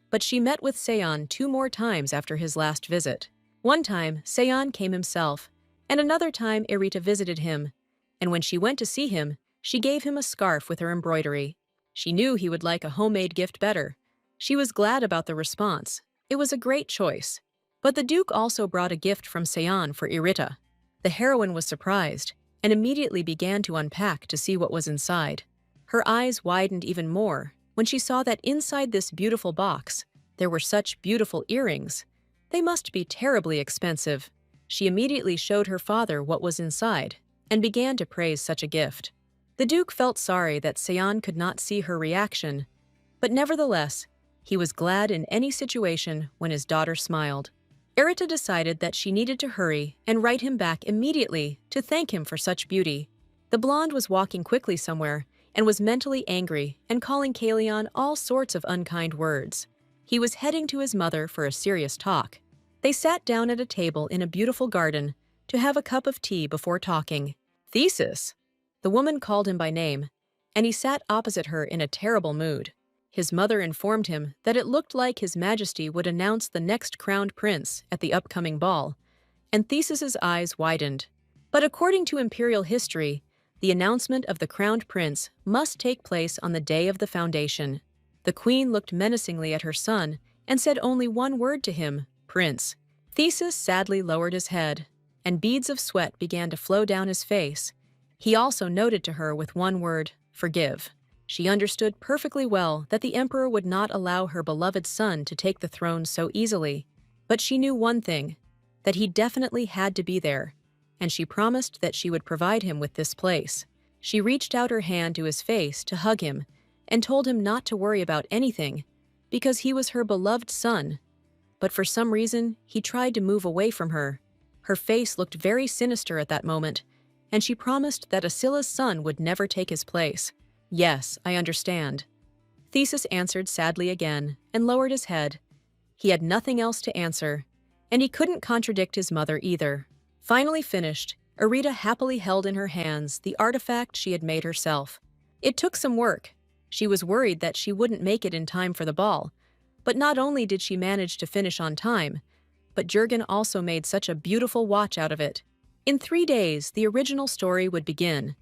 but she met with Seon 2 more times after his last visit. One time, Seon came himself, and another time Erita visited him, and when she went to see him, she gave him a scarf with her embroidery. She knew he would like a homemade gift better. She was glad about the response. It was a great choice. But the Duke also brought a gift from Seon for Erita. The heroine was surprised, and immediately began to unpack to see what was inside. Her eyes widened even more when she saw that inside this beautiful box, there were such beautiful earrings. They must be terribly expensive. She immediately showed her father what was inside and began to praise such a gift. The Duke felt sorry that Seon could not see her reaction, but nevertheless, he was glad in any situation when his daughter smiled. Erita decided that she needed to hurry and write him back immediately to thank him for such beauty. The blonde was walking quickly somewhere and was mentally angry and calling Kalion all sorts of unkind words. He was heading to his mother for a serious talk. They sat down at a table in a beautiful garden to have a cup of tea before talking. Thesis! The woman called him by name, and he sat opposite her in a terrible mood. His mother informed him that it looked like His Majesty would announce the next crowned prince at the upcoming ball, and Thesis's eyes widened. But according to imperial history, the announcement of the crowned prince must take place on the day of the foundation. The queen looked menacingly at her son and said only one word to him, "Prince." Thesis sadly lowered his head, and beads of sweat began to flow down his face. He also noted to her with one word, "Forgive." She understood perfectly well that the emperor would not allow her beloved son to take the throne so easily. But she knew one thing, that he definitely had to be there, and she promised that she would provide him with this place. She reached out her hand to his face to hug him and told him not to worry about anything, because he was her beloved son. But for some reason, he tried to move away from her. Her face looked very sinister at that moment, and she promised that Asila's son would never take his place. "Yes, I understand." Thesis answered sadly again and lowered his head. He had nothing else to answer, and he couldn't contradict his mother either. Finally finished, Erita happily held in her hands the artifact she had made herself. It took some work. She was worried that she wouldn't make it in time for the ball, but not only did she manage to finish on time, but Jurgen also made such a beautiful watch out of it. In 3 days, the original story would begin.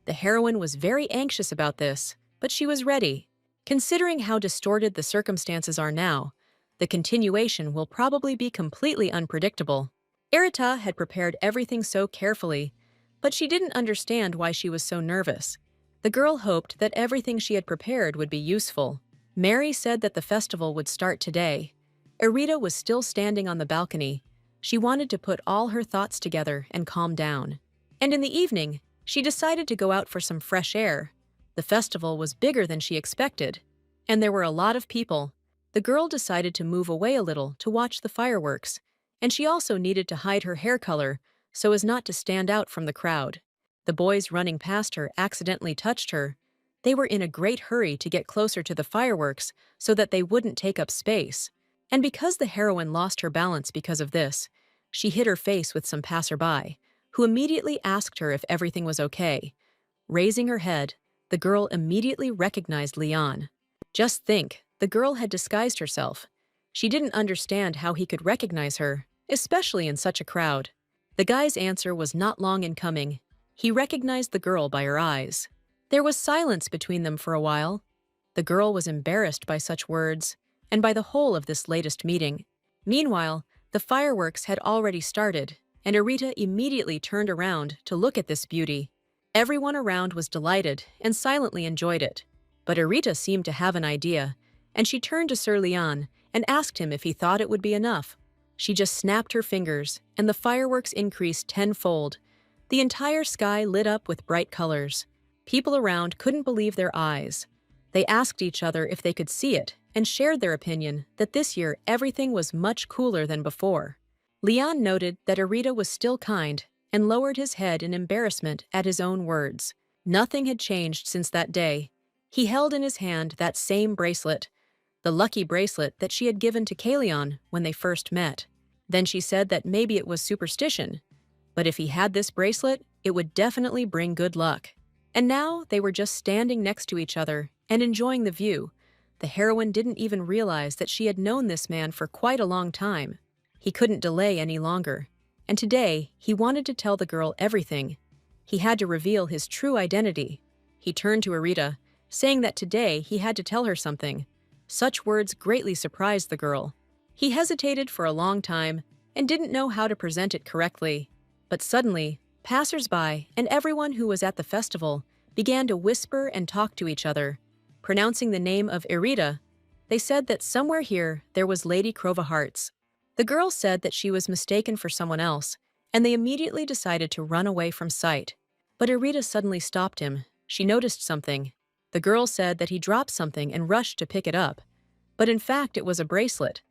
The heroine was very anxious about this, but she was ready. Considering how distorted the circumstances are now, the continuation will probably be completely unpredictable. Erita had prepared everything so carefully, but she didn't understand why she was so nervous. The girl hoped that everything she had prepared would be useful. Mary said that the festival would start today. Erita was still standing on the balcony. She wanted to put all her thoughts together and calm down. And in the evening, she decided to go out for some fresh air. The festival was bigger than she expected, and there were a lot of people. The girl decided to move away a little to watch the fireworks, and she also needed to hide her hair color so as not to stand out from the crowd. The boys running past her accidentally touched her. They were in a great hurry to get closer to the fireworks so that they wouldn't take up space. And because the heroine lost her balance because of this, she hit her face with some passerby, who immediately asked her if everything was okay. Raising her head, the girl immediately recognized Leon. Just think, the girl had disguised herself. She didn't understand how he could recognize her, especially in such a crowd. The guy's answer was not long in coming. He recognized the girl by her eyes. There was silence between them for a while. The girl was embarrassed by such words, and by the whole of this latest meeting. Meanwhile, the fireworks had already started, and Erita immediately turned around to look at this beauty. Everyone around was delighted and silently enjoyed it. But Erita seemed to have an idea, and she turned to Sir Leon and asked him if he thought it would be enough. She just snapped her fingers, and the fireworks increased tenfold. The entire sky lit up with bright colors. People around couldn't believe their eyes. They asked each other if they could see it, and shared their opinion that this year everything was much cooler than before. Leon noted that Erita was still kind and lowered his head in embarrassment at his own words. Nothing had changed since that day. He held in his hand that same bracelet, the lucky bracelet that she had given to Kalion when they first met. Then she said that maybe it was superstition, but if he had this bracelet, it would definitely bring good luck. And now they were just standing next to each other and enjoying the view. The heroine didn't even realize that she had known this man for quite a long time. He couldn't delay any longer, and today he wanted to tell the girl everything. He had to reveal his true identity. He turned to Erita, saying that today he had to tell her something. Such words greatly surprised the girl. He hesitated for a long time and didn't know how to present it correctly. But suddenly, passers-by and everyone who was at the festival began to whisper and talk to each other. Pronouncing the name of Erita, they said that somewhere here there was Lady Crova Hearts. The girl said that she was mistaken for someone else, and they immediately decided to run away from sight. But Erita suddenly stopped him. She noticed something. The girl said that he dropped something and rushed to pick it up. But in fact it was a bracelet,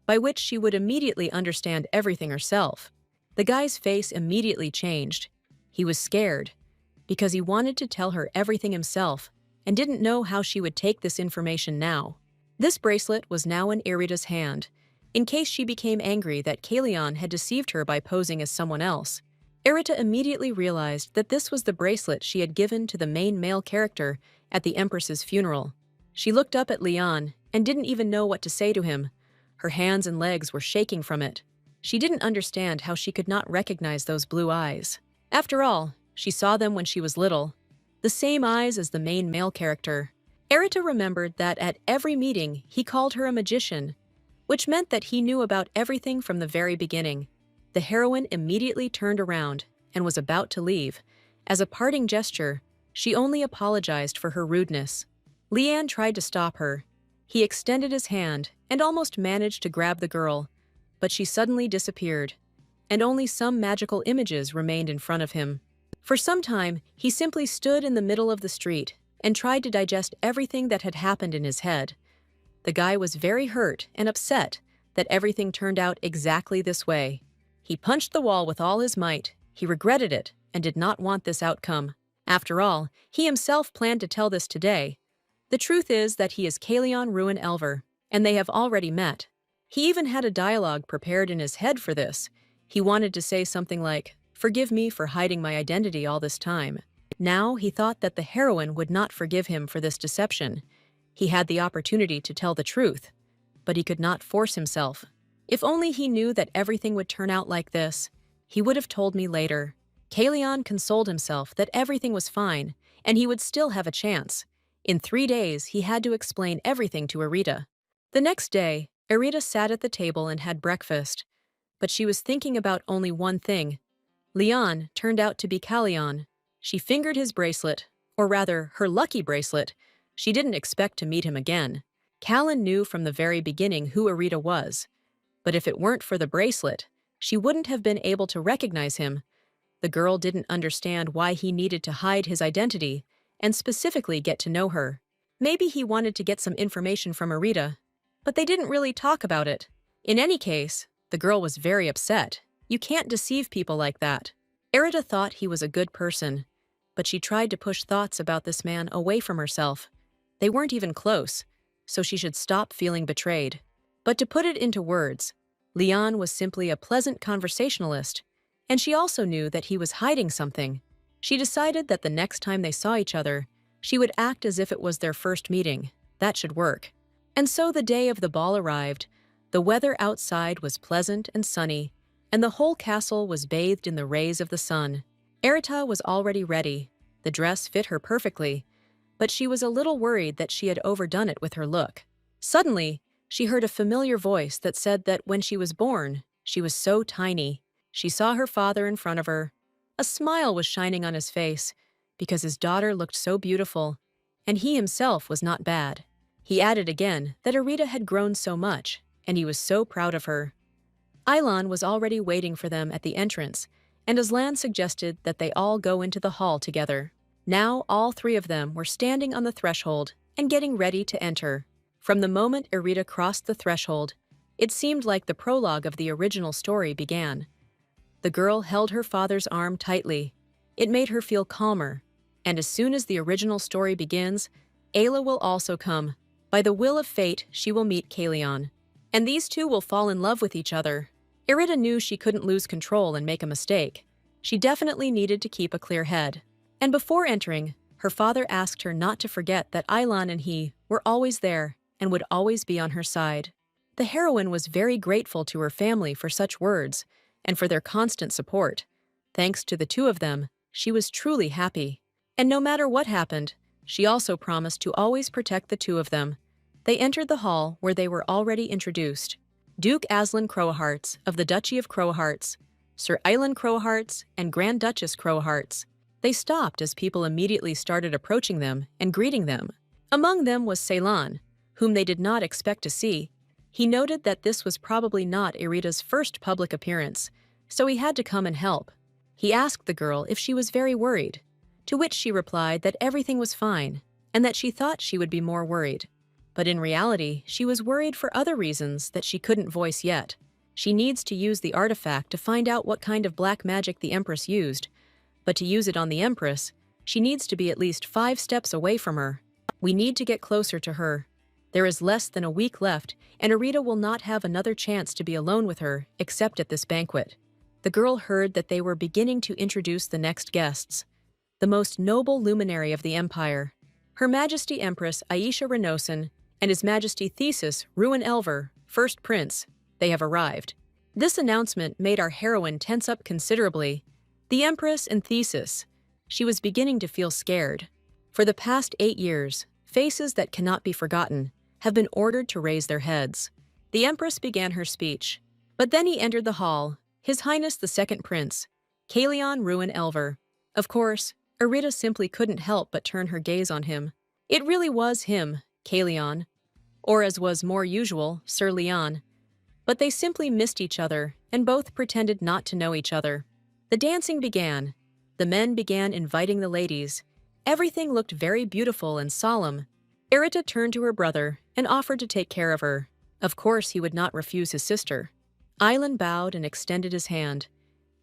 by which she would immediately understand everything herself. The guy's face immediately changed. He was scared, because he wanted to tell her everything himself, and didn't know how she would take this information now. This bracelet was now in Erita's hand, in case she became angry that Kalion had deceived her by posing as someone else. Erita immediately realized that this was the bracelet she had given to the main male character at the Empress's funeral. She looked up at Leon and didn't even know what to say to him. Her hands and legs were shaking from it. She didn't understand how she could not recognize those blue eyes. After all, she saw them when she was little. The same eyes as the main male character. Erita remembered that at every meeting he called her a magician, which meant that he knew about everything from the very beginning. The heroine immediately turned around and was about to leave. As a parting gesture, she only apologized for her rudeness. Leanne tried to stop her. He extended his hand and almost managed to grab the girl, but she suddenly disappeared, and only some magical images remained in front of him. For some time, he simply stood in the middle of the street and tried to digest everything that had happened in his head. The guy was very hurt and upset that everything turned out exactly this way. He punched the wall with all his might. He regretted it and did not want this outcome. After all, he himself planned to tell this today. The truth is that he is Kalion Ruin Elver, and they have already met. He even had a dialogue prepared in his head for this. He wanted to say something like, "Forgive me for hiding my identity all this time." Now he thought that the heroine would not forgive him for this deception. He had the opportunity to tell the truth, but he could not force himself. If only he knew that everything would turn out like this, he would have told me later. Kalion consoled himself that everything was fine, and he would still have a chance. In 3 days, he had to explain everything to Arita. The next day, Arita sat at the table and had breakfast, but she was thinking about only one thing. Leon turned out to be Callion. She fingered his bracelet, or rather, her lucky bracelet. She didn't expect to meet him again. Callan knew from the very beginning who Arita was, but if it weren't for the bracelet, she wouldn't have been able to recognize him. The girl didn't understand why he needed to hide his identity and specifically get to know her. Maybe he wanted to get some information from Arita, but they didn't really talk about it. In any case, the girl was very upset. You can't deceive people like that. Arita thought he was a good person, but she tried to push thoughts about this man away from herself. They weren't even close, so she should stop feeling betrayed. But to put it into words, Leon was simply a pleasant conversationalist, and she also knew that he was hiding something. She decided that the next time they saw each other, she would act as if it was their first meeting. That should work. And so the day of the ball arrived. The weather outside was pleasant and sunny, and the whole castle was bathed in the rays of the sun. Arita was already ready. The dress fit her perfectly, but she was a little worried that she had overdone it with her look. Suddenly, she heard a familiar voice that said that when she was born, she was so tiny. She saw her father in front of her. A smile was shining on his face, because his daughter looked so beautiful, and he himself was not bad. He added again that Arita had grown so much, and he was so proud of her. Ilan was already waiting for them at the entrance, and Aslan suggested that they all go into the hall together. Now all three of them were standing on the threshold and getting ready to enter. From the moment Arita crossed the threshold, it seemed like the prologue of the original story began. The girl held her father's arm tightly. It made her feel calmer, and as soon as the original story begins, Ayla will also come. By the will of fate, she will meet Callion, and these two will fall in love with each other. Arita knew she couldn't lose control and make a mistake. She definitely needed to keep a clear head. And before entering, her father asked her not to forget that Ilan and he were always there and would always be on her side. The heroine was very grateful to her family for such words and for their constant support. Thanks to the two of them, she was truly happy. And no matter what happened, she also promised to always protect the two of them. They entered the hall where they were already introduced. Duke Aslan Crowhearts of the Duchy of Crowhearts, Sir Island Crowhearts, and Grand Duchess Crowhearts. They stopped as people immediately started approaching them and greeting them. Among them was Ceylon, whom they did not expect to see. He noted that this was probably not Arita's first public appearance, so he had to come and help. He asked the girl if she was very worried, to which she replied that everything was fine and that she thought she would be more worried. But in reality, she was worried for other reasons that she couldn't voice yet. She needs to use the artifact to find out what kind of black magic the Empress used, but to use it on the Empress, she needs to be at least 5 steps away from her. We need to get closer to her. There is less than a week left, and Arita will not have another chance to be alone with her except at this banquet. The girl heard that they were beginning to introduce the next guests, the most noble luminary of the Empire, Her Majesty Empress Aisha Renosan and His Majesty Thesis Ruin Elver, First Prince. They have arrived. This announcement made our heroine tense up considerably. The Empress and Thesis. She was beginning to feel scared. For the past 8 years, faces that cannot be forgotten have been ordered to raise their heads. The Empress began her speech. But then he entered the hall, His Highness the Second Prince, Callion Ruin Elver. Of course, Arita simply couldn't help but turn her gaze on him. It really was him, Callion, or as was more usual, Sir Leon. But they simply missed each other, and both pretended not to know each other. The dancing began. The men began inviting the ladies. Everything looked very beautiful and solemn. Arita turned to her brother and offered to take care of her. Of course he would not refuse his sister. Island bowed and extended his hand.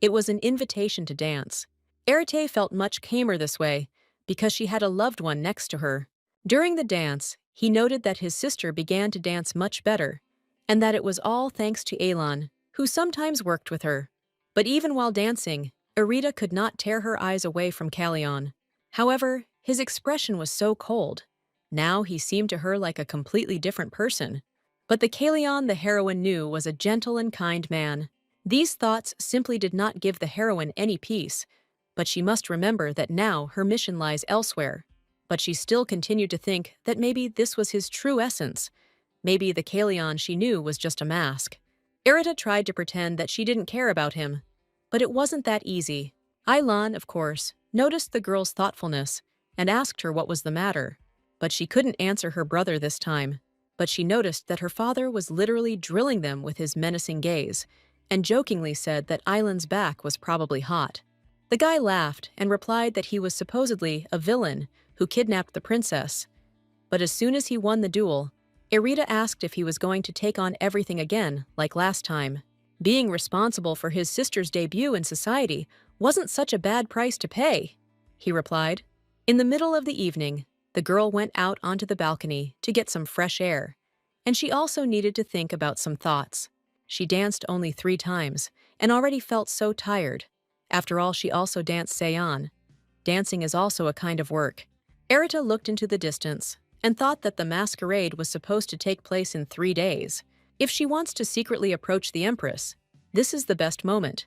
It was an invitation to dance. Arite felt much calmer this way, because she had a loved one next to her. During the dance, he noted that his sister began to dance much better, and that it was all thanks to Elan, who sometimes worked with her. But even while dancing, Arita could not tear her eyes away from Callion. However, his expression was so cold. Now he seemed to her like a completely different person. But the Callion the heroine knew was a gentle and kind man. These thoughts simply did not give the heroine any peace, but she must remember that now her mission lies elsewhere. But she still continued to think that maybe this was his true essence. Maybe the Kalion she knew was just a mask. Irita tried to pretend that she didn't care about him, but it wasn't that easy. Ailan, of course, noticed the girl's thoughtfulness and asked her what was the matter. But she couldn't answer her brother this time. But she noticed that her father was literally drilling them with his menacing gaze, and jokingly said that Ailan's back was probably hot. The guy laughed and replied that he was supposedly a villain who kidnapped the princess. But as soon as he won the duel, Irita asked if he was going to take on everything again, like last time. Being responsible for his sister's debut in society wasn't such a bad price to pay, he replied. In the middle of the evening, the girl went out onto the balcony to get some fresh air, and she also needed to think about some thoughts. She danced only 3 times and already felt so tired. After all, she also danced seiyang. Dancing is also a kind of work. Irita looked into the distance and thought that the masquerade was supposed to take place in 3 days. If she wants to secretly approach the Empress, this is the best moment.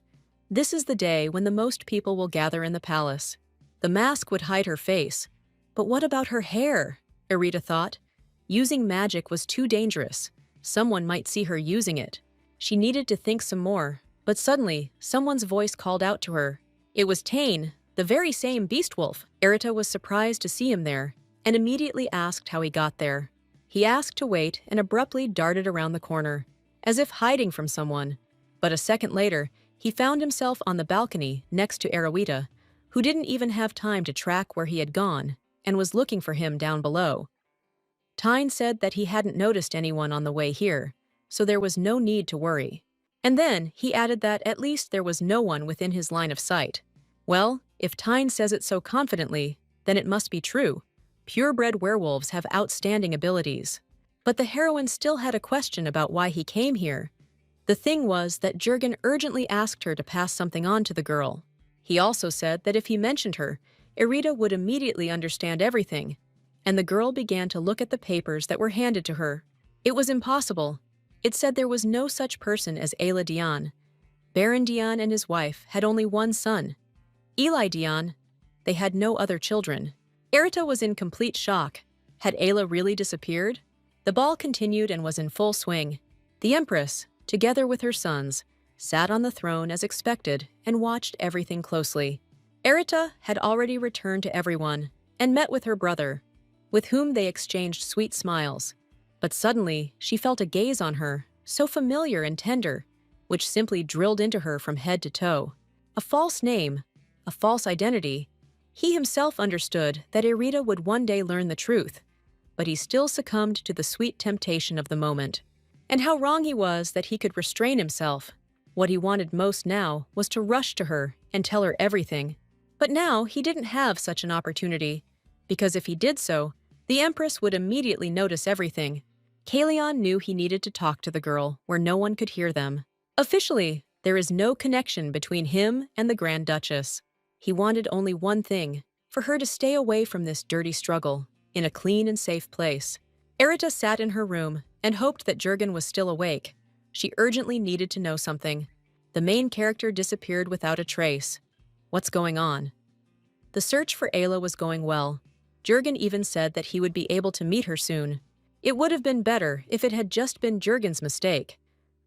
This is the day when the most people will gather in the palace. The mask would hide her face. But what about her hair? Irita thought. Using magic was too dangerous. Someone might see her using it. She needed to think some more, but suddenly, someone's voice called out to her. It was Tane, the very same beast wolf. Irita was surprised to see him there, and immediately asked how he got there. He asked to wait and abruptly darted around the corner, as if hiding from someone. But a second later, he found himself on the balcony next to Arawita, who didn't even have time to track where he had gone, and was looking for him down below. Tyne said that he hadn't noticed anyone on the way here, so there was no need to worry. And then he added that at least there was no one within his line of sight. Well, if Tyne says it so confidently, then it must be true. Purebred werewolves have outstanding abilities. But the heroine still had a question about why he came here. The thing was that Jurgen urgently asked her to pass something on to the girl. He also said that if he mentioned her, Irita would immediately understand everything, and the girl began to look at the papers that were handed to her. It was impossible. It said there was no such person as Ayla Dion. Baron Dion and his wife had only one son, Eli Dion. They had no other children. Irita was in complete shock. Had Ayla really disappeared? The ball continued and was in full swing. The Empress, together with her sons, sat on the throne as expected and watched everything closely. Irita had already returned to everyone and met with her brother, with whom they exchanged sweet smiles. But suddenly, she felt a gaze on her, so familiar and tender, which simply drilled into her from head to toe. A false name, a false identity. He himself understood that Irita would one day learn the truth, but he still succumbed to the sweet temptation of the moment. And how wrong he was that he could restrain himself. What he wanted most now was to rush to her and tell her everything. But now he didn't have such an opportunity, because if he did so, the Empress would immediately notice everything. Kalion knew he needed to talk to the girl where no one could hear them. Officially, there is no connection between him and the Grand Duchess. He wanted only one thing, for her to stay away from this dirty struggle, in a clean and safe place. Irita sat in her room and hoped that Jurgen was still awake. She urgently needed to know something. The main character disappeared without a trace. What's going on? The search for Ayla was going well. Jurgen even said that he would be able to meet her soon. It would have been better if it had just been Jurgen's mistake.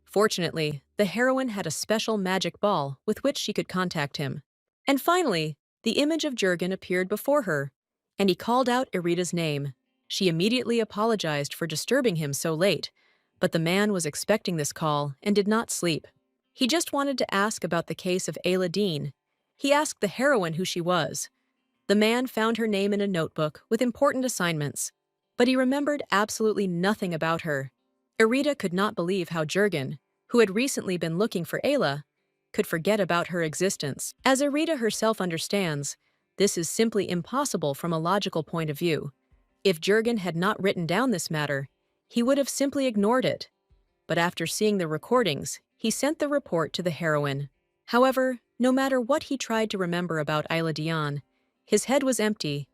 Fortunately, the heroine had a special magic ball with which she could contact him. And finally, the image of Jurgen appeared before her, and he called out Irita's name. She immediately apologized for disturbing him so late, but the man was expecting this call and did not sleep. He just wanted to ask about the case of Ayla Dean. He asked the heroine who she was. The man found her name in a notebook with important assignments, but he remembered absolutely nothing about her. Irita could not believe how Jurgen, who had recently been looking for Ayla, could forget about her existence. As Irita herself understands, this is simply impossible from a logical point of view. If Jurgen had not written down this matter, he would have simply ignored it. But after seeing the recordings, he sent the report to the heroine. However, no matter what he tried to remember about Ayla Dion, his head was empty.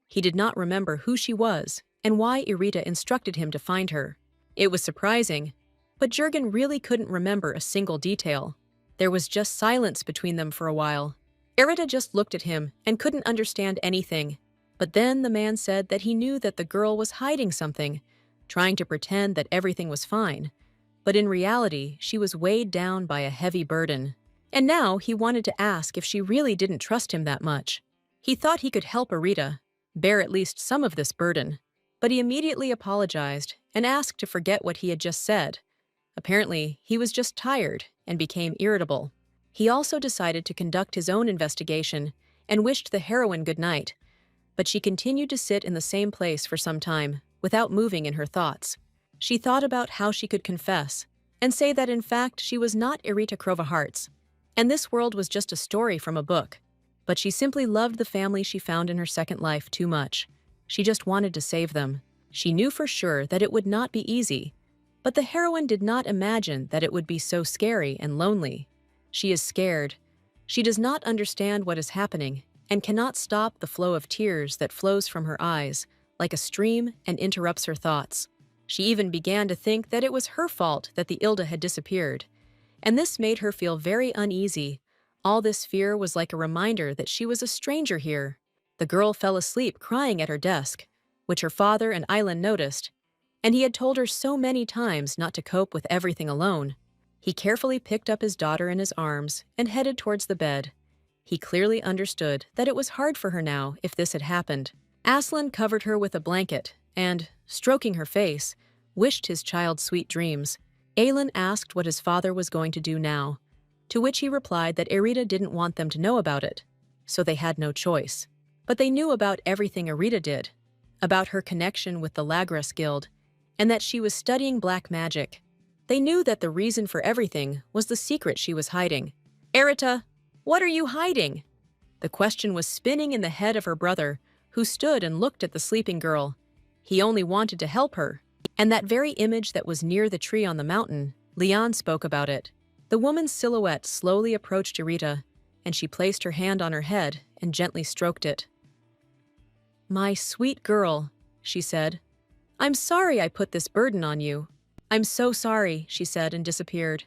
He did not remember who she was and why Irita instructed him to find her. It was surprising, but Jurgen really couldn't remember a single detail. There was just silence between them for a while. Irita just looked at him and couldn't understand anything. But then the man said that he knew that the girl was hiding something, trying to pretend that everything was fine. But in reality, she was weighed down by a heavy burden. And now he wanted to ask if she really didn't trust him that much. He thought he could help Arita bear at least some of this burden. But he immediately apologized and asked to forget what he had just said. Apparently, he was just tired and became irritable. He also decided to conduct his own investigation and wished the heroine good night. But she continued to sit in the same place for some time, without moving in her thoughts. She thought about how she could confess and say that in fact she was not Irita Crovaharts, and this world was just a story from a book. But she simply loved the family she found in her second life too much. She just wanted to save them. She knew for sure that it would not be easy, but the heroine did not imagine that it would be so scary and lonely. She is scared. She does not understand what is happening and cannot stop the flow of tears that flows from her eyes like a stream and interrupts her thoughts. She even began to think that it was her fault that the Ilda had disappeared, and this made her feel very uneasy. All this fear was like a reminder that she was a stranger here. The girl fell asleep crying at her desk, which her father and Island noticed, and he had told her so many times not to cope with everything alone. He carefully picked up his daughter in his arms and headed towards the bed. He clearly understood that it was hard for her now if this had happened. Aslan covered her with a blanket and, stroking her face, wished his child sweet dreams. Aelin asked what his father was going to do now, to which he replied that Irita didn't want them to know about it, so they had no choice. But they knew about everything Irita did, about her connection with the Lagras Guild, and that she was studying black magic. They knew that the reason for everything was the secret she was hiding. "Irita, what are you hiding?" The question was spinning in the head of her brother, who stood and looked at the sleeping girl. He only wanted to help her. And that very image that was near the tree on the mountain, Leon spoke about it. The woman's silhouette slowly approached Irita, and she placed her hand on her head and gently stroked it. "My sweet girl," she said. "I'm sorry I put this burden on you." "I'm so sorry," she said and disappeared.